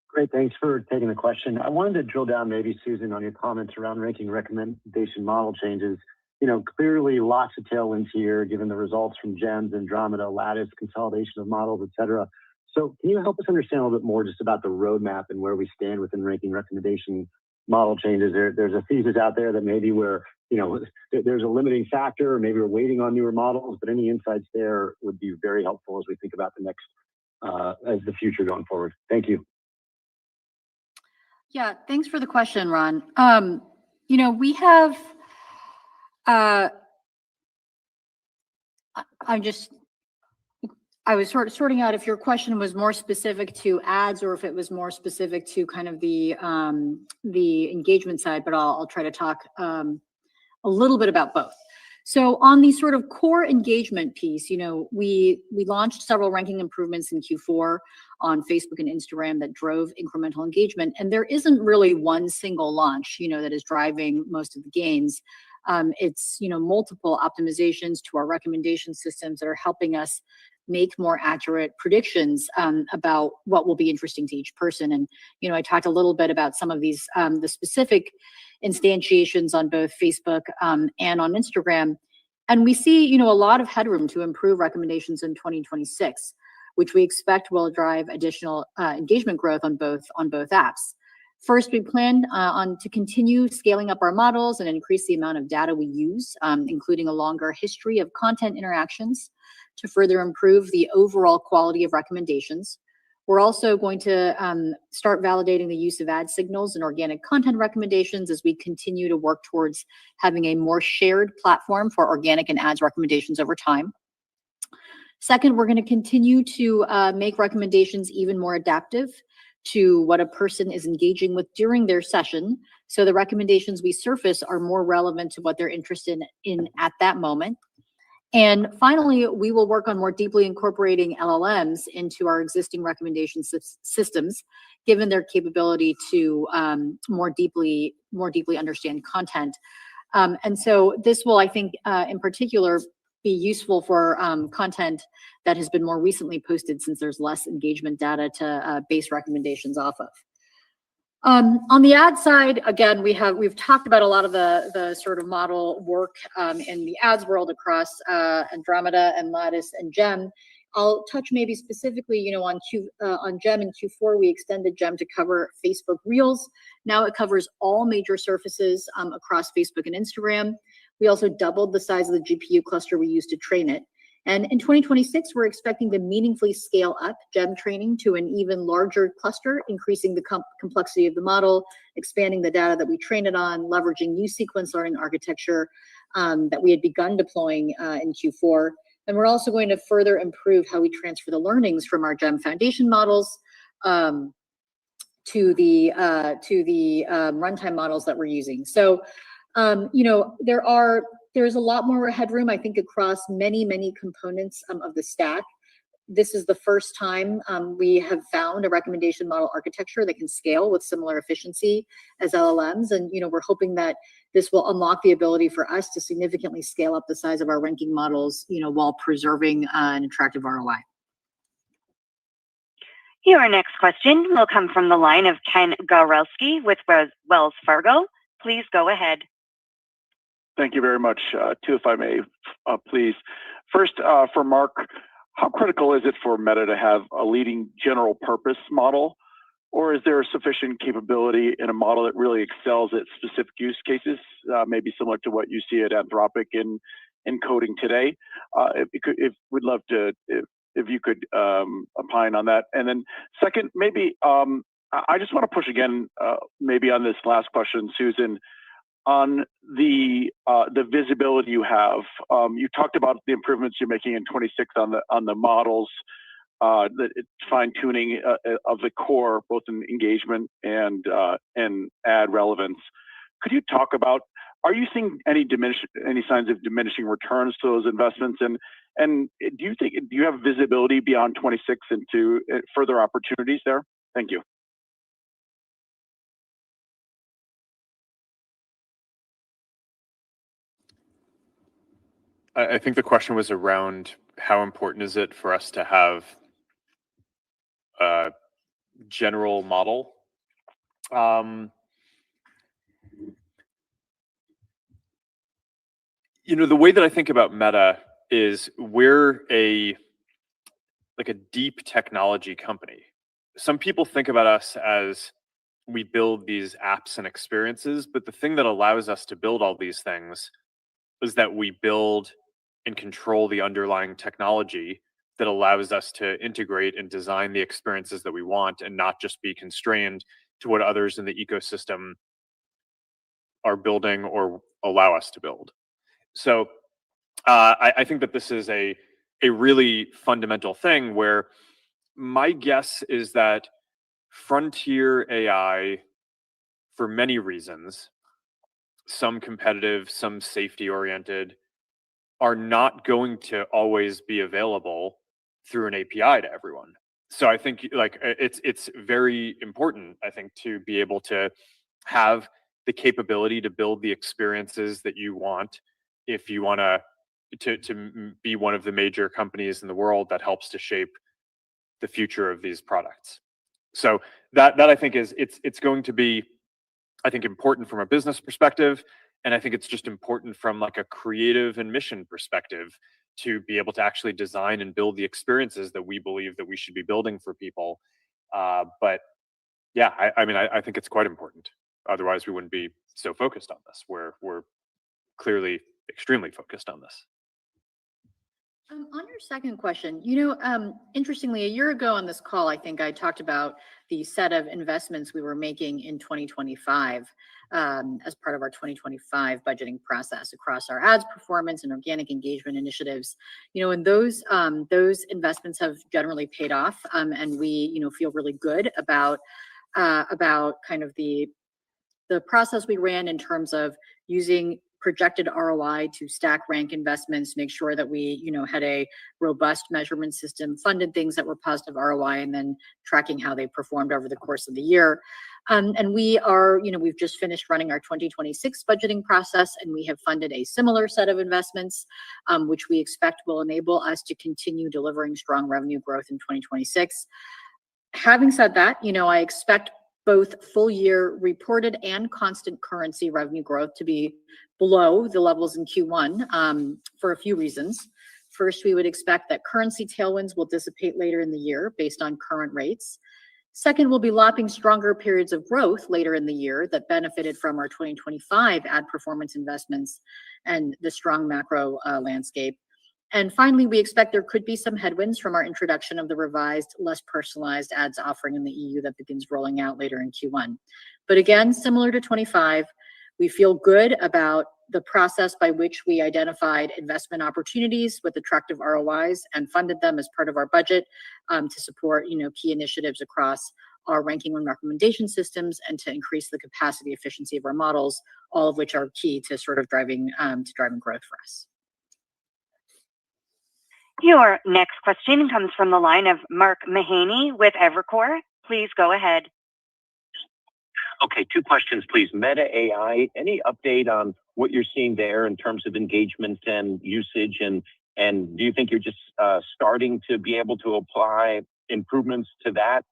Speaker 18: Great, thanks for taking the question. I wanted to drill down maybe, Susan, on your comments around ranking recommendation model changes. Clearly lots of tailwinds here, given the results from GEMS, Andromeda, Lattice, consolidation of models, et cetera. So can you help us understand a little bit more just about the roadmap and where we stand within ranking recommendation model changes? There's a thesis out there that maybe there's a limiting factor, or maybe we're waiting on newer models, but any insights there would be very helpful as we think about the next, as the future going forward. Thank you.
Speaker 11: Yeah, thanks for the question, Ron. We have, I was sorting out if your question was more specific to ads or if it was more specific to kind of the engagement side, but I'll try to talk a little bit about both. So on the sort of core engagement piece, we launched several ranking improvements in Q4 on Facebook and Instagram that drove incremental engagement. And there isn't really one single launch, that is driving most of the gains. It's, multiple optimizations to our recommendation systems that are helping us make more accurate predictions about what will be interesting to each person. And, I talked a little bit about some of these, the specific instantiations on both Facebook and on Instagram. And we see, a lot of headroom to improve recommendations in 2026, which we expect will drive additional engagement growth on both apps. First, we plan to continue scaling up our models and increase the amount of data we use, including a longer history of content interactions to further improve the overall quality of recommendations. We're also going to start validating the use of ad signals and organic content recommendations as we continue to work towards having a more shared platform for organic and ads recommendations over time. Second, we're going to continue to make recommendations even more adaptive to what a person is engaging with during their session, so the recommendations we surface are more relevant to what they're interested in at that moment. And finally, we will work on more deeply incorporating LLMs into our existing recommendation systems, given their capability to more deeply understand content. And so this will, I think, in particular, be useful for content that has been more recently posted, since there's less engagement data to base recommendations off of. On the ad side, again, we've talked about a lot of the sort of model work in the ads world across Andromeda and Lattice and GEM. I'll touch maybe specifically, on GEM in Q4, we extended GEM to cover Facebook Reels. Now it covers all major surfaces across Facebook and Instagram. We also doubled the size of the GPU cluster we use to train it. And in 2026, we're expecting to meaningfully scale up GEM training to an even larger cluster, increasing the complexity of the model, expanding the data that we train it on, leveraging new sequence learning architecture that we had begun deploying in Q4. And we're also going to further improve how we transfer the learnings from our GEM foundation models to the runtime models that we're using. So, there's a lot more headroom, I think, across many components of the stack. this is the first time we have found a recommendation model architecture that can scale with similar efficiency as LLMs. And, we're hoping that this will unlock the ability for us to significantly scale up the size of our ranking models, while preserving an attractive ROI.
Speaker 12: Your next question will come from the line of Ken Gawrelski with Wells Fargo. Please go ahead.
Speaker 19: Thank you very much. Two, if I may, please. First, for Mark, how critical is it for Meta to have a leading general purpose model, or is there sufficient capability in a model that really excels at specific use cases, maybe similar to what you see at Anthropic in coding today? We'd love to, if you could opine on that. And then second, maybe I just want to push again, maybe on this last question, Susan, on the visibility you have. You talked about the improvements you're making in 26 on the models, the fine tuning of the core, both in engagement and ad relevance. Could you talk about, are you seeing any signs of diminishing returns to those investments? And do you have visibility beyond 26 into further opportunities there? Thank you.
Speaker 10: I think the question was around how important is it for us to have a general model? The way that I think about Meta is we're a deep technology company. Some people think about us as we build these apps and experiences, but the thing that allows us to build all these things is that we build and control the underlying technology that allows us to integrate and design the experiences that we want and not just be constrained to what others in the ecosystem are building or allow us to build. So I think that this is a really fundamental thing where my guess is that frontier AI, for many reasons, some competitive, some safety oriented, are not going to always be available through an API to everyone. So I think it's very important, I think, to be able to have the capability to build the experiences that you want if you want to be one of the major companies in the world that helps to shape the future of these products. So that I think it's going to be, I think, important from a business perspective. And I think it's just important from a creative and mission perspective to be able to actually design and build the experiences that we believe that we should be building for people. But yeah, I think it's quite important. Otherwise, we wouldn't be so focused on this. We're clearly extremely focused on this.
Speaker 11: On your second question, interestingly, a year ago on this call, I think I talked about the set of investments we were making in 2025 as part of our 2025 budgeting process across our ads performance and organic engagement initiatives. And those investments have generally paid off, and we feel really good about kind of the process we ran in terms of using projected ROI to stack rank investments, make sure that we, had a robust measurement system, funded things that were positive ROI, and then tracking how they performed over the course of the year. And we are, we've just finished running our 2026 budgeting process, and we have funded a similar set of investments, which we expect will enable us to continue delivering strong revenue growth in 2026. Having said that, I expect both full year reported and constant currency revenue growth to be below the levels in Q1 for a few reasons. First, we would expect that currency tailwinds will dissipate later in the year based on current rates. Second, we'll be lapping stronger periods of growth later in the year that benefited from our 2025 ad performance investments and the strong macro landscape. And finally, we expect there could be some headwinds from our introduction of the revised, less personalized ads offering in the EU that begins rolling out later in Q1. But again, similar to 25, we feel good about the process by which we identified investment opportunities with attractive ROIs and funded them as part of our budget to support, key initiatives across our ranking and recommendation systems and to increase the capacity efficiency of our models, all of which are key to sort of driving growth for us.
Speaker 12: Your next question comes from the line of Mark Mahaney with Evercore. Please go ahead.
Speaker 20: Okay, two questions, please. Meta AI, any update on what you're seeing there in terms of engagement and usage? And do you think you're just starting to be able to apply improvements to that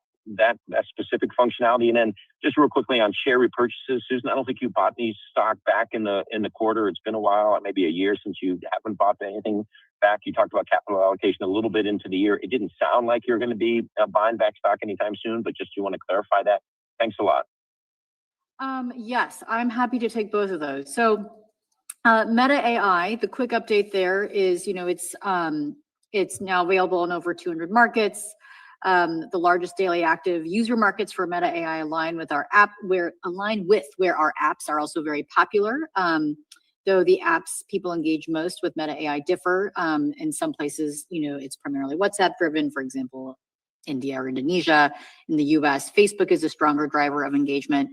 Speaker 20: specific functionality? And then just real quickly on share repurchases, Susan, I don't think you bought any stock back in the quarter. It's been a while, maybe a year since you haven't bought anything back. You talked about capital allocation a little bit into the year. It didn't sound like you're going to be buying back stock anytime soon, but just you want to clarify that. Thanks a lot.
Speaker 11: Yes, I'm happy to take both of those. So Meta AI, the quick update there is, it's now available in over 200 markets. The largest daily active user markets for Meta AI align with where our apps are also very popular. Though the apps people engage most with Meta AI differ. In some places, it's primarily WhatsApp driven, for example, India or Indonesia. In the US, Facebook is a stronger driver of engagement.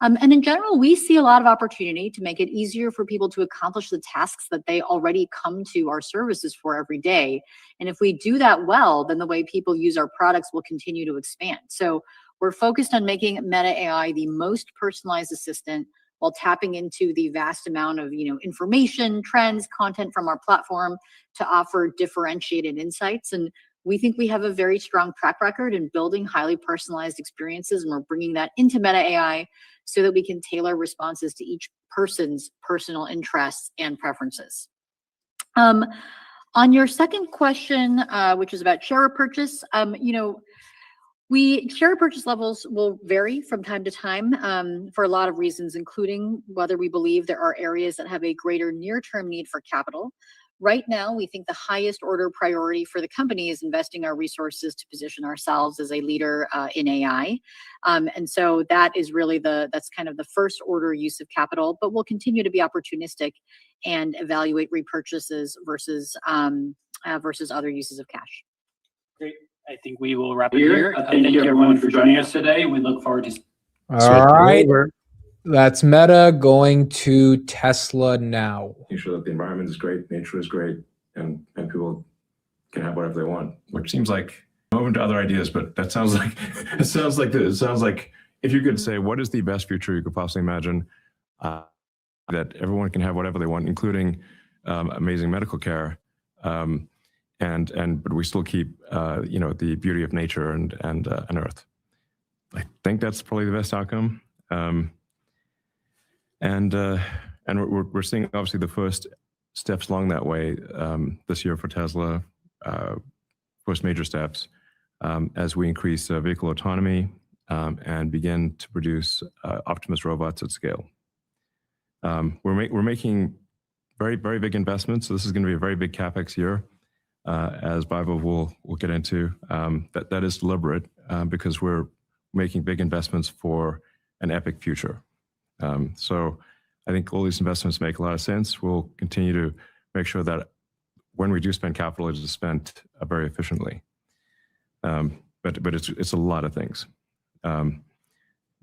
Speaker 11: And in general, we see a lot of opportunity to make it easier for people to accomplish the tasks that they already come to our services for every day. And if we do that well, then the way people use our products will continue to expand. So we're focused on making Meta AI the most personalized assistant while tapping into the vast amount of information, trends, content from our platform to offer differentiated insights. And we think we have a very strong track record in building highly personalized experiences, and we're bringing that into Meta AI so that we can tailor responses to each person's personal interests and preferences. On your second question, which is about share repurchase, share purchase levels will vary from time to time for a lot of reasons, including whether we believe there are areas that have a greater near-term need for capital. Right now, we think the highest order priority for the company is investing our resources to position ourselves as a leader in AI. And so that is really that's kind of the first order use of capital, but we'll continue to be opportunistic and evaluate repurchases versus other uses of cash.
Speaker 7: Great. I think we will wrap it here. Thank you everyone for joining us today. We look forward to.
Speaker 2: All right. That's Meta going to Tesla now.
Speaker 21: Make sure that the environment is great, nature is great, and people can have whatever they want. Which seems like I'm open to other ideas, but that sounds like it sounds like if you could say what is the best future you could possibly imagine, that everyone can have whatever they want, including amazing medical care, but we still keep the beauty of nature and Earth. I think that's probably the best outcome. And we're seeing obviously the first steps along that way this year for Tesla, first major steps as we increase vehicle autonomy and begin to produce Optimus robots at scale. We're making very, very big investments. So this is going to be a very big capex year, as Vaibhav will get into. That is deliberate because we're making big investments for an epic future. So I think all these investments make a lot of sense. We'll continue to make sure that when we do spend capital, it is spent very efficiently. But it's a lot of things.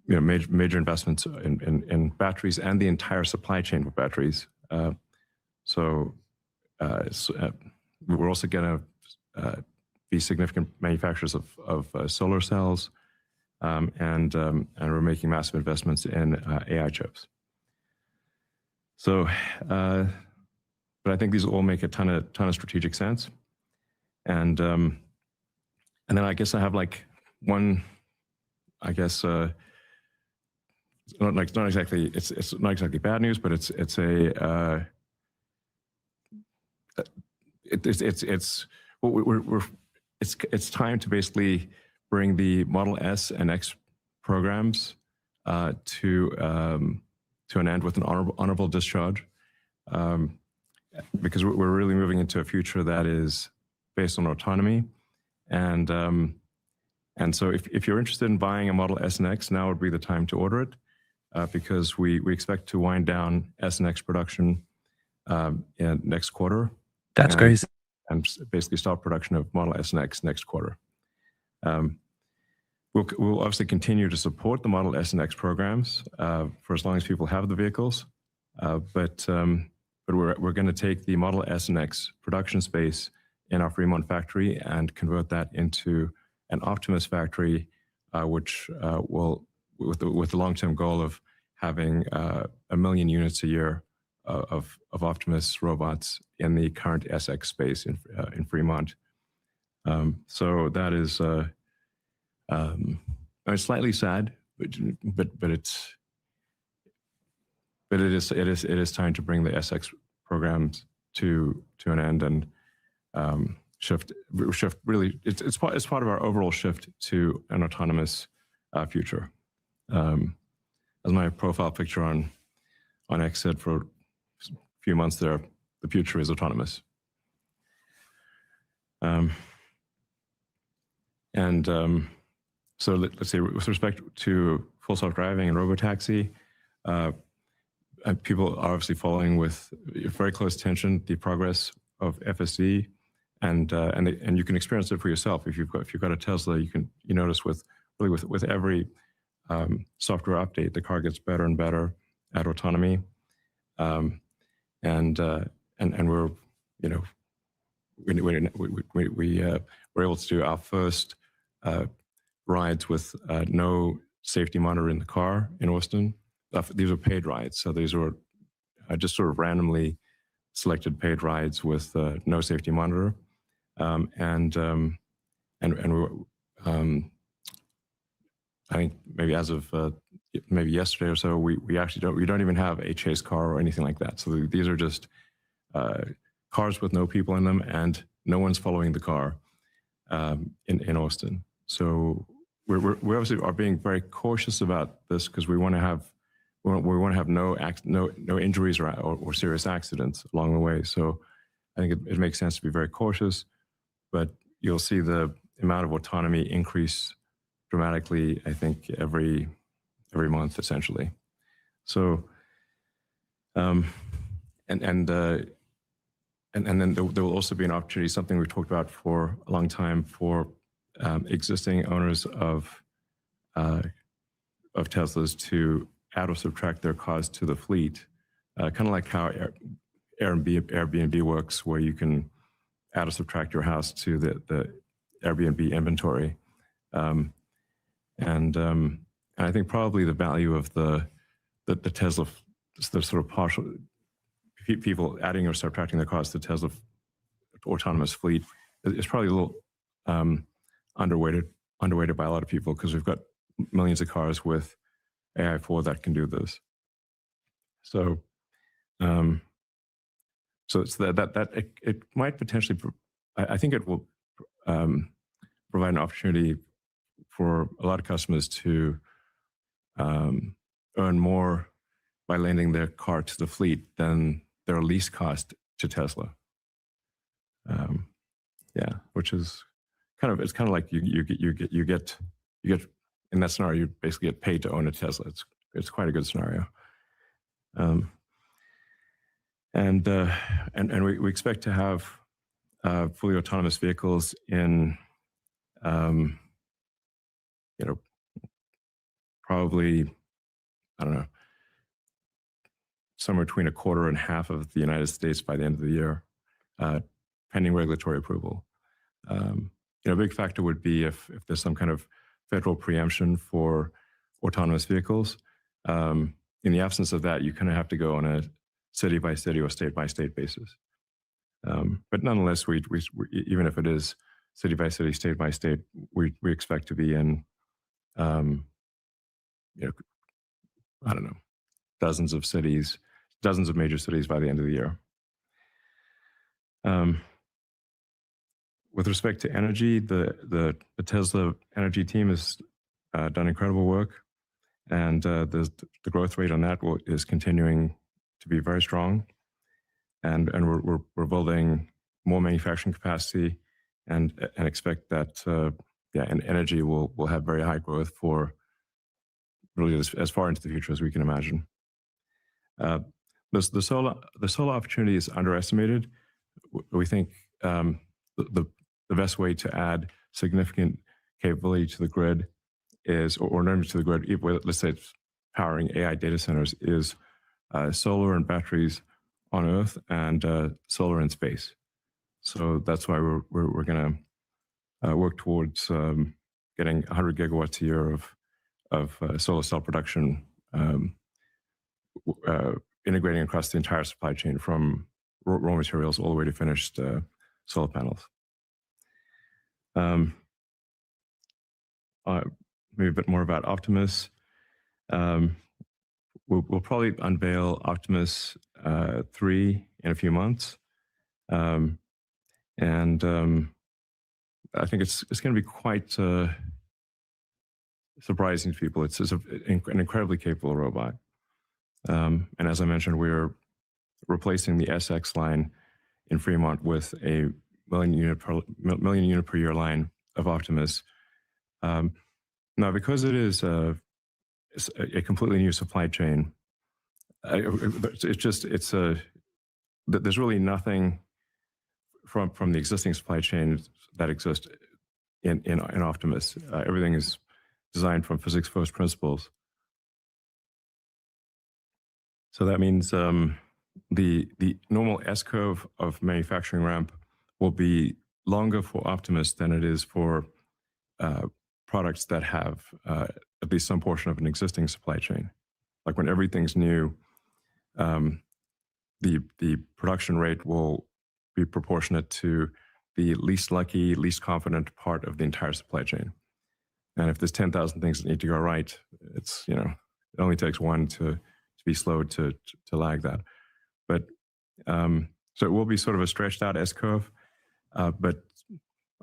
Speaker 21: Major investments in batteries and the entire supply chain for batteries. We're also going to be significant manufacturers of solar cells. And we're making massive investments in AI chips. So, but I think these all make a ton of strategic sense. And then I guess I have like one, it's not exactly bad news, but it's time to basically bring the Model S and X programs to an end with an honorable discharge, because we're really moving into a future that is based on autonomy, and so if you're interested in buying a Model S and X, now would be the time to order it, because we expect to wind down S and X production in next quarter.
Speaker 4: That's crazy.
Speaker 21: And basically start production of Model S and X next quarter. We'll obviously continue to support the Model S and X programs for as long as people have the vehicles, but we're going to take the Model S and X production space in our Fremont factory and convert that into an Optimus factory, which will, with the long-term goal of having 1 million units a year of Optimus robots in the current SX space in Fremont. So that is it's slightly sad, but it is time to bring the SX programs to an end and shift really. It's part of our overall shift to an autonomous future. As my profile picture on X said for a few months there, the future is autonomous. So let's say with respect to full self-driving and robotaxi, people are obviously following with very close attention the progress of FSD, and you can experience it for yourself. If you've got a Tesla, you notice with every software update, the car gets better and better at autonomy, and we're we're able to do our first rides with no safety monitor in the car in Austin. These are paid rides, so these were just sort of randomly selected paid rides with no safety monitor, and we're, I think maybe as of maybe yesterday or so, we actually don't even have a chase car or anything like that. So these are just cars with no people in them, and no one's following the car in Austin. So we obviously are being very cautious about this because we want to have no injuries or serious accidents along the way. So I think it makes sense to be very cautious, but you'll see the amount of autonomy increase dramatically, I think, every month essentially. So and then there will also be an opportunity, something we've talked about for a long time, for existing owners of Teslas to add or subtract their cars to the fleet, kind of like how Airbnb works, where you can add or subtract your house to the Airbnb inventory. And I think probably the value of the Tesla, the sort of partial people adding or subtracting their cars to Tesla autonomous fleet is probably a little underweighted by a lot of people, because we've got millions of cars with AI4 that can do this. So so it's that it might potentially, I think it will provide an opportunity for a lot of customers to earn more by lending their car to the fleet than their lease cost to Tesla. Yeah, which is it's kind of like you get in that scenario, you basically get paid to own a Tesla. It's quite a good scenario. And we expect to have fully autonomous vehicles in probably, I don't know, somewhere between a quarter and half of the United States by the end of the year, pending regulatory approval. A big factor would be if there's some kind of federal preemption for autonomous vehicles. In the absence of that, you kind of have to go on a city by city or state by state basis. But nonetheless, we even if it is city by city, state by state, we expect to be in, I don't know, dozens of cities, dozens of major cities by the end of the year. With respect to energy, the Tesla energy team has done incredible work, and the growth rate on that is continuing to be very strong, and we're building more manufacturing capacity, and expect that and energy will have very high growth for really as far into the future as we can imagine. The solar opportunity is underestimated. We think the best way to add significant capability to the grid is, or not to the grid, let's say it's powering AI data centers, is solar and batteries on Earth and solar in space. So that's why we're going to work towards getting 100 gigawatts a year of solar cell production, integrating across the entire supply chain from raw materials all the way to finished solar panels. Maybe a bit more about Optimus. We'll probably unveil Optimus 3 in a few months. And I think it's going to be quite surprising to people. It's an incredibly capable robot. And as I mentioned, we're replacing the SX line in Fremont with a million unit per year line of Optimus. Now, because it is a completely new supply chain, there's really nothing from the existing supply chain that exists in Optimus. Everything is designed from physics first principles. So that means the normal S-curve of manufacturing ramp will be longer for Optimus than it is for products that have at least some portion of an existing supply chain. Like when everything's new, the production rate will be proportionate to the least lucky, least confident part of the entire supply chain. And if there's 10,000 things that need to go right, it's, it only takes one to be slow to lag that. But so it will be sort of a stretched out S-curve, but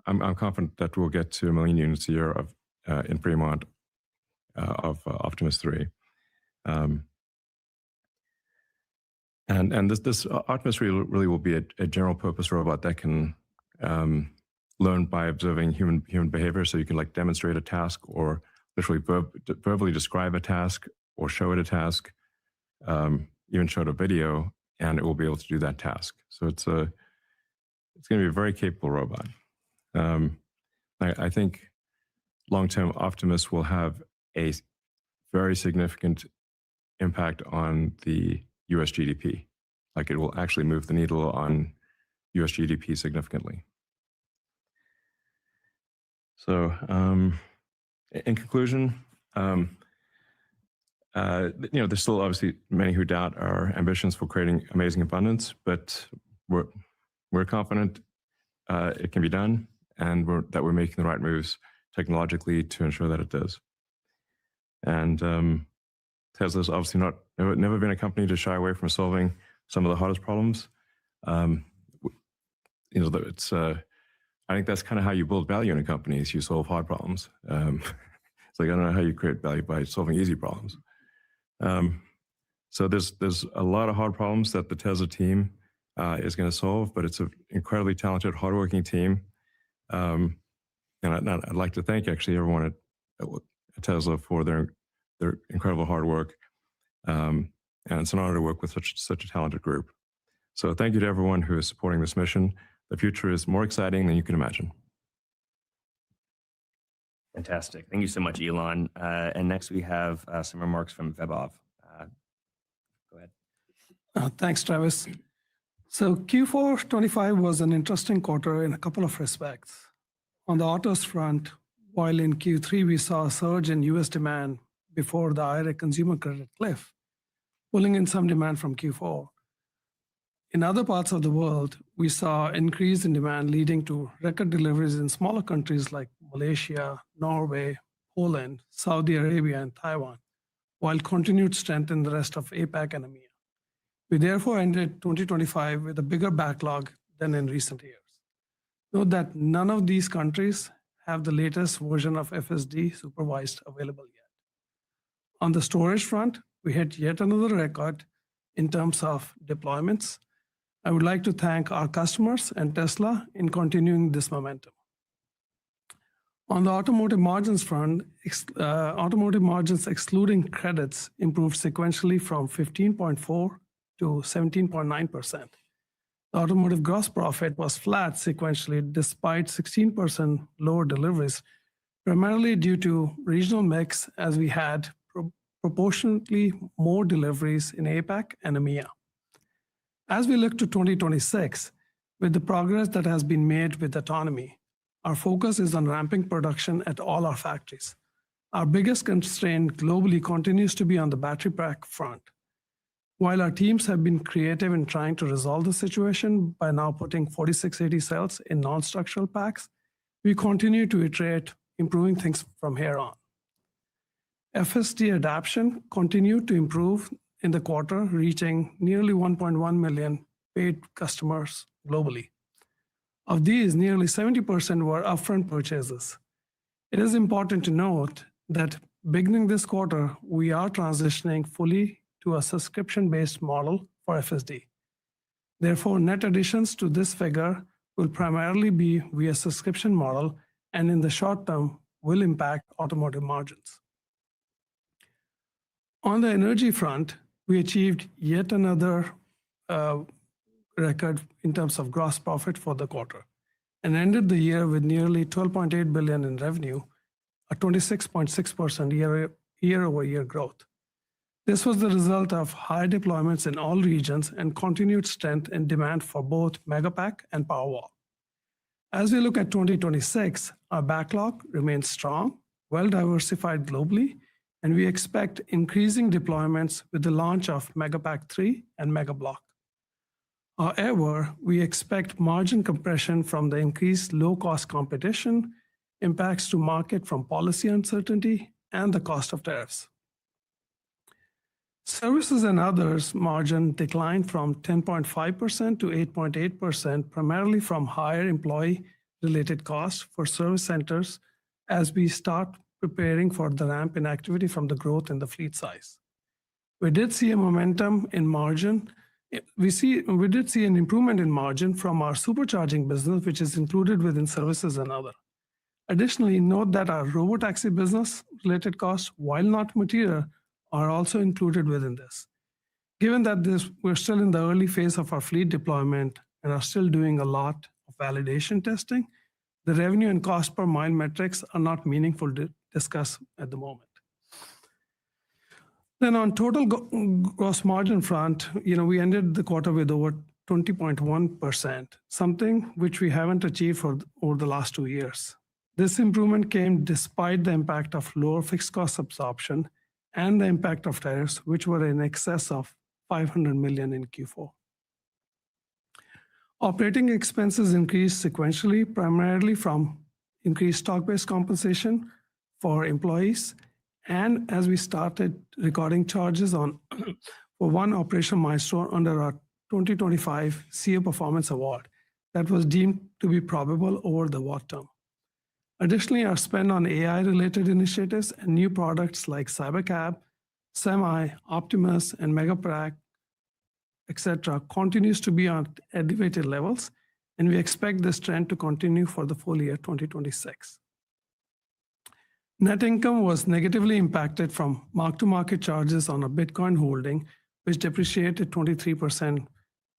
Speaker 21: I'm confident that we'll get to 1 million units a year of in Fremont of Optimus 3. And this Optimus really will be a general purpose robot that can learn by observing human behavior. So you can like demonstrate a task or literally verbally describe a task or show it a task, even show it a video, and it will be able to do that task. So it's going to be a very capable robot. I think long-term Optimus will have a very significant impact on the US GDP. Like it will actually move the needle on US GDP significantly. So in conclusion, there's still obviously many who doubt our ambitions for creating amazing abundance, but we're confident it can be done, and that we're making the right moves technologically to ensure that it does. And Tesla's obviously never been a company to shy away from solving some of the hardest problems. I think that's kind of how you build value in a company, is you solve hard problems. It's like, I don't know how you create value by solving easy problems. So there's a lot of hard problems that the Tesla team is going to solve, but it's an incredibly talented, hardworking team. And I'd like to thank actually everyone at Tesla for their incredible hard work. And it's an honor to work with such a talented group. So thank you to everyone who is supporting this mission. The future is more exciting than you can imagine.
Speaker 8: Fantastic. Thank you so much, Elon. And next we have some remarks from Vebov. Go ahead.
Speaker 22: Thanks, Travis. So Q4 25 was an interesting quarter in a couple of respects. On the autos front, while in Q3 we saw a surge in US demand before the IRA consumer credit cliff, pulling in some demand from Q4. In other parts of the world, we saw increase in demand leading to record deliveries in smaller countries like Malaysia, Norway, Poland, Saudi Arabia, and Taiwan, while continued strength in the rest of APAC and EMEA. We therefore ended 2025 with a bigger backlog than in recent years. Note that none of these countries have the latest version of FSD supervised available yet. On the storage front, we hit yet another record in terms of deployments. I would like to thank our customers and Tesla in continuing this momentum. On the automotive margins front, automotive margins excluding credits improved sequentially from 15.4% to 17.9%. The automotive gross profit was flat sequentially despite 16% lower deliveries, primarily due to regional mix as we had proportionately more deliveries in APAC and EMEA. As we look to 2026, With the progress that has been made with autonomy, our focus is on ramping production at all our factories. Our biggest constraint globally continues to be on the battery pack front. While our teams have been creative in trying to resolve the situation by now putting 4680 cells in non-structural packs, we continue to iterate, improving things from here on. FSD adoption continued to improve in the quarter, reaching nearly 1.1 million paid customers globally. Of these, nearly 70% were upfront purchases. It is important to note that beginning this quarter, we are transitioning fully to a subscription-based model for FSD. Therefore, net additions to this figure will primarily be via subscription model, and in the short term will impact automotive margins. On the energy front, we achieved yet another record in terms of gross profit for the quarter and ended the year with nearly $12.8 billion in revenue, a 26.6% year-over-year growth. This was the result of high deployments in all regions and continued strength in demand for both Megapack and Powerwall. As we look at 2026, our backlog remains strong, well diversified globally, and we expect increasing deployments with the launch of Megapack 3 and Megablock. However, we expect margin compression from the increased low-cost competition, impacts to market from policy uncertainty, and the cost of tariffs. Services and others margin declined from 10.5% to 8.8%, primarily from higher employee-related costs for service centers as we start preparing for the ramp in activity from the growth in the fleet size. We did see a momentum in margin. We did see an improvement in margin from our supercharging business, which is included within services and other. Additionally, note that our robotaxi business-related costs, while not material, are also included within this. Given that we're still in the early phase of our fleet deployment and are still doing a lot of validation testing, the revenue and cost per mile metrics are not meaningful to discuss at the moment. Then on total gross margin front, we ended the quarter with over 20.1%, something which we haven't achieved over the last 2 years. This improvement came despite the impact of lower fixed cost absorption and the impact of tariffs, which were in excess of $500 million in Q4. Operating expenses increased sequentially, primarily from increased stock-based compensation for employees, and as we started recording charges for one operational milestone under our 2025 CEO Performance Award that was deemed to be probable over the long term. Additionally, our spend on AI-related initiatives and new products like Cybercab, Semi, Optimus, and Megapack, etc., continues to be on elevated levels, and we expect this trend to continue for the full year 2026. Net income was negatively impacted from mark-to-market charges on a Bitcoin holding, which depreciated 23%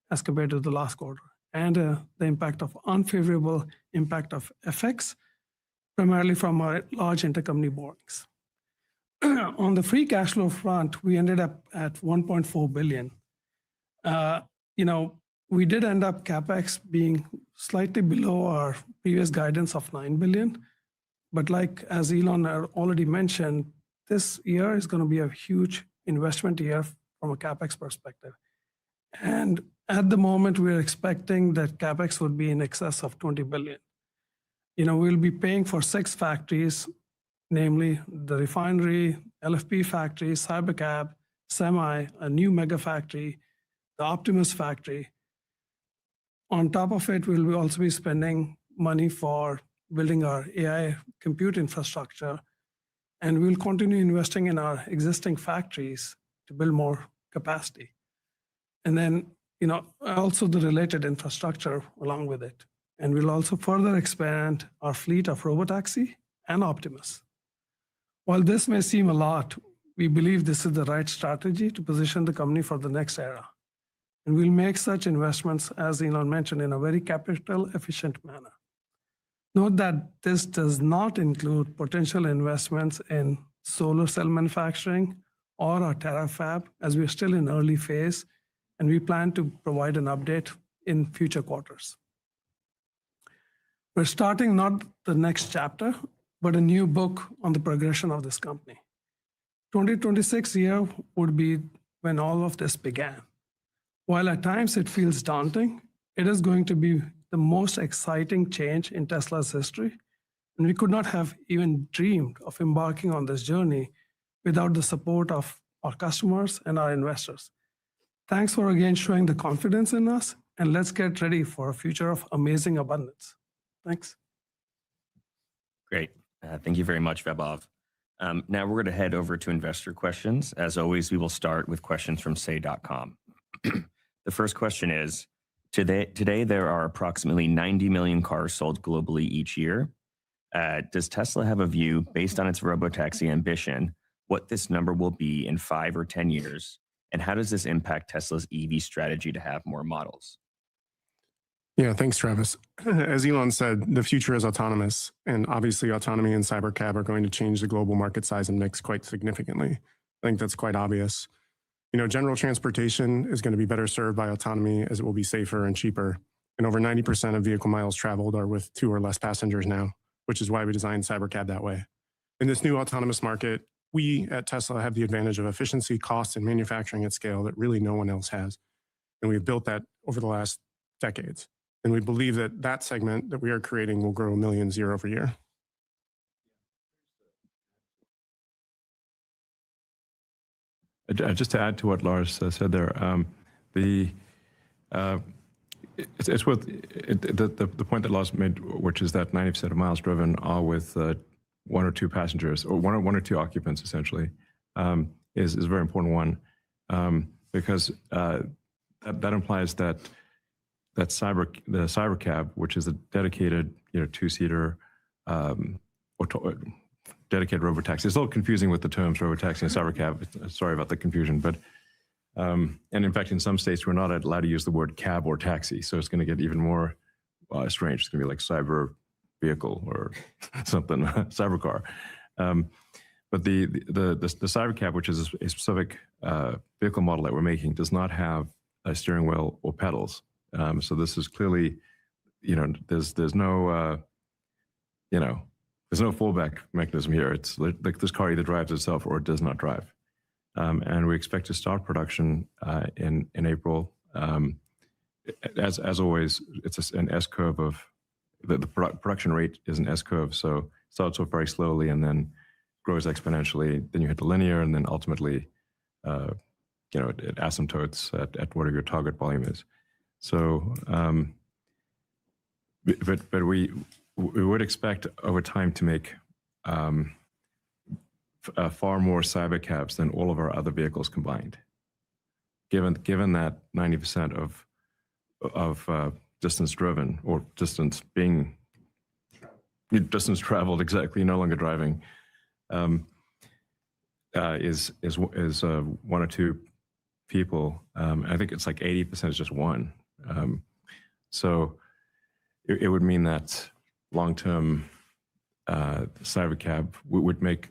Speaker 22: as compared to the last quarter, and the impact of unfavorable impact of FX, primarily from our large intercompany borrowings. On the free cash flow front, we ended up at $1.4 billion. We did end up capex being slightly below our previous guidance of $9 billion, but as Elon already mentioned, this year is going to be a huge investment year from a capex perspective. And at the moment, we're expecting that capex would be in excess of $20 billion. We'll be paying for 6 factories, namely the refinery, LFP factory, Cybercab, Semi, a new mega factory, the Optimus factory. On top of it, we'll also be spending money for building our AI compute infrastructure, and we'll continue investing in our existing factories to build more capacity. And then, also the related infrastructure along with it. And we'll also further expand our fleet of Robotaxi and Optimus. While this may seem a lot, we believe this is the right strategy to position the company for the next era. And we'll make such investments, as Elon mentioned, in a very capital-efficient manner. Note that this does not include potential investments in solar cell manufacturing or our Terafab, as we're still in early phase, and we plan to provide an update in future quarters. We're starting not the next chapter, but a new book on the progression of this company. 2026 year would be when all of this began. While at times it feels daunting, it is going to be the most exciting change in Tesla's history, and we could not have even dreamed of embarking on this journey without the support of our customers and our investors. Thanks for again showing the confidence in us, and let's get ready for a future of amazing abundance. Thanks.
Speaker 8: Great. Thank you very much, Vaibhav. Now we're going to head over to investor questions. As always, we will start with questions from say.com. The first question is, today there are approximately 90 million cars sold globally each year. Does Tesla have a view based on its robotaxi ambition what this number will be in 5 or 10 years? And how does this impact Tesla's EV strategy to have more models?
Speaker 6: Yeah, thanks, Travis. As Elon said, the future is autonomous, and obviously autonomy and cybercab are going to change the global market size and mix quite significantly. I think that's quite obvious. You know, general transportation is going to be better served by autonomy as it will be safer and cheaper. And over 90% of vehicle miles traveled are with 2 or less passengers now, which is why we designed cybercab that way. In this new autonomous market, we at Tesla have the advantage of efficiency, cost, and manufacturing at scale that really no one else has. And we've built that over the last decades. And we believe that that segment that we are creating will grow millions year over year.
Speaker 21: Just to add to what Lars said there, it's worth the point that Lars made, which is that 90% of miles driven are with 1 or 2 passengers, or one or 2 occupants, essentially, is a very important one, because that implies that the Cybercab, which is a dedicated 2-seater or dedicated robotaxi. It's a little confusing with the terms robotaxi and Cybercab. Sorry about the confusion, but and in fact, in some states, we're not allowed to use the word cab or taxi, so it's going to get even more strange. It's going to be like cyber vehicle or something, cybercar. But the Cybercab, which is a specific vehicle model that we're making, does not have a steering wheel or pedals. So this is clearly, there's no, there's no fallback mechanism here. It's like this car either drives itself or it does not drive. And we expect to start production in April. As always, it's an S curve of the production rate is an S curve. So it starts off very slowly and then grows exponentially. Then you hit the linear, and then ultimately, it asymptotes at whatever your target volume is. So, but we would expect over time to make far more Cybercabs than all of our other vehicles combined. Given that 90% of distance driven or distance traveled, exactly, no longer driving, is 1 or 2 people. I think it's like 80% is just 1. So it would mean that long-term Cybercab would make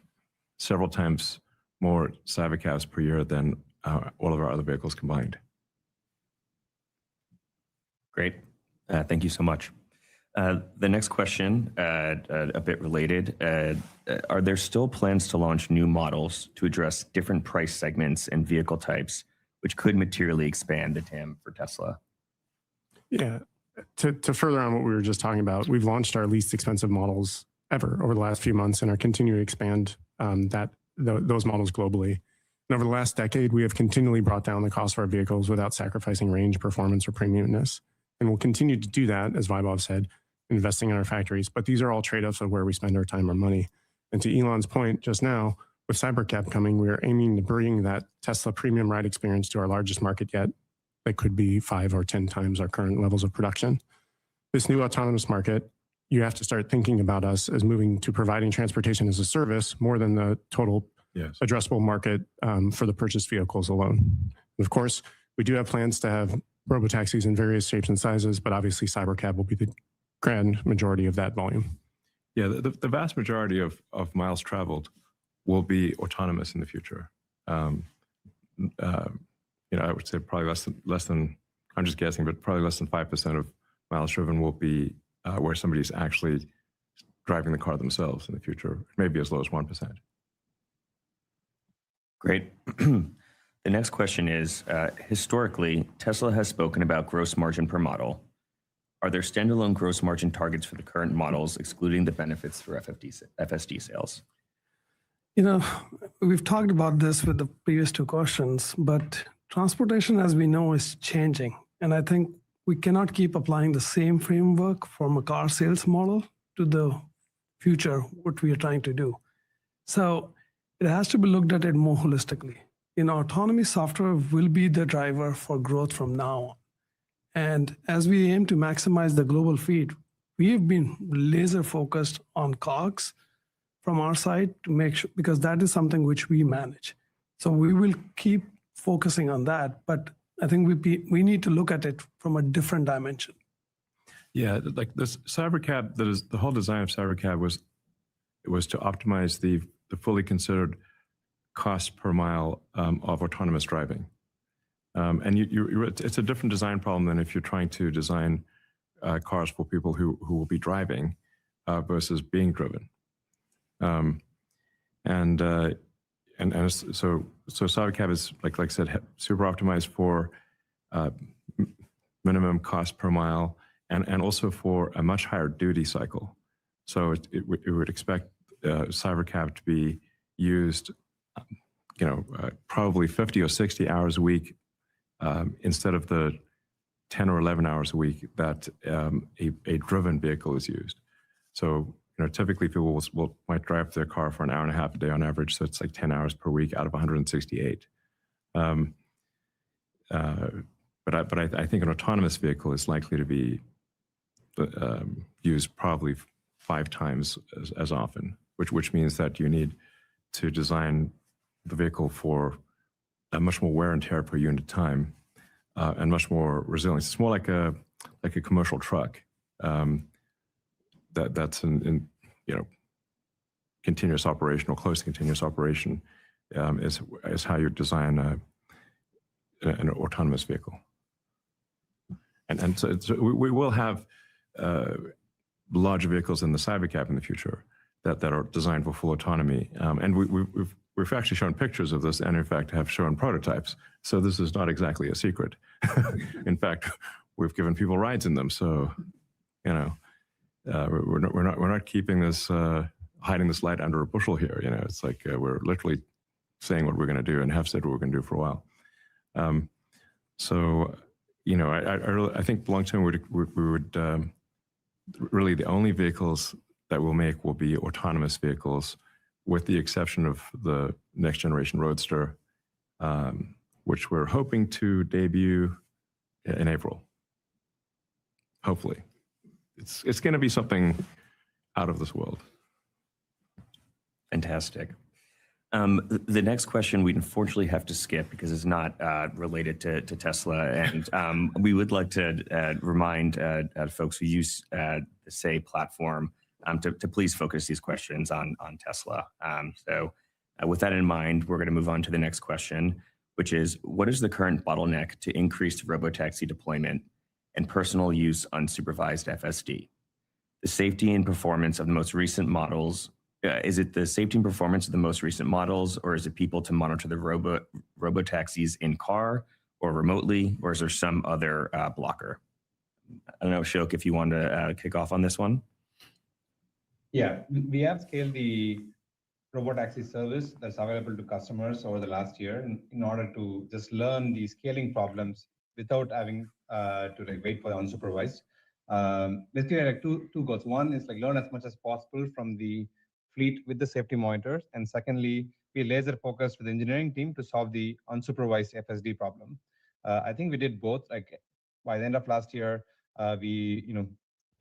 Speaker 21: several times more Cybercabs per year than all of our other vehicles combined.
Speaker 8: Great. Thank you so much. The next question, a bit related, are there still plans to launch new models to address different price segments and vehicle types, which could materially expand the TAM for Tesla?
Speaker 6: Yeah, to further on what we were just talking about, we've launched our least expensive models ever over the last few months and are continuing to expand those models globally. And over the last decade, we have continually brought down the cost of our vehicles without sacrificing range, performance, or premiumness. And we'll continue to do that, as Vaibhav said, investing in our factories. But these are all trade-offs of where we spend our time or money. And to Elon's point just now, with Cybercab coming, we are aiming to bring that Tesla premium ride experience to our largest market yet. That could be 5 or 10 times our current levels of production. This new autonomous market, you have to start thinking about us as moving to providing transportation as a service more than the total addressable market for the purchased vehicles alone. And of course, we do have plans to have robotaxis in various shapes and sizes, but obviously Cybercab will be the grand majority of that volume.
Speaker 21: Yeah, the vast majority of miles traveled will be autonomous in the future. I would say probably less than, I'm just guessing, but probably less than 5% of miles driven will be where somebody's actually driving the car themselves in the future, maybe as low as 1%.
Speaker 8: Great. The next question is, historically, Tesla has spoken about gross margin per model. Are there standalone gross margin targets for the current models, excluding the benefits for FSD sales?
Speaker 22: We've talked about this with the previous two questions, but transportation, as we know, is changing. And I think we cannot keep applying the same framework from a car sales model to the future, what we are trying to do. So it has to be looked at it more holistically. Autonomy software will be the driver for growth from now on. And as we aim to maximize the global fleet, we have been laser focused on COGS from our side to make sure, because that is something which we manage. So we will keep focusing on that, but I think we need to look at it from a different dimension.
Speaker 21: Yeah, like this Cybercab, the whole design of Cybercab was to optimize the fully considered cost per mile of autonomous driving. And it's a different design problem than if you're trying to design cars for people who will be driving versus being driven. So Cybercab is, like I said, super optimized for minimum cost per mile and also for a much higher duty cycle. So it would expect Cybercab to be used probably 50 or 60 hours a week instead of the 10 or 11 hours a week that a driven vehicle is used. So typically people might drive their car for an hour and a half a day on average, so it's like 10 hours per week out of 168. But I think an autonomous vehicle is likely to be used probably 5 times as often, which means that you need to design the vehicle for a much more wear and tear per unit time and much more resilience. It's more like a commercial truck that's in continuous operation or close to continuous operation is how you design an autonomous vehicle. And so we will have larger vehicles in the Cybercab in the future that are designed for full autonomy. And we've actually shown pictures of this and in fact have shown prototypes. So this is not exactly a secret. In fact, we've given people rides in them. So, we're not keeping this, hiding this light under a bushel here. It's like we're literally saying what we're going to do and have said what we're going to do for a while. I think long term we would really the only vehicles that we'll make will be autonomous vehicles, with the exception of the next generation Roadster, which we're hoping to debut in April. Hopefully, it's going to be something out of this world.
Speaker 8: Fantastic. The next question we unfortunately have to skip because it's not related to Tesla, and we would like to remind folks who use the Say platform to please focus these questions on Tesla. With that in mind, we're going to move on to the next question, which is, what is the current bottleneck to increased robotaxi deployment and personal use unsupervised FSD? The safety and performance of the most recent models. Is it the safety and performance of the most recent models, or is it people to monitor the robotaxis in car or remotely, or is there some other blocker? I don't know, Ashok, if you want to kick off on this one.
Speaker 5: Yeah, we have scaled the robotaxi service that's available to customers over the last year in order to just learn the scaling problems without having to wait for the unsupervised. Basically, two goals. One is learn as much as possible from the fleet with the safety monitors, and secondly, be laser focused with the engineering team to solve the unsupervised FSD problem. I think we did both. By the end of last year, we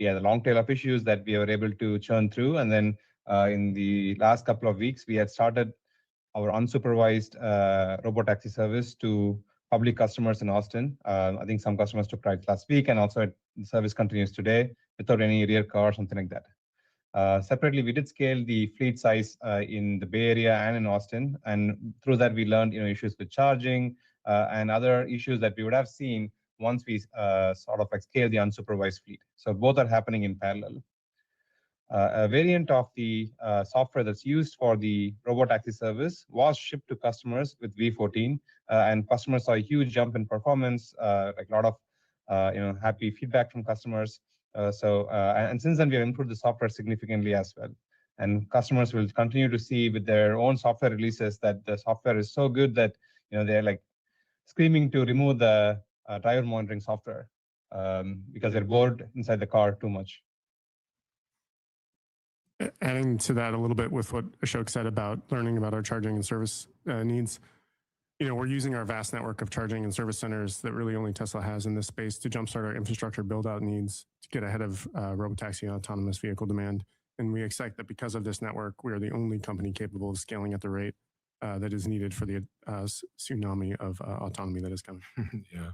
Speaker 5: had a long tail of issues that we were able to churn through, and then in the last couple of weeks, we had started our unsupervised robotaxi service to public customers in Austin. I think some customers took rides last week, and also the service continues today without any rear car or something like that. Separately, we did scale the fleet size in the Bay Area and in Austin, and through that we learned issues with charging and other issues that we would have seen once we sort of like scale the unsupervised fleet. So both are happening in parallel. A variant of the software that's used for the Robotaxi service was shipped to customers with V14, and customers saw a huge jump in performance, like a lot of happy feedback from customers. And since then, we have improved the software significantly as well. And customers will continue to see with their own software releases that the software is so good that they're like screaming to remove the driver monitoring software because they're bored inside the car too much.
Speaker 6: Adding to that a little bit with what Ashok said about learning about our charging and service needs, we're using our vast network of charging and service centers that really only Tesla has in this space to jumpstart our infrastructure build-out needs to get ahead of robotaxi and autonomous vehicle demand. And we expect that because of this network, we are the only company capable of scaling at the rate that is needed for the tsunami of autonomy that is coming.
Speaker 21: Yeah.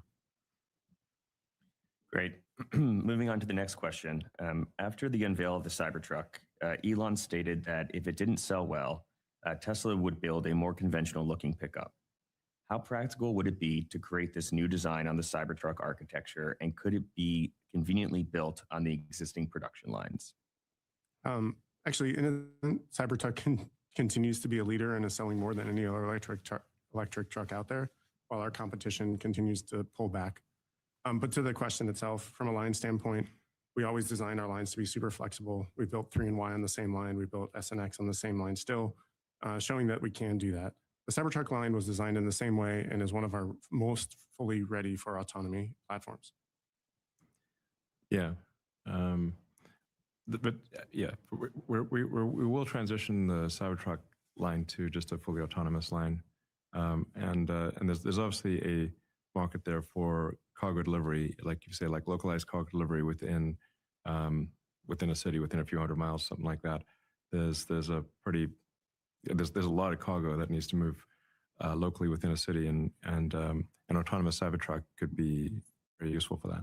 Speaker 8: Great. Moving on to the next question. After the unveil of the Cybertruck, Elon stated that if it didn't sell well, Tesla would build a more conventional looking pickup. How practical would it be to create this new design on the Cybertruck architecture, and could it be conveniently built on the existing production lines?
Speaker 6: Actually, Cybertruck continues to be a leader and is selling more than any other electric truck out there, while our competition continues to pull back. But to the question itself, from a line standpoint, we always design our lines to be super flexible. We built 3 and Y on the same line. We built S and X on the same line still, showing that we can do that. The Cybertruck line was designed in the same way and is one of our most fully ready for autonomy platforms.
Speaker 21: Yeah. But yeah, we will transition the Cybertruck line to just a fully autonomous line. And there's obviously a market there for cargo delivery, like you say, like localized cargo delivery within a city, within a few hundred miles, something like that. There's a lot of cargo that needs to move locally within a city, and an autonomous Cybertruck could be very useful for that.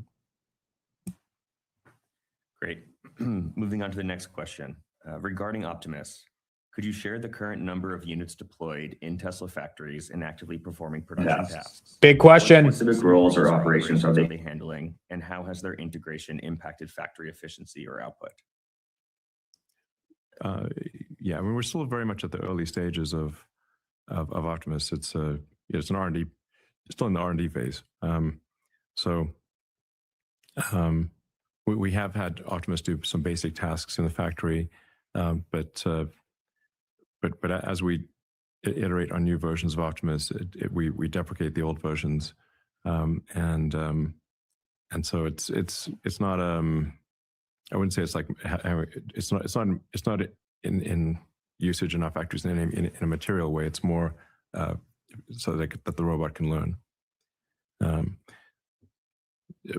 Speaker 8: Great. Moving on to the next question. Regarding Optimus, could you share the current number of units deployed in Tesla factories and actively performing production tasks?
Speaker 2: Big question.
Speaker 8: What specific roles or operations are they handling, and how has their integration impacted factory efficiency or output?
Speaker 21: Yeah, I mean, we're still very much at the early stages of Optimus. It's an R&D, still in the R&D phase. We have had Optimus do some basic tasks in the factory, but as we iterate on new versions of Optimus, we deprecate the old versions, and so it's not I wouldn't say it's like it's not in usage in our factories in a material way. It's more so that the robot can learn.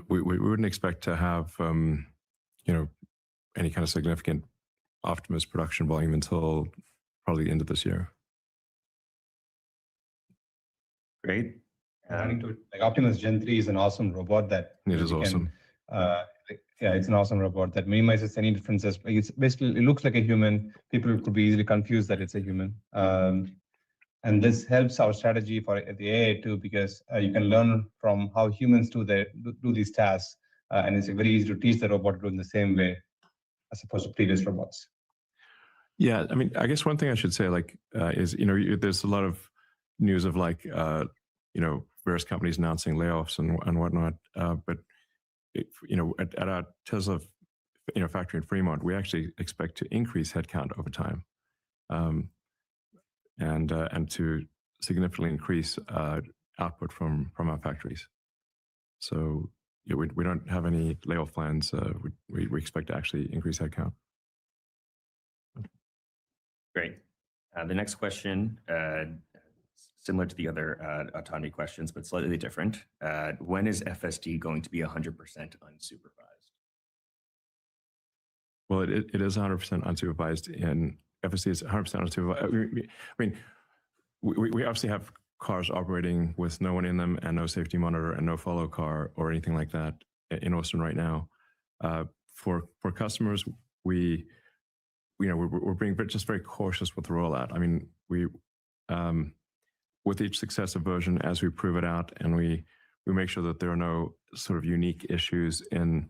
Speaker 21: We wouldn't expect to have any kind of significant Optimus production volume until probably the end of this year.
Speaker 8: Great.
Speaker 5: Adding to it, like Optimus Gen 3 is an awesome robot that
Speaker 21: it is awesome.
Speaker 5: Yeah, it's an awesome robot that minimizes any differences. It's basically, it looks like a human. People could be easily confused that it's a human. And this helps our strategy for the AI too, because you can learn from how humans do these tasks, and it's very easy to teach the robot to do in the same way as opposed to previous robots.
Speaker 21: Yeah, I mean, I guess one thing I should say, is there's a lot of news of various companies announcing layoffs and whatnot, but at our Tesla factory in Fremont, we actually expect to increase headcount over time, and to significantly increase output from our factories. So we don't have any layoff plans. We expect to actually increase headcount.
Speaker 8: Great. The next question, similar to the other autonomy questions, but slightly different. When is FSD going to be 100% unsupervised?
Speaker 21: Well, it is 100% unsupervised, and FSD is 100% unsupervised. I mean, we obviously have cars operating with no one in them and no safety monitor and no follow car or anything like that in Austin right now. For customers, we're being just very cautious with the rollout. I mean, with each successive version, as we prove it out and we we make sure that there are no sort of unique issues in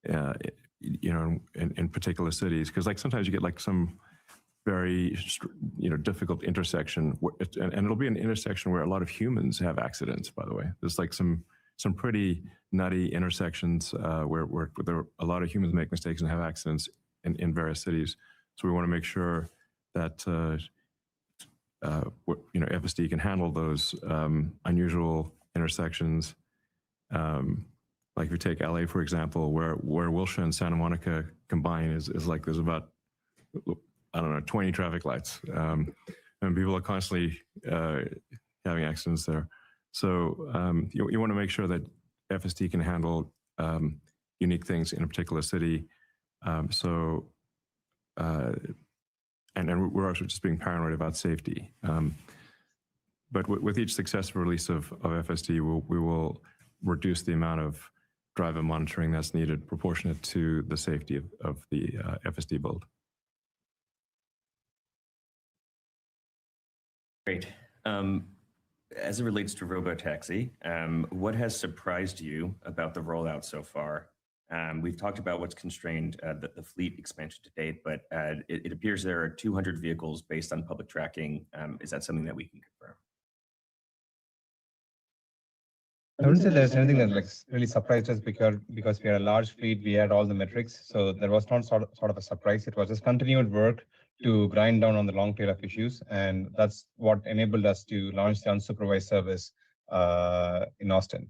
Speaker 21: in particular cities, because like sometimes you get like some very difficult intersection, and it'll be an intersection where a lot of humans have accidents. By the way, there's like some pretty nutty intersections where there are a lot of humans make mistakes and have accidents in various cities. So we want to make sure that FSD can handle those unusual intersections. Like if you take LA, for example, where Wilshire and Santa Monica combine is like there's about, I don't know, 20 traffic lights. And people are constantly having accidents there. So you want to make sure that FSD can handle unique things in a particular city. And we're also just being paranoid about safety. But with each successful release of FSD, we will reduce the amount of driver monitoring that's needed proportionate to the safety of the FSD build.
Speaker 8: Great. As it relates to Robotaxi, what has surprised you about the rollout so far? We've talked about what's constrained the fleet expansion to date, but it appears there are 200 vehicles based on public tracking. Is that something that we can confirm?
Speaker 5: I wouldn't say there's anything that like really surprised us because we are a large fleet. We had all the metrics, so there was not sort of a surprise. It was just continued work to grind down on the long tail of issues, and that's what enabled us to launch the unsupervised service in Austin.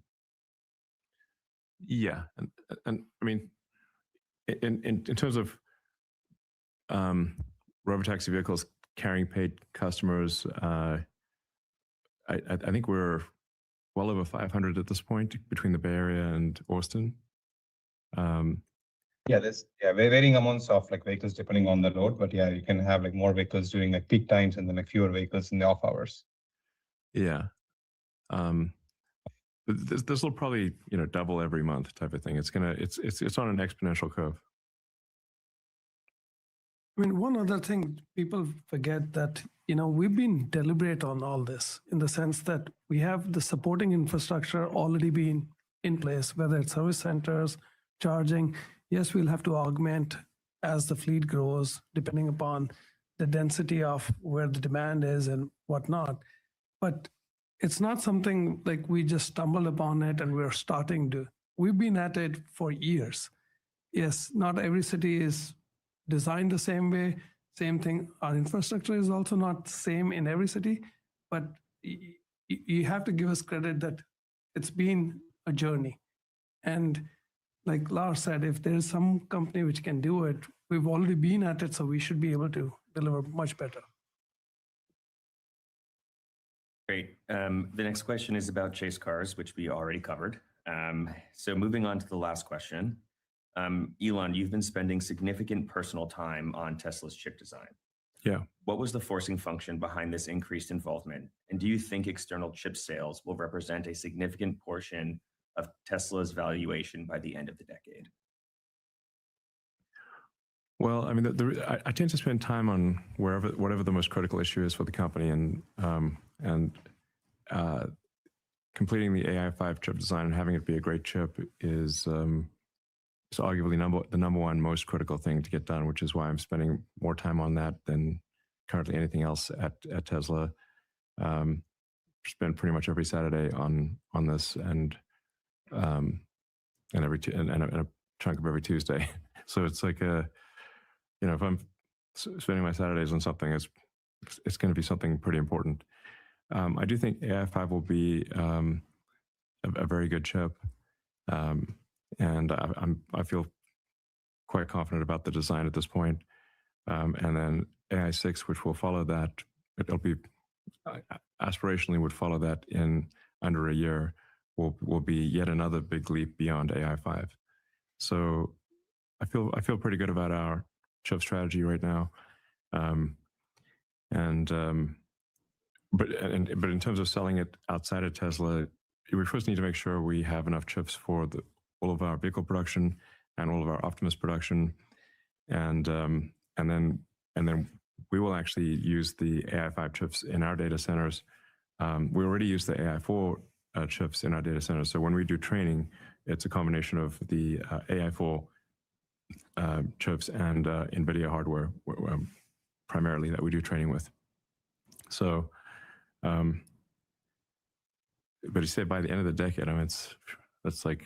Speaker 21: Yeah, and I mean, in terms of robotaxi vehicles carrying paid customers, I think we're well over 500 at this point between the Bay Area and Austin.
Speaker 5: There's varying amounts of like vehicles depending on the load, but yeah, you can have like more vehicles during like peak times and then like fewer vehicles in the off hours.
Speaker 21: Yeah. This will probably double every month type of thing. It's on an exponential curve.
Speaker 22: I mean, one other thing people forget that, we've been deliberate on all this in the sense that we have the supporting infrastructure already been in place, whether it's service centers, charging. Yes, we'll have to augment as the fleet grows, depending upon the density of where the demand is and whatnot. But it's not something like we just stumbled upon it and we're starting to. We've been at it for years. Yes, not every city is designed the same way. Same thing, our infrastructure is also not the same in every city, but you have to give us credit that it's been a journey. And like Lars said, if there's some company which can do it, we've already been at it, so we should be able to deliver much better.
Speaker 8: Great. The next question is about chase cars, which we already covered. So moving on to the last question. Elon, you've been spending significant personal time on Tesla's chip design.
Speaker 21: Yeah.
Speaker 8: What was the forcing function behind this increased involvement? And do you think external chip sales will represent a significant portion of Tesla's valuation by the end of the decade?
Speaker 21: Well, I mean, I tend to spend time on whatever the most critical issue is for the company, and completing the AI5 chip design and having it be a great chip is arguably the number one most critical thing to get done, which is why I'm spending more time on that than currently anything else at Tesla. Spend pretty much every Saturday on this and a chunk of every Tuesday. So it's like if I'm spending my Saturdays on something, it's going to be something pretty important. I do think AI5 will be a very good chip. And I feel quite confident about the design at this point. And then AI6, which will follow that, it'll be aspirationally would follow that in under a year, will be yet another big leap beyond AI5. So I feel pretty good about our chip strategy right now. But in terms of selling it outside of Tesla, we first need to make sure we have enough chips for all of our vehicle production and all of our Optimus production, and then we will actually use the AI5 chips in our data centers. We already use the AI4 chips in our data centers. So when we do training, it's a combination of the AI4 chips and NVIDIA hardware primarily that we do training with. So, but you say by the end of the decade, I mean, that's like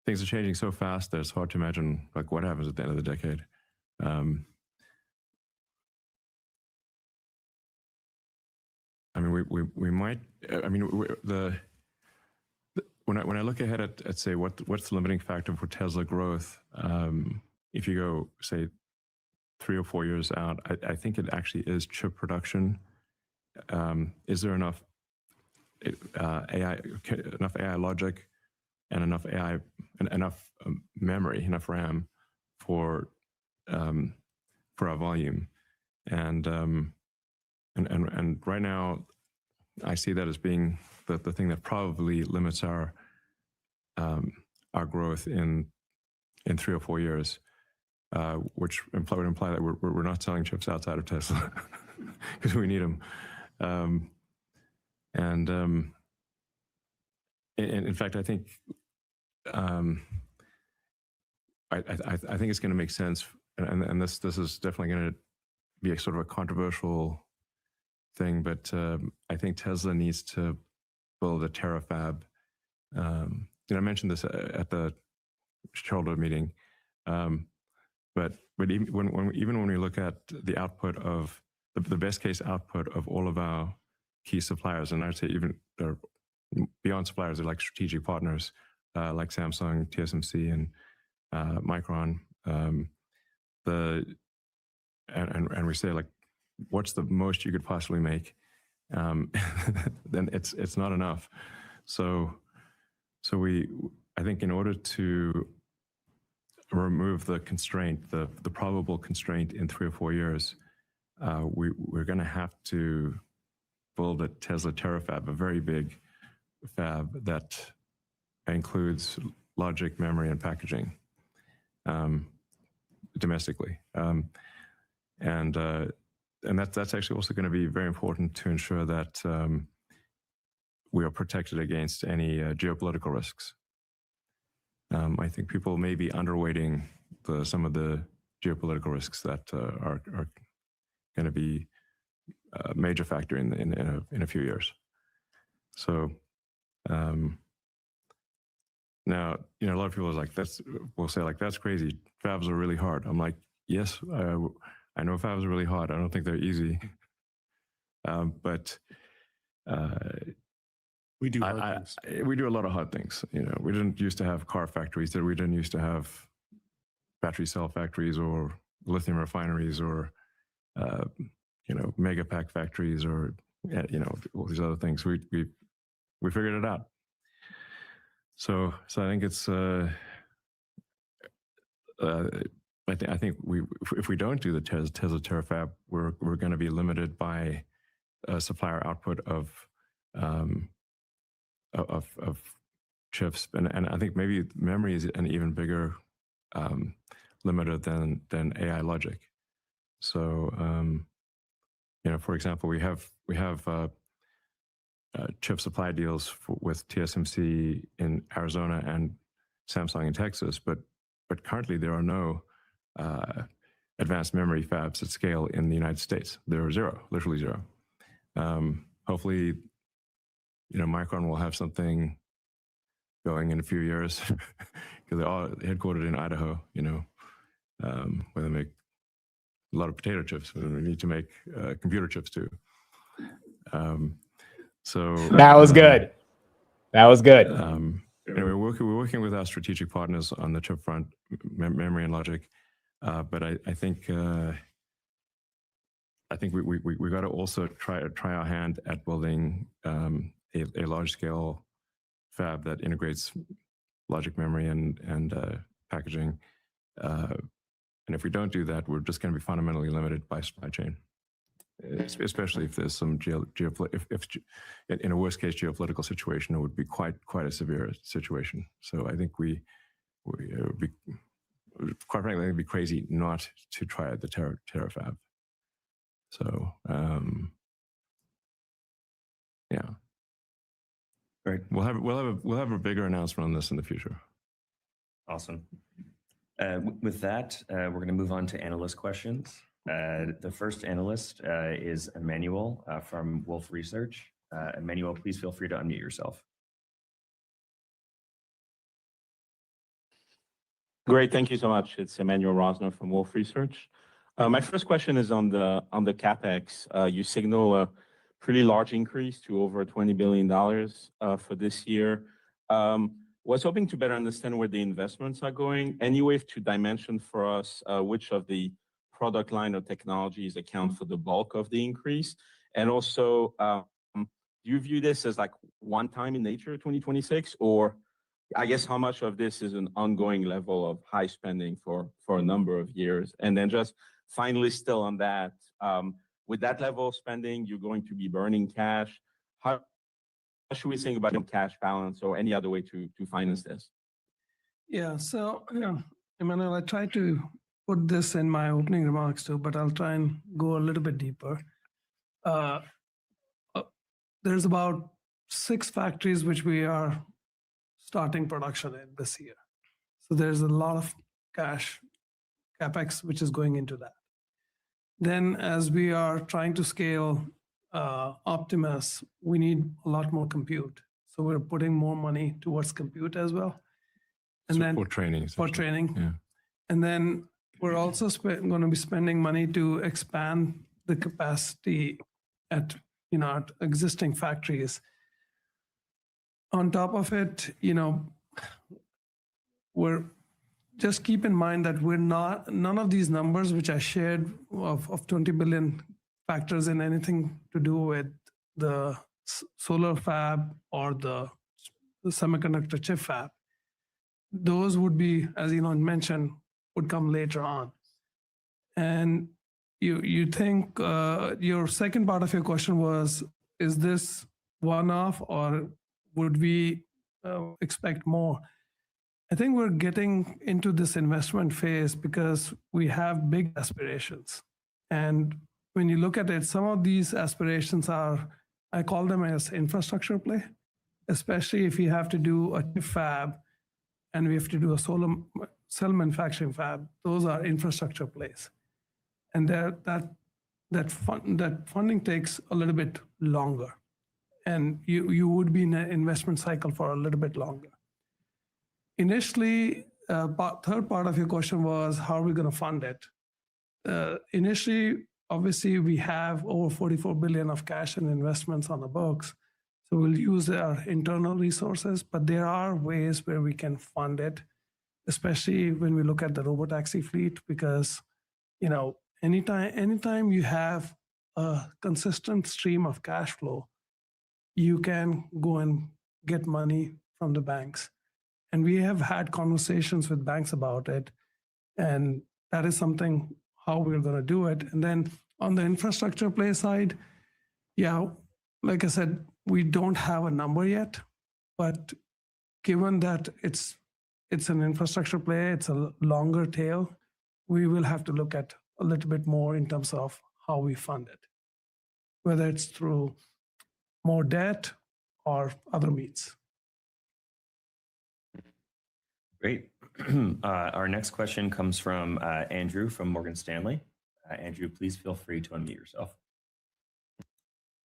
Speaker 21: things are changing so fast that it's hard to imagine like what happens at the end of the decade. I mean, we might. I mean, when I look ahead at say what's the limiting factor for Tesla growth, if you go say 3 or 4 years out, I think it actually is chip production. Is there enough AI logic and enough AI and enough memory, enough RAM for our volume? And right now, I see that as being the thing that probably limits our growth in 3 or 4 years, which would imply that we're not selling chips outside of Tesla because we need them. And in fact, I think I think it's going to make sense, and this is definitely going to be a sort of a controversial thing, but I think Tesla needs to build a terafab. I mentioned this at the shareholder meeting, but even when we look at the output of the best case output of all of our key suppliers, and I'd say even beyond suppliers, they're like strategic partners like Samsung, TSMC, and Micron. And we say like, what's the most you could possibly make? Then it's not enough. So I think in order to remove the constraint, the probable constraint in 3 or 4 years, we're going to have to build a Tesla terafab, a very big fab that includes logic, memory, and packaging domestically. And that's actually also going to be very important to ensure that we are protected against any geopolitical risks. I think people may be underweighting some of the geopolitical risks that are going to be a major factor in a few years. So now, a lot of people are like, will say like, that's crazy. Fabs are really hard. I'm like, yes, I know fabs are really hard. I don't think they're easy. But
Speaker 6: we do hard things.
Speaker 21: We do a lot of hard things. We didn't used to have car factories. We didn't used to have battery cell factories or lithium refineries or mega pack factories or all these other things. We figured it out. So I think it's I think if we don't do the Tesla terafab, we're going to be limited by supplier output of chips, and I think maybe memory is an even bigger limiter than AI logic. So for example, we have chip supply deals with TSMC in Arizona and Samsung in Texas, but currently there are no advanced memory fabs at scale in the United States. There are zero, literally zero. Hopefully, Micron will have something going in a few years because they're all headquartered in Idaho, where they make a lot of potato chips. We need to make computer chips too. So
Speaker 2: that was good. That was good.
Speaker 21: We're working with our strategic partners on the chip front, memory and logic. But I think we got to also try our hand at building a large scale fab that integrates logic, memory, and packaging. And if we don't do that, we're just going to be fundamentally limited by supply chain, especially if there's some in a worst case geopolitical situation, it would be quite a severe situation. So I think we would be, quite frankly, it'd be crazy not to try the terafab. So yeah. Right. We'll have a bigger announcement on this in the future.
Speaker 8: Awesome. With that, we're going to move on to analyst questions. The first analyst is Emmanuel from Wolfe Research. Emmanuel, please feel free to unmute yourself.
Speaker 3: Great, thank you so much. It's Emmanuel Rosner from Wolfe Research. My first question is on the capex. You signal a pretty large increase to over $20 billion for this year. Was hoping to better understand where the investments are going. Any way to dimension for us which of the product line or technologies account for the bulk of the increase? And also, do you view this as like one time in nature, 2026, or I guess how much of this is an ongoing level of high spending for a number of years? And then just finally, still on that, with that level of spending, you're going to be burning cash. How should we think about the cash balance or any other way to finance this?
Speaker 22: Yeah, so Emmanuel, I tried to put this in my opening remarks too, but I'll try and go a little bit deeper. There's about 6 factories which we are starting production in this year. So there's a lot of capex which is going into that. Then as we are trying to scale Optimus, we need a lot more compute. So we're putting more money towards compute as well. And then
Speaker 21: for training.
Speaker 22: For training.
Speaker 21: Yeah.
Speaker 22: And then we're also going to be spending money to expand the capacity at at existing factories. On top of it, we're just keep in mind that none of these numbers which I shared of 20 billion factors in anything to do with the solar fab or the semiconductor chip fab. Those would be, as Elon mentioned, would come later on. And you think your second part of your question was, is this one-off or would we expect more? I think we're getting into this investment phase because we have big aspirations. And when you look at it, some of these aspirations are, I call them as infrastructure play, especially if you have to do a chip fab and we have to do a solar cell manufacturing fab. Those are infrastructure plays. And that funding takes a little bit longer. And you would be in an investment cycle for a little bit longer. Initially, third part of your question was, how are we going to fund it? Initially, obviously, we have over 44 billion of cash and investments on the books. So we'll use our internal resources, but there are ways where we can fund it, especially when we look at the robotaxi fleet, because anytime you have a consistent stream of cash flow, you can go and get money from the banks. And we have had conversations with banks about it. And that is something how we're going to do it. And then on the infrastructure play side, yeah, like I said, we don't have a number yet, but given that it's an infrastructure play, it's a longer tail, we will have to look at a little bit more in terms of how we fund it, whether it's through more debt or other means.
Speaker 8: Great. Our next question comes from Andrew from Morgan Stanley. Andrew, please feel free to unmute yourself.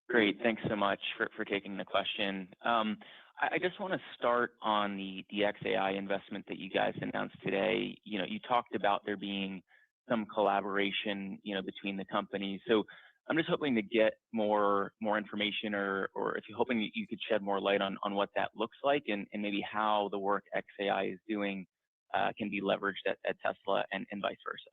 Speaker 9: Great. Thanks so much for taking the question. I just want to start on the XAI investment that you guys announced today. You talked about there being some collaboration, between the companies. So I'm just hoping to get more information, or if you're hoping that you could shed more light on what that looks like, and maybe how the work XAI is doing can be leveraged at Tesla and vice versa.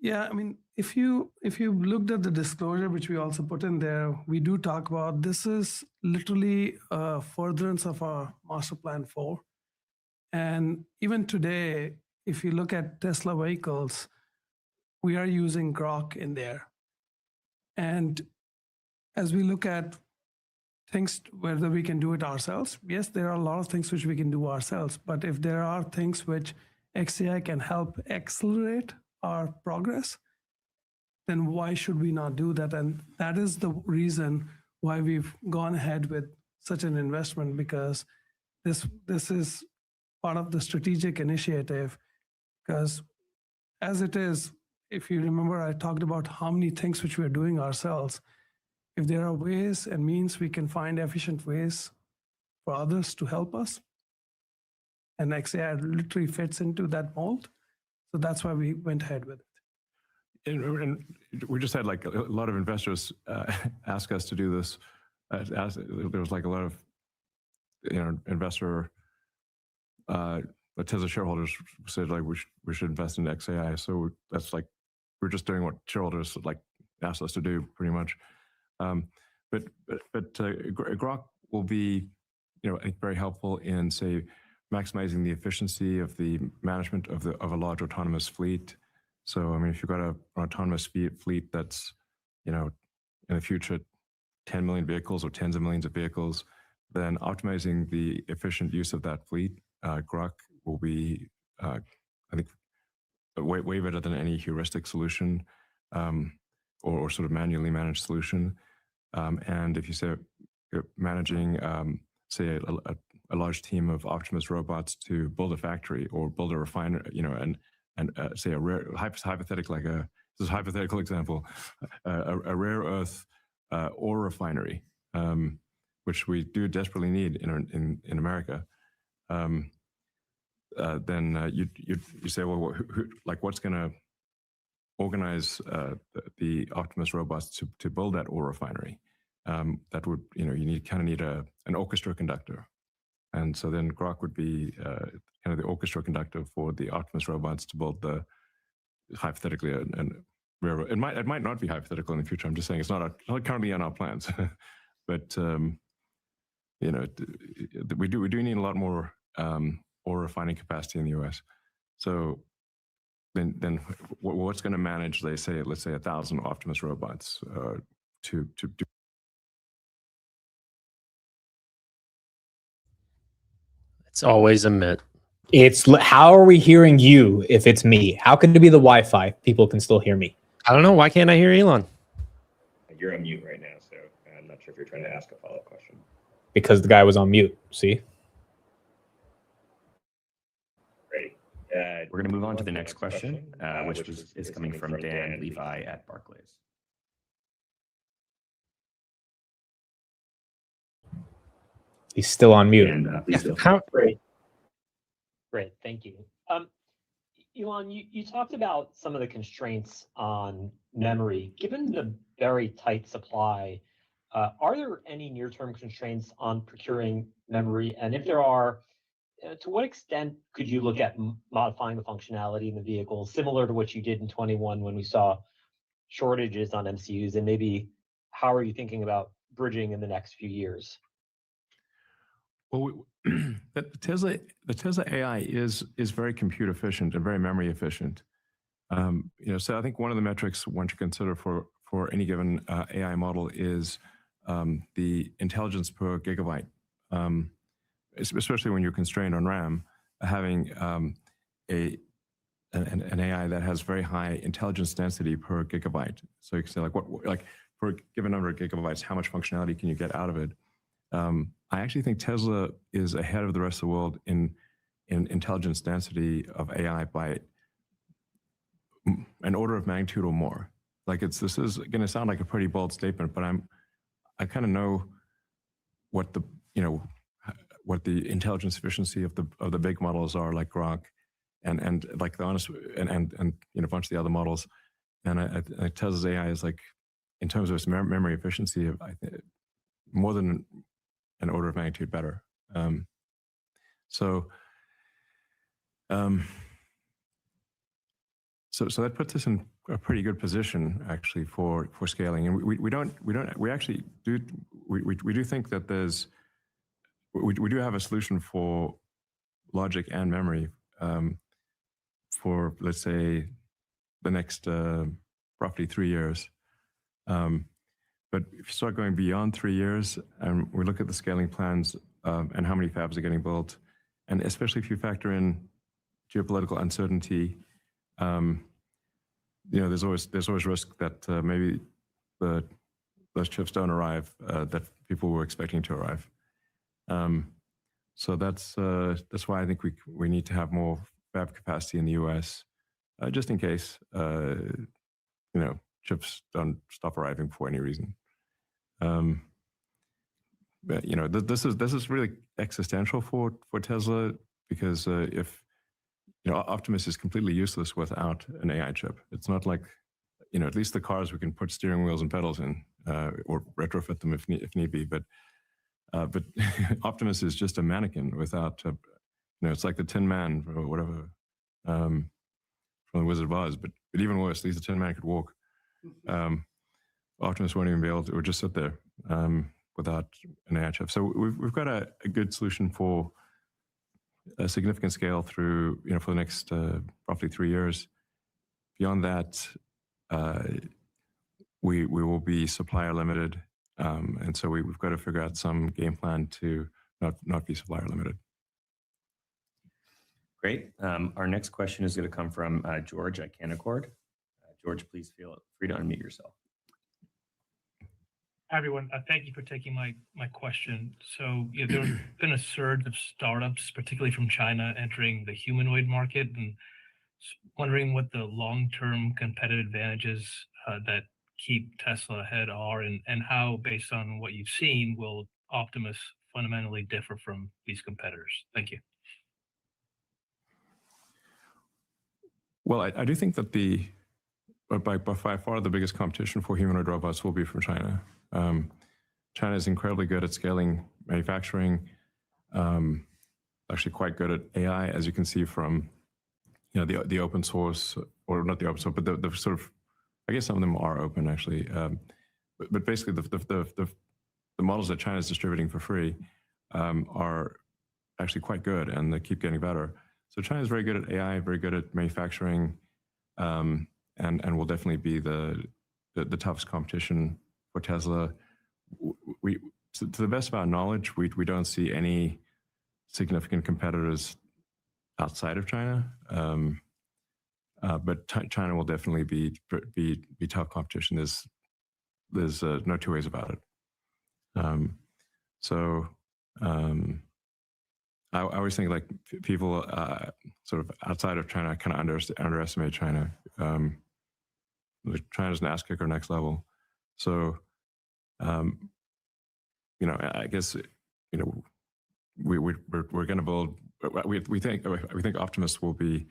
Speaker 22: Yeah, I mean, if you looked at the disclosure, which we also put in there, we do talk about this is literally a furtherance of our Master Plan 4. And even today, if you look at Tesla vehicles, we are using Grok in there. And as we look at things, whether we can do it ourselves, yes, there are a lot of things which we can do ourselves. But if there are things which XAI can help accelerate our progress, then why should we not do that? And that is the reason why we've gone ahead with such an investment because this is part of the strategic initiative. Because as it is, if you remember, I talked about how many things which we are doing ourselves. If there are ways and means we can find efficient ways for others to help us, and XAI literally fits into that mold. So that's why we went ahead with it.
Speaker 21: And we just had like a lot of investors ask us to do this. There was like a lot of investor Tesla shareholders said like we should invest in XAI. So that's like we're just doing what shareholders like asked us to do pretty much. But Grok will be I think very helpful in say maximizing the efficiency of the management of a large autonomous fleet. So I mean, if you've got an autonomous fleet that's in the future 10 million vehicles or tens of millions of vehicles, then optimizing the efficient use of that fleet, Grok will be I think way better than any heuristic solution or sort of manually managed solution. And if you say you're managing say a large team of Optimus robots to build a factory or build a refinery, and say a rare hypothetical this is a hypothetical example, a rare earth ore refinery, which we do desperately need in America. Then you say, well, what's going to organize the Optimus robots to build that ore refinery? That would you need an orchestra conductor. And so then Grok would be kind of the orchestra conductor for the Optimus robots to build hypothetically and it might not be hypothetical in the future. I'm just saying it's not currently on our plans, but we do need a lot more ore refining capacity in the U.S. So then what's going to manage? Let's say 1,000 Optimus robots to do.
Speaker 1: It's always a myth.
Speaker 2: How are we hearing you if it's me? How can it be the Wi-Fi? People can still hear me.
Speaker 1: I don't know. Why can't I hear Elon?
Speaker 8: You're on mute right now, so I'm not sure if you're trying to ask a follow-up question.
Speaker 2: Because the guy was on mute. See?
Speaker 8: Great. We're going to move on to the next question, which is coming from Dan Levi at Barclays.
Speaker 2: He's still on mute.
Speaker 13: Great, thank you. Elon, you talked about some of the constraints on memory. Given the very tight supply, are there any near-term constraints on procuring memory? And if there are, to what extent could you look at modifying the functionality in the vehicle, similar to what you did in 21 when we saw shortages on MCUs? And maybe how are you thinking about bridging in the next few years?
Speaker 21: Well, the Tesla AI is very compute efficient and very memory efficient. So I think one of the metrics one should consider for any given AI model is the intelligence per gigabyte, especially when you're constrained on RAM. Having an AI that has very high intelligence density per gigabyte. So you can say for a given number of gigabytes, how much functionality can you get out of it? I actually think Tesla is ahead of the rest of the world in intelligence density of AI by an order of magnitude or more. This is going to sound like a pretty bold statement, but I kind of know what the intelligence efficiency of the big models are, like Grok, and like the honest and a bunch of the other models. And I Tesla's AI is in terms of its memory efficiency, I think more than an order of magnitude better. So that puts us in a pretty good position actually for scaling. And we actually do think that we do have a solution for logic and memory for, let's say, the next roughly 3 years. But if you start going beyond 3 years, and we look at the scaling plans and how many fabs are getting built, and especially if you factor in geopolitical uncertainty, there's always risk that maybe those chips don't arrive that people were expecting to arrive. So that's why I think we need to have more fab capacity in the U.S. Just in case chips don't stop arriving for any reason. But this is really existential for Tesla, because if Optimus is completely useless without an AI chip. It's not like at least the cars we can put steering wheels and pedals in, or retrofit them if need be. But Optimus is just a mannequin without it's like the Tin Man or whatever from the Wizard of Oz. But even worse, at least the Tin Man could walk. Optimus won't even be able to. It would just sit there without an AI chip. So we've got a good solution for a significant scale through for the next roughly 3 years. Beyond that, we will be supplier limited, and so we've got to figure out some game plan to not be supplier limited.
Speaker 8: Great. Our next question is going to come from George at Canaccord. George, please feel free to unmute yourself.
Speaker 14: Hi, everyone. Thank you for taking my question. So there's been a surge of startups, particularly from China, entering the humanoid market, and wondering what the long-term competitive advantages that keep Tesla ahead are, and how, based on what you've seen, will Optimus fundamentally differ from these competitors? Thank you.
Speaker 21: Well, I do think that by far the biggest competition for humanoid robots will be from China. China is incredibly good at scaling manufacturing, actually quite good at AI, as you can see from the open source, or not the open source, but the sort of, I guess some of them are open actually, but basically the models that China is distributing for free are actually quite good, and they keep getting better. So China is very good at AI, very good at manufacturing, and will definitely be the toughest competition for Tesla. To the best of our knowledge, we don't see any significant competitors outside of China, but China will definitely be tough competition. There's no two ways about it. I always think like people sort of outside of China kind of underestimate China. China's an ass kicker next level. So, I guess, we're going to build. We think Optimus will be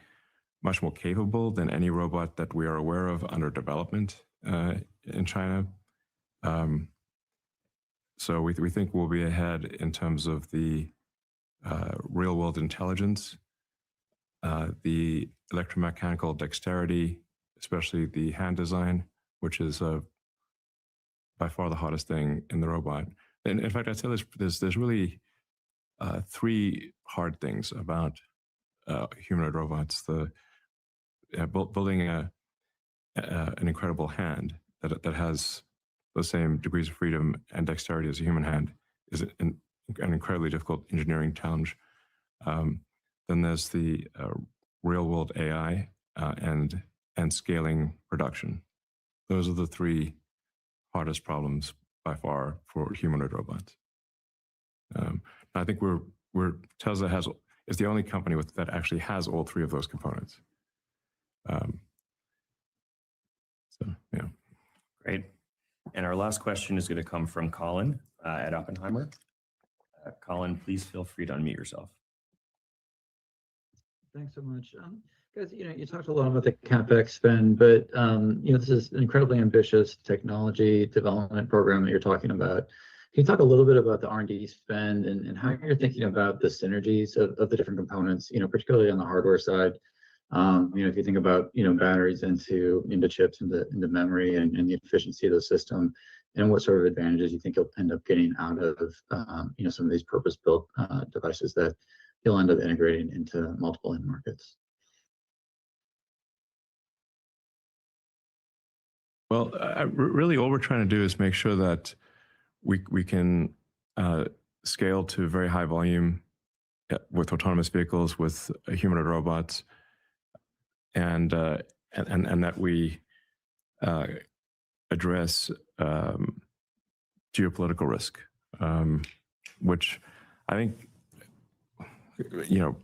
Speaker 21: much more capable than any robot that we are aware of under development in China. So we think we'll be ahead in terms of the real world intelligence, the electromechanical dexterity, especially the hand design, which is by far the hardest thing in the robot. And in fact, I'd say there's really three hard things about humanoid robots. Building an incredible hand that has the same degrees of freedom and dexterity as a human hand is an incredibly difficult engineering challenge. Then there's the real world AI and scaling production. Those are the three hardest problems by far for humanoid robots. I think Tesla is the only company that actually has all three of those components. Yeah.
Speaker 8: Great. And our last question is going to come from Colin at Oppenheimer. Colin, please feel free to unmute yourself.
Speaker 15: Thanks so much. Guys, you talked a lot about the capex spend, but this is an incredibly ambitious technology development program that you're talking about. Can you talk a little bit about the R&D spend and how you're thinking about the synergies of the different components, particularly on the hardware side? If you think about batteries into chips, into memory, and the efficiency of the system, and what sort of advantages you think you'll end up getting out of some of these purpose-built devices that you'll end up integrating into multiple end markets.
Speaker 21: Well, really all we're trying to do is make sure that we can scale to very high volume with autonomous vehicles, with humanoid robots, and that we address geopolitical risk, which I think, you know,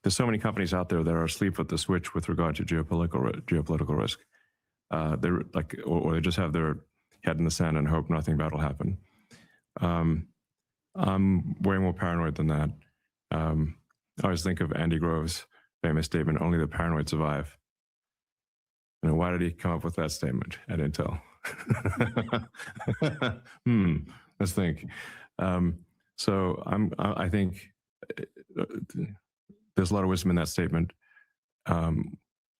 Speaker 21: there's so many companies out there that are asleep at the switch with regard to geopolitical risk. They're like, or they just have their head in the sand and hope nothing bad will happen. I'm way more paranoid than that. I always think of Andy Grove's famous statement, "Only the paranoid survive." You know, why did he come up with that statement at Intel? Let's think. So I think there's a lot of wisdom in that statement. So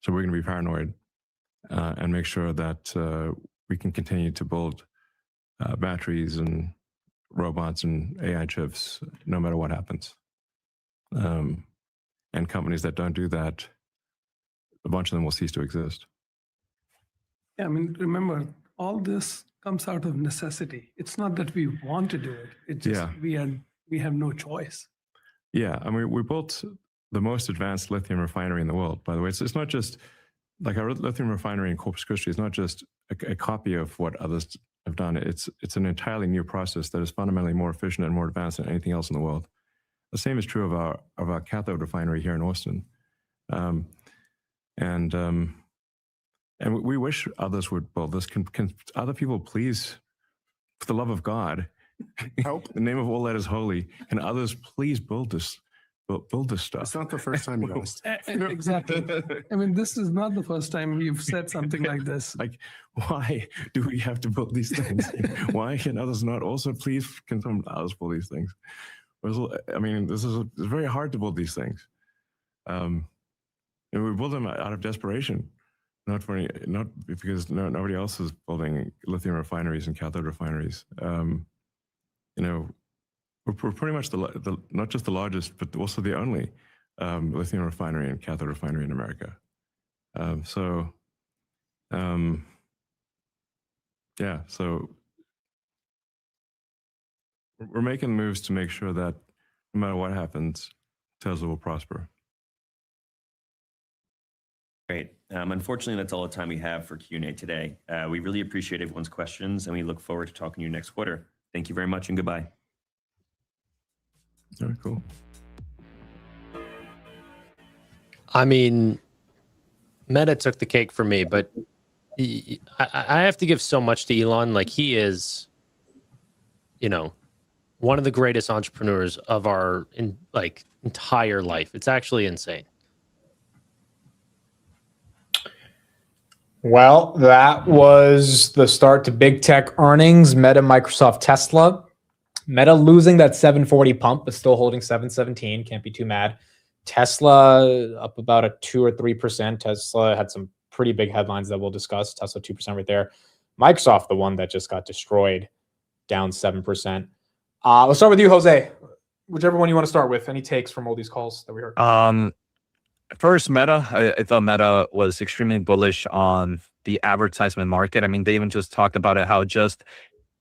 Speaker 21: we're going to be paranoid and make sure that we can continue to build batteries and robots and AI chips no matter what happens. And companies that don't do that, a bunch of them will cease to exist.
Speaker 22: Yeah, I mean, remember, all this comes out of necessity. It's not that we want to do it. It's just we have no choice.
Speaker 21: Yeah, I mean, we built the most advanced lithium refinery in the world, by the way. It's not just, like our lithium refinery in Corpus Christi is not just a copy of what others have done. It's an entirely new process that is fundamentally more efficient and more advanced than anything else in the world. The same is true of our cathode refinery here in Austin. And we wish others would build this. Can other people please, for the love of God, help? The name of all that is holy. Can others please build this? Build this stuff.
Speaker 6: It's not the first time you asked.
Speaker 22: Exactly. I mean, this is not the first time you've said something like this.
Speaker 21: Like, why do we have to build these things? Why can others not also please can some others build these things? I mean, it's very hard to build these things. And we build them out of desperation, not because nobody else is building lithium refineries and cathode refineries. You know, we're pretty much the not just the largest, but also the only lithium refinery and cathode refinery in America. Yeah, so we're making moves to make sure that no matter what happens, Tesla will prosper.
Speaker 8: Great. Unfortunately, that's all the time we have for Q&A today. We really appreciate everyone's questions, and we look forward to talking to you next quarter. Thank you very much, and goodbye.
Speaker 21: Very cool.
Speaker 1: I mean, Meta took the cake for me, but I have to give so much to Elon. Like, he is, you know, one of the greatest entrepreneurs of our entire life. It's actually insane.
Speaker 2: Well, that was the start to big tech earnings. Meta, Microsoft, Tesla. Meta losing that 740 pump, but still holding 717. Can't be too mad. Tesla up about a 2 or 3%. Tesla had some pretty big headlines that we'll discuss. Tesla 2% right there. Microsoft, the one that just got destroyed, down 7%. Let's start with you, Jose. Whichever one you want to start with. Any takes from all these calls that we heard?
Speaker 4: First, Meta. I thought Meta was extremely bullish on the advertisement market. I mean, they even just talked about it, how just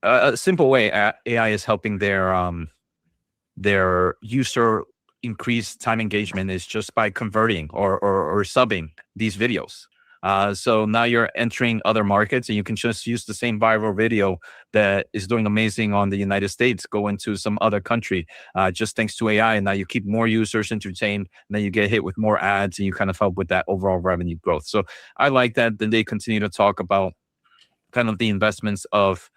Speaker 4: a simple way AI is helping their user increase time engagement is just by converting or subbing these videos. So now you're entering other markets, and you can just use the same viral video that is doing amazing on the United States, go into some other country, just thanks to AI. And now you keep more users entertained, and then you get hit with more ads, and you kind of help with that overall revenue growth. So I like that. Then they continue to talk about kind of the investments of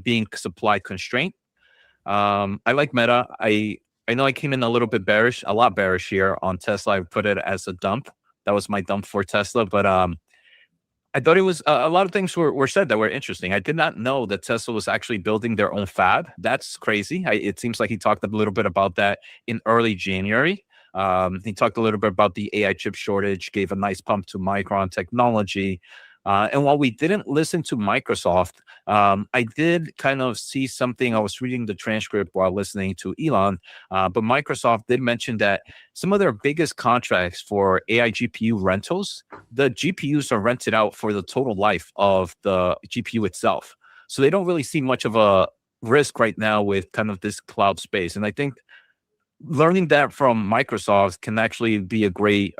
Speaker 4: being supply constraint. I like Meta. I know I came in a little bit bearish, a lot bearish here on Tesla. I put it as a dump. That was my dump for Tesla. But I thought it was a lot of things were said that were interesting. I did not know that Tesla was actually building their own fab. That's crazy. It seems like he talked a little bit about that in early January. He talked a little bit about the AI chip shortage, gave a nice pump to Micron Technology. And while we didn't listen to Microsoft, I did kind of see something. I was reading the transcript while listening to Elon, but Microsoft did mention that some of their biggest contracts for AI GPU rentals, the GPUs are rented out for the total life of the GPU itself. So they don't really see much of a risk right now with kind of this cloud space. And I think learning that from Microsoft can actually be a great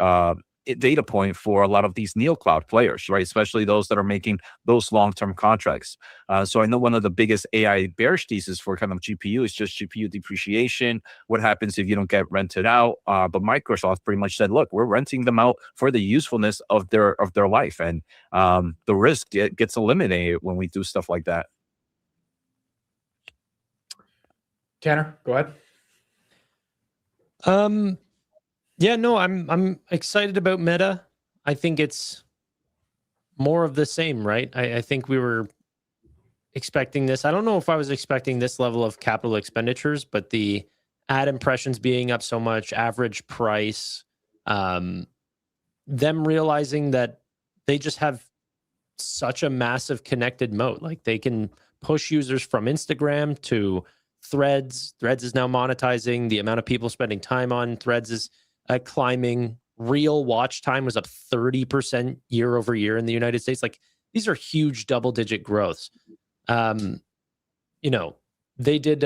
Speaker 4: data point for a lot of these neo cloud players, right? Especially those that are making those long-term contracts. So I know one of the biggest AI bearish thesis for kind of GPU is just GPU depreciation. What happens if you don't get rented out? But Microsoft pretty much said, look, we're renting them out for the usefulness of their life, and the risk gets eliminated when we do stuff like that.
Speaker 2: Tanner, go ahead.
Speaker 1: Yeah, no, I'm excited about Meta. I think it's more of the same, right? I think we were expecting this. I don't know if I was expecting this level of capital expenditures, but the ad impressions being up so much, average price, them realizing that they just have such a massive connected moat. Like they can push users from Instagram to Threads. Threads is now monetizing. The amount of people spending time on Threads is climbing. Real watch time was up 30% year over year in the United States. Like these are huge double-digit growths. You know, they did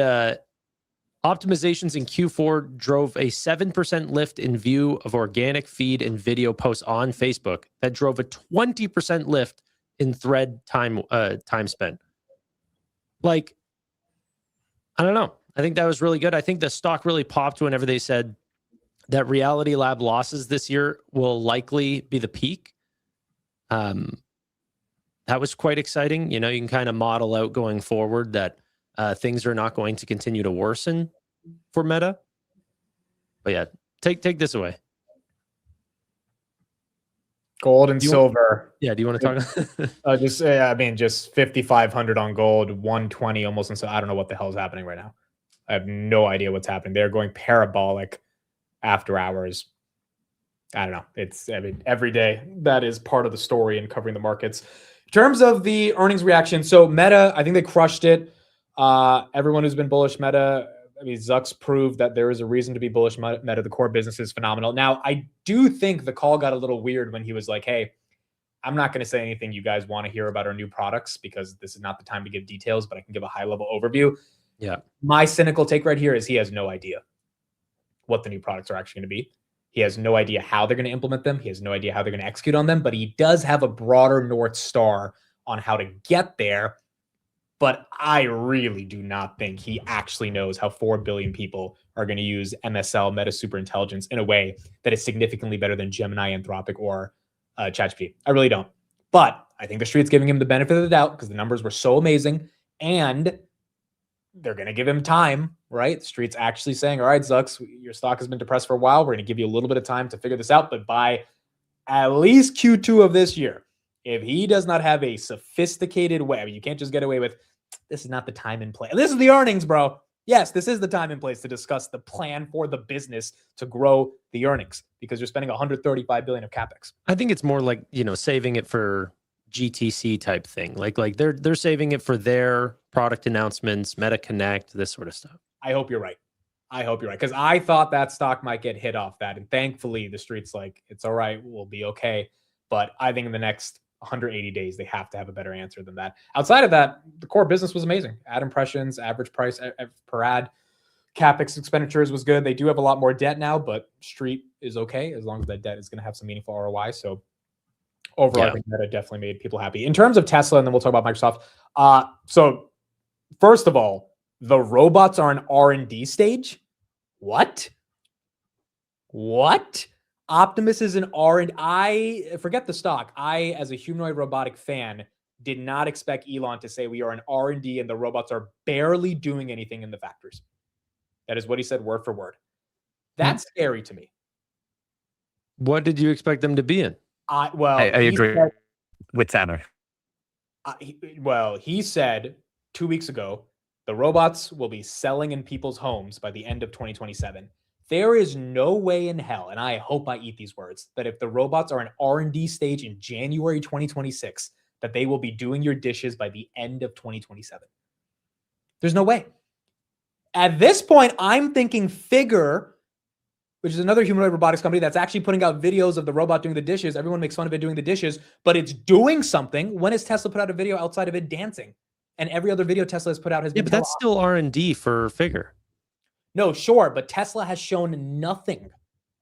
Speaker 1: optimizations in Q4 drove a 7% lift in view of organic feed and video posts on Facebook. That drove a 20% lift in thread time spent. Like, I don't know. I think that was really good. I think the stock really popped whenever they said that Reality Lab losses this year will likely be the peak. That was quite exciting. You know, you can kind of model out going forward that things are not going to continue to worsen for Meta. But yeah, take this away.
Speaker 2: Gold and silver.
Speaker 1: Do you want to talk?
Speaker 2: Just 5,500 on gold, 120 almost. And so I don't know what the hell is happening right now. I have no idea what's happening. They're going parabolic after hours. I don't know. Every day that is part of the story in covering the markets. In terms of the earnings reaction, so Meta, I think they crushed it. Everyone who's been bullish Meta, Zuck's proved that there is a reason to be bullish Meta. The core business is phenomenal. Now, I do think the call got a little weird when he was like, hey, I'm not going to say anything you guys want to hear about our new products because this is not the time to give details, but I can give a high-level overview.
Speaker 1: Yeah.
Speaker 2: My cynical take right here is he has no idea what the new products are actually going to be. He has no idea how they're going to implement them. He has no idea how they're going to execute on them, but he does have a broader North Star on how to get there. But I really do not think he actually knows how 4 billion people are going to use MSL, Meta Superintelligence, in a way that is significantly better than Gemini, Anthropic, or ChatGPT. I really don't. But I think the street's giving him the benefit of the doubt because the numbers were so amazing, and they're going to give him time, right? The street's actually saying, all right, Zucks, your stock has been depressed for a while. We're going to give you a little bit of time to figure this out. But by at least Q2 of this year, if he does not have a sophisticated way, you can't just get away with, this is not the time and place. This is the earnings, bro. Yes, this is the time and place to discuss the plan for the business to grow the earnings because you're spending 135 billion of capex.
Speaker 1: I think it's more like, saving it for GTC type thing. Like they're saving it for their product announcements, Meta Connect, this sort of stuff.
Speaker 2: I hope you're right. Because I thought that stock might get hit off that. And thankfully the street's like, it's all right. We'll be okay. But I think in the next 180 days, they have to have a better answer than that. Outside of that, the core business was amazing. Ad impressions, average price per ad, capex expenditures was good. They do have a lot more debt now, but street is okay as long as that debt is going to have some meaningful ROI. So overall, I think Meta definitely made people happy. In terms of Tesla, and then we'll talk about Microsoft. So first of all, the robots are an R&D stage. What? Optimus is an R&D. I forget the stock. I, as a humanoid robotic fan, did not expect Elon to say we are an R&D and the robots are barely doing anything in the factories. That is what he said word for word. That's scary to me.
Speaker 1: What did you expect them to be in?
Speaker 4: I agree with Tanner.
Speaker 2: He said 2 weeks ago, the robots will be selling in people's homes by the end of 2027. There is no way in hell, and I hope I eat these words, that if the robots are an R&D stage in January 2026, that they will be doing your dishes by the end of 2027. There's no way. At this point, I'm thinking Figure, which is another humanoid robotics company that's actually putting out videos of the robot doing the dishes. Everyone makes fun of it doing the dishes, but it's doing something. When has Tesla put out a video outside of it dancing? And every other video Tesla has put out has been
Speaker 1: but that's still R&D for Figure.
Speaker 2: No, sure, but Tesla has shown nothing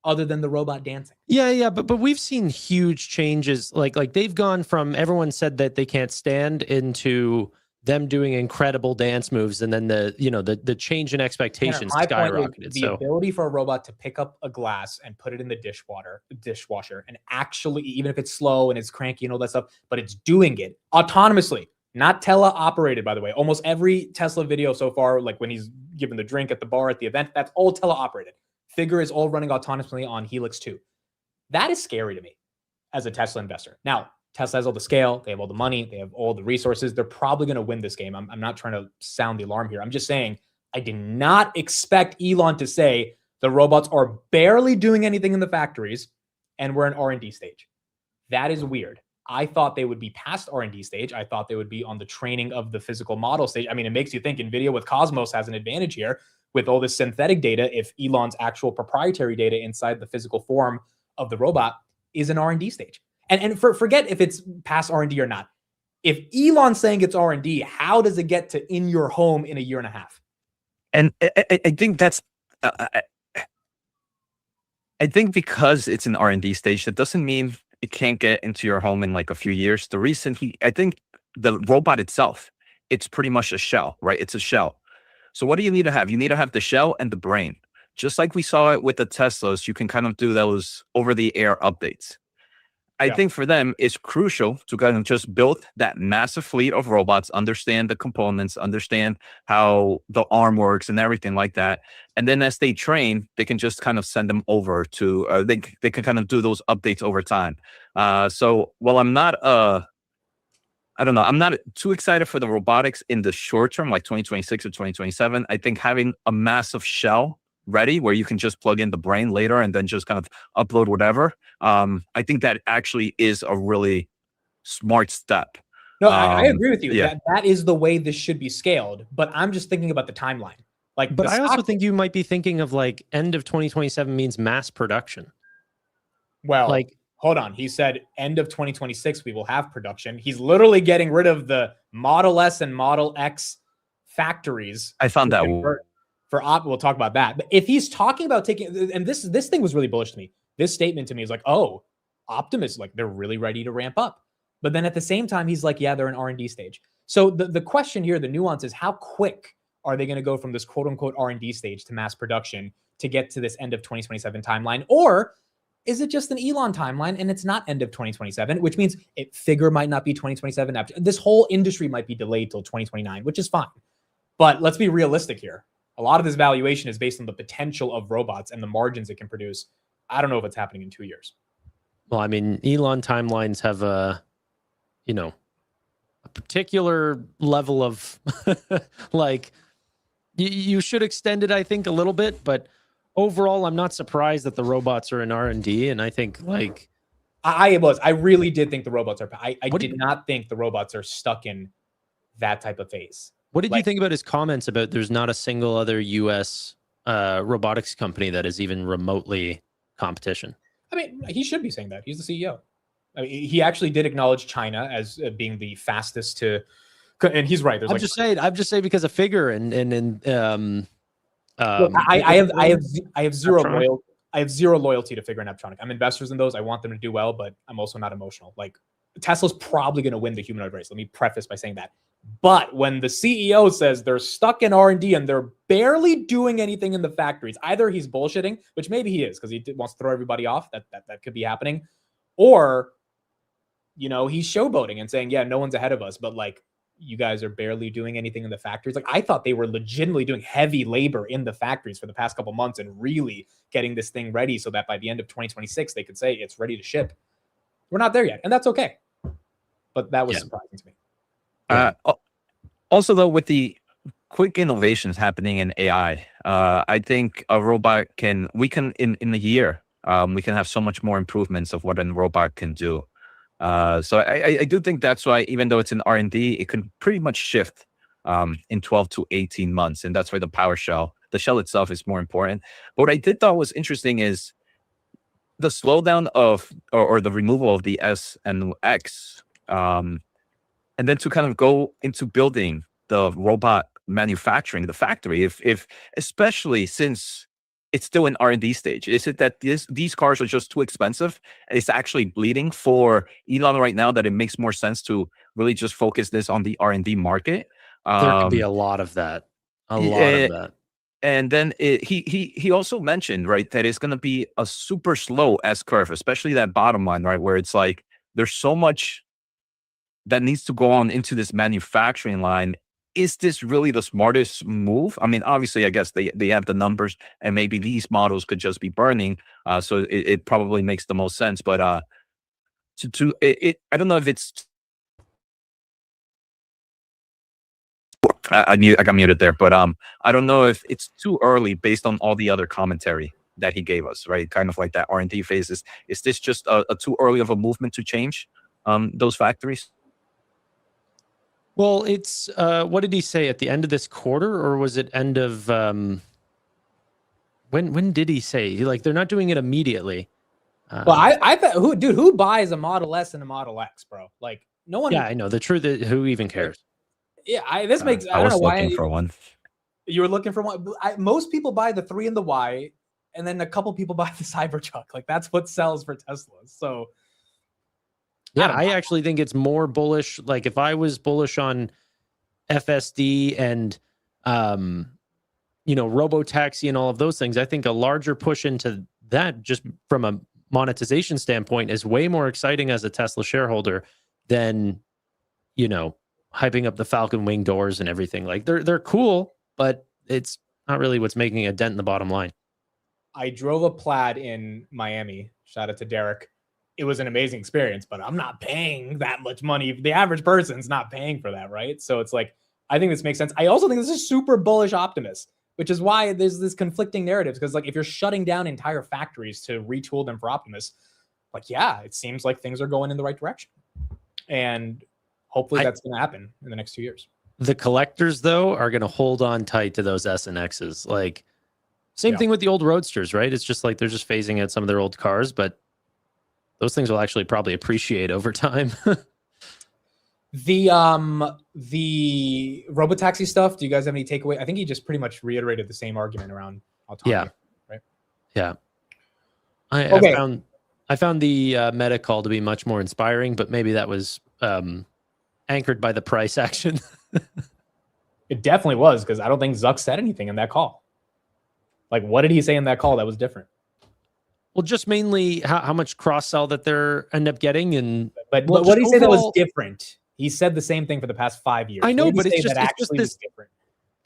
Speaker 2: other than the robot dancing.
Speaker 1: Yeah, but we've seen huge changes. Like they've gone from everyone said that they can't stand into them doing incredible dance moves, and then the change in expectations
Speaker 2: My point is
Speaker 1: skyrocketed.
Speaker 2: the ability for a robot to pick up a glass and put it in the dishwasher, and actually, even if it's slow and it's cranky and all that stuff, but it's doing it autonomously, not teleoperated, by the way. Almost every Tesla video so far, like when he's given the drink at the bar at the event, that's all teleoperated. Figure is all running autonomously on Helix 2. That is scary to me as a Tesla investor. Now, Tesla has all the scale, they have all the money, they have all the resources. They're probably going to win this game. I'm not trying to sound the alarm here. I'm just saying I did not expect Elon to say the robots are barely doing anything in the factories and we're in R&D stage. That is weird. I thought they would be past R&D stage. I thought they would be on the training of the physical model stage. I mean, it makes you think NVIDIA with Cosmos has an advantage here with all this synthetic data if Elon's actual proprietary data inside the physical form of the robot is an R&D stage. And forget if it's past R&D or not. If Elon's saying it's R&D, how does it get to in your home in a year and a half?
Speaker 4: And I think that's, I think because it's an R&D stage, that doesn't mean it can't get into your home in like a few years. The reason I think the robot itself, it's pretty much a shell, right? It's a shell. So what do you need to have? You need to have the shell and the brain. Just like we saw it with the Teslas, you can kind of do those over-the-air updates. I think for them, it's crucial to kind of just build that massive fleet of robots, understand the components, understand how the arm works and everything like that. And then as they train, they can just kind of send them over to, they can kind of do those updates over time. So while I'm not, I don't know, I'm not too excited for the robotics in the short term, like 2026 or 2027. I think having a massive shell ready where you can just plug in the brain later and then just kind of upload whatever. I think that actually is a really smart step.
Speaker 2: No, I agree with you.
Speaker 4: Yeah.
Speaker 2: That is the way this should be scaled, but I'm just thinking about the timeline. Like,
Speaker 1: but I also think you might be thinking of like end of 2027 means mass production.
Speaker 2: Well,
Speaker 1: like,
Speaker 2: hold on. He said end of 2026 we will have production. He's literally getting rid of the Model S and Model X factories.
Speaker 4: I found that
Speaker 2: we'll talk about that. But if he's talking about taking, and this thing was really bullish to me. This statement to me is like, oh, Optimus, like they're really ready to ramp up. But then at the same time, he's like, yeah, they're in R&D stage. So the question here, the nuance is how quick are they going to go from this quote unquote R&D stage to mass production to get to this end of 2027 timeline? Or is it just an Elon timeline and it's not end of 2027, which means Figure might not be 2027. After this whole industry might be delayed till 2029, which is fine. But let's be realistic here. A lot of this valuation is based on the potential of robots and the margins it can produce. I don't know if it's happening in 2 years.
Speaker 1: Well, I mean, Elon timelines have a particular level of like, you should extend it, I think, a little bit. But overall, I'm not surprised that the robots are in R&D. And I think like...
Speaker 2: I really did think the robots are... I did not think the robots are stuck in that type of phase.
Speaker 1: What did you think about his comments about there's not a single other U.S. Robotics company that is even remotely competition?
Speaker 2: I mean, he should be saying that. He's the CEO. I mean, he actually did acknowledge China as being the fastest to, and he's right. There's
Speaker 1: I'm just saying because of Figure and
Speaker 2: look, I have zero loyalty to Figure and Apptronic. I'm investors in those. I want them to do well, but I'm also not emotional. Like Tesla's probably going to win the humanoid race. Let me preface by saying that. But when the CEO says they're stuck in R&D and they're barely doing anything in the factories, either he's bullshitting, which maybe he is because he wants to throw everybody off. That could be happening, or he's showboating and saying, yeah, no one's ahead of us, but like you guys are barely doing anything in the factories. Like I thought they were legitimately doing heavy labor in the factories for the past couple months and really getting this thing ready so that by the end of 2026 they could say it's ready to ship. We're not there yet, and that's okay. But that was surprising to me.
Speaker 4: Also, though, with the quick innovations happening in AI, I think a robot in a year, we can have so much more improvements of what a robot can do. So I do think that's why, even though it's in R&D, it can pretty much shift in 12 to 18 months. And that's why the shell itself is more important. But what I did thought was interesting is the slowdown of, or the removal of the S and X, and then to kind of go into building the robot manufacturing, the factory, if especially since it's still in R&D stage? Is it that these cars are just too expensive? It's actually bleeding for Elon right now that it makes more sense to really just focus this on the R&D market?
Speaker 1: There could be a lot of that. A lot of that.
Speaker 4: And then he also mentioned, right, that it's going to be a super slow S curve, especially that bottom line, right, where it's like there's so much that needs to go on into this manufacturing line. Is this really the smartest move? I mean, obviously, I guess they have the numbers, and maybe these models could just be burning, so it probably makes the most sense. But I don't know if it's I got muted there, but I don't know if it's too early based on all the other commentary that he gave us, right? Kind of like that R&D phases. Is this just a too early of a movement to change those factories?
Speaker 1: Well, it's what did he say at the end of this quarter, or was it end of when did he say like they're not doing it immediately?
Speaker 2: Well, I thought who buys a Model S and a Model X, bro? Like no one.
Speaker 1: Yeah, I know. The truth is, who even cares?
Speaker 2: Yeah, this makes. I
Speaker 4: was
Speaker 2: don't know
Speaker 4: looking
Speaker 2: why
Speaker 4: for one.
Speaker 2: You were looking for one. Most people buy the 3 and the Y, and then a couple people buy the Cybertruck. Like that's what sells for Teslas. So.
Speaker 1: Yeah, I actually think it's more bullish. Like if I was bullish on FSD and Robo taxi and all of those things, I think a larger push into that just from a monetization standpoint is way more exciting as a Tesla shareholder than hyping up the Falcon Wing doors and everything. Like they're cool, but it's not really what's making a dent in the bottom line.
Speaker 2: I drove a Plaid in Miami. Shout out to Derek. It was an amazing experience, but I'm not paying that much money. The average person's not paying for that, right? So it's like, I think this makes sense. I also think this is super bullish Optimus, which is why there's this conflicting narratives. Because like, if you're shutting down entire factories to retool them for Optimus, like, yeah, it seems like things are going in the right direction. And hopefully that's going to happen in the next 2 years.
Speaker 1: The collectors, though, are going to hold on tight to those S and X's. Like, same thing with the old Roadsters, right? It's just like they're just phasing out some of their old cars, but those things will actually probably appreciate over time.
Speaker 2: The Robotaxi stuff, do you guys have any takeaway? I think he just pretty much reiterated the same argument around autonomy, right?
Speaker 1: Yeah. I found the Meta call to be much more inspiring, but maybe that was anchored by the price action.
Speaker 2: It definitely was, because I don't think Zuck said anything in that call. Like, what did he say in that call that was different?
Speaker 1: Well, just mainly how much cross-sell that they're end up getting. And
Speaker 2: but what did he say that was different? He said the same thing for the past 5 years.
Speaker 1: I know, but it's just
Speaker 2: this
Speaker 1: different.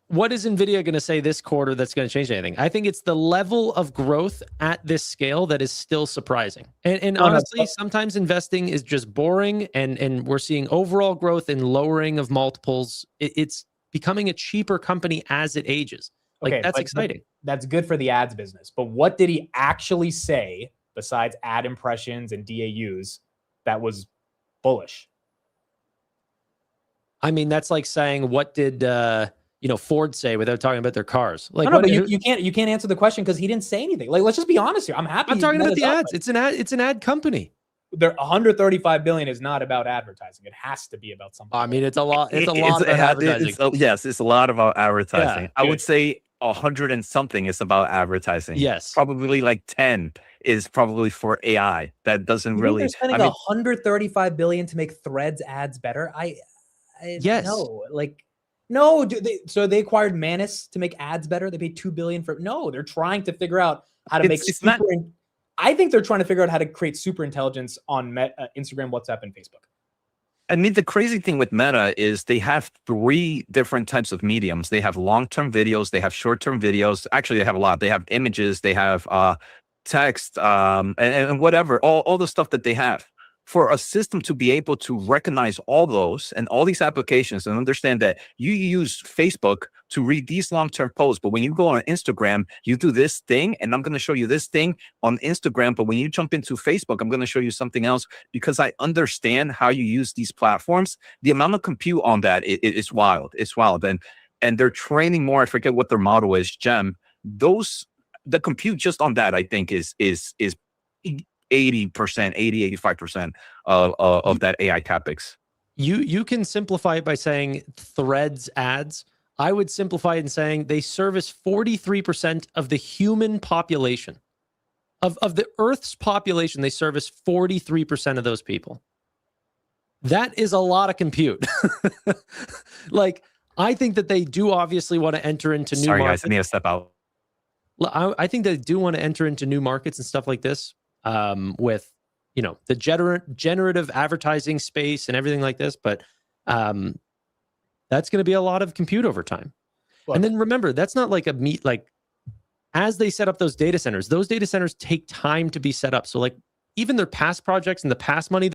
Speaker 1: What is NVIDIA going to say this quarter that's going to change anything? I think it's the level of growth at this scale that is still surprising. And honestly, sometimes investing is just boring, and we're seeing overall growth and lowering of multiples. It's becoming a cheaper company as it ages. Like, that's exciting.
Speaker 2: That's good for the ads business. But what did he actually say besides ad impressions and DAUs that was bullish?
Speaker 1: I mean, that's like saying, what did Ford say without talking about their cars? Like,
Speaker 2: no, but you can't answer the question because he didn't say anything. Like, let's just be honest here. I'm happy.
Speaker 1: I'm talking about the ads. It's an ad company.
Speaker 2: There, 135 billion is not about advertising. It has to be about something.
Speaker 1: I mean, it's a lot. It's a lot about advertising.
Speaker 4: Yes, it's a lot about advertising.
Speaker 1: Yeah,
Speaker 4: I would say 100 and something is about advertising.
Speaker 1: Yes,
Speaker 4: probably like 10 is probably for AI. That doesn't really.
Speaker 2: They're spending 135 billion to make Threads ads better.
Speaker 1: Yes.
Speaker 2: No, like no. So they acquired Manus to make ads better. They paid $2 billion for. No, they're trying to figure out how to make. I think they're trying to figure out how to create super intelligence on Instagram, WhatsApp, and Facebook.
Speaker 4: I mean, the crazy thing with Meta is they have 3 different types of mediums. They have long-term videos, they have short-term videos. Actually, they have a lot. They have images, they have text, and whatever, all the stuff that they have. For a system to be able to recognize all those and all these applications and understand that you use Facebook to read these long-term posts, but when you go on Instagram, you do this thing, and I'm going to show you this thing on Instagram, but when you jump into Facebook, I'm going to show you something else because I understand how you use these platforms. The amount of compute on that is wild. It's wild. And they're training more. I forget what their model is, Gem. The compute just on that, I think, is 80%, 85% of that AI capex.
Speaker 1: You can simplify it by saying Threads ads I would simplify it in saying they service 43% of the human population. Of the Earth's population, they service 43% of those people. That is a lot of compute. Like, I think that they do obviously want to enter into new
Speaker 4: Sorry,
Speaker 1: markets.
Speaker 4: guys, I need to step out.
Speaker 1: I think they do want to enter into new markets and stuff like this, with, you know, the generative advertising space and everything like this. But that's going to be a lot of compute over time.
Speaker 2: Look,
Speaker 1: and then remember, that's not like as they set up those data centers take time to be set up. So like even their past projects and the past money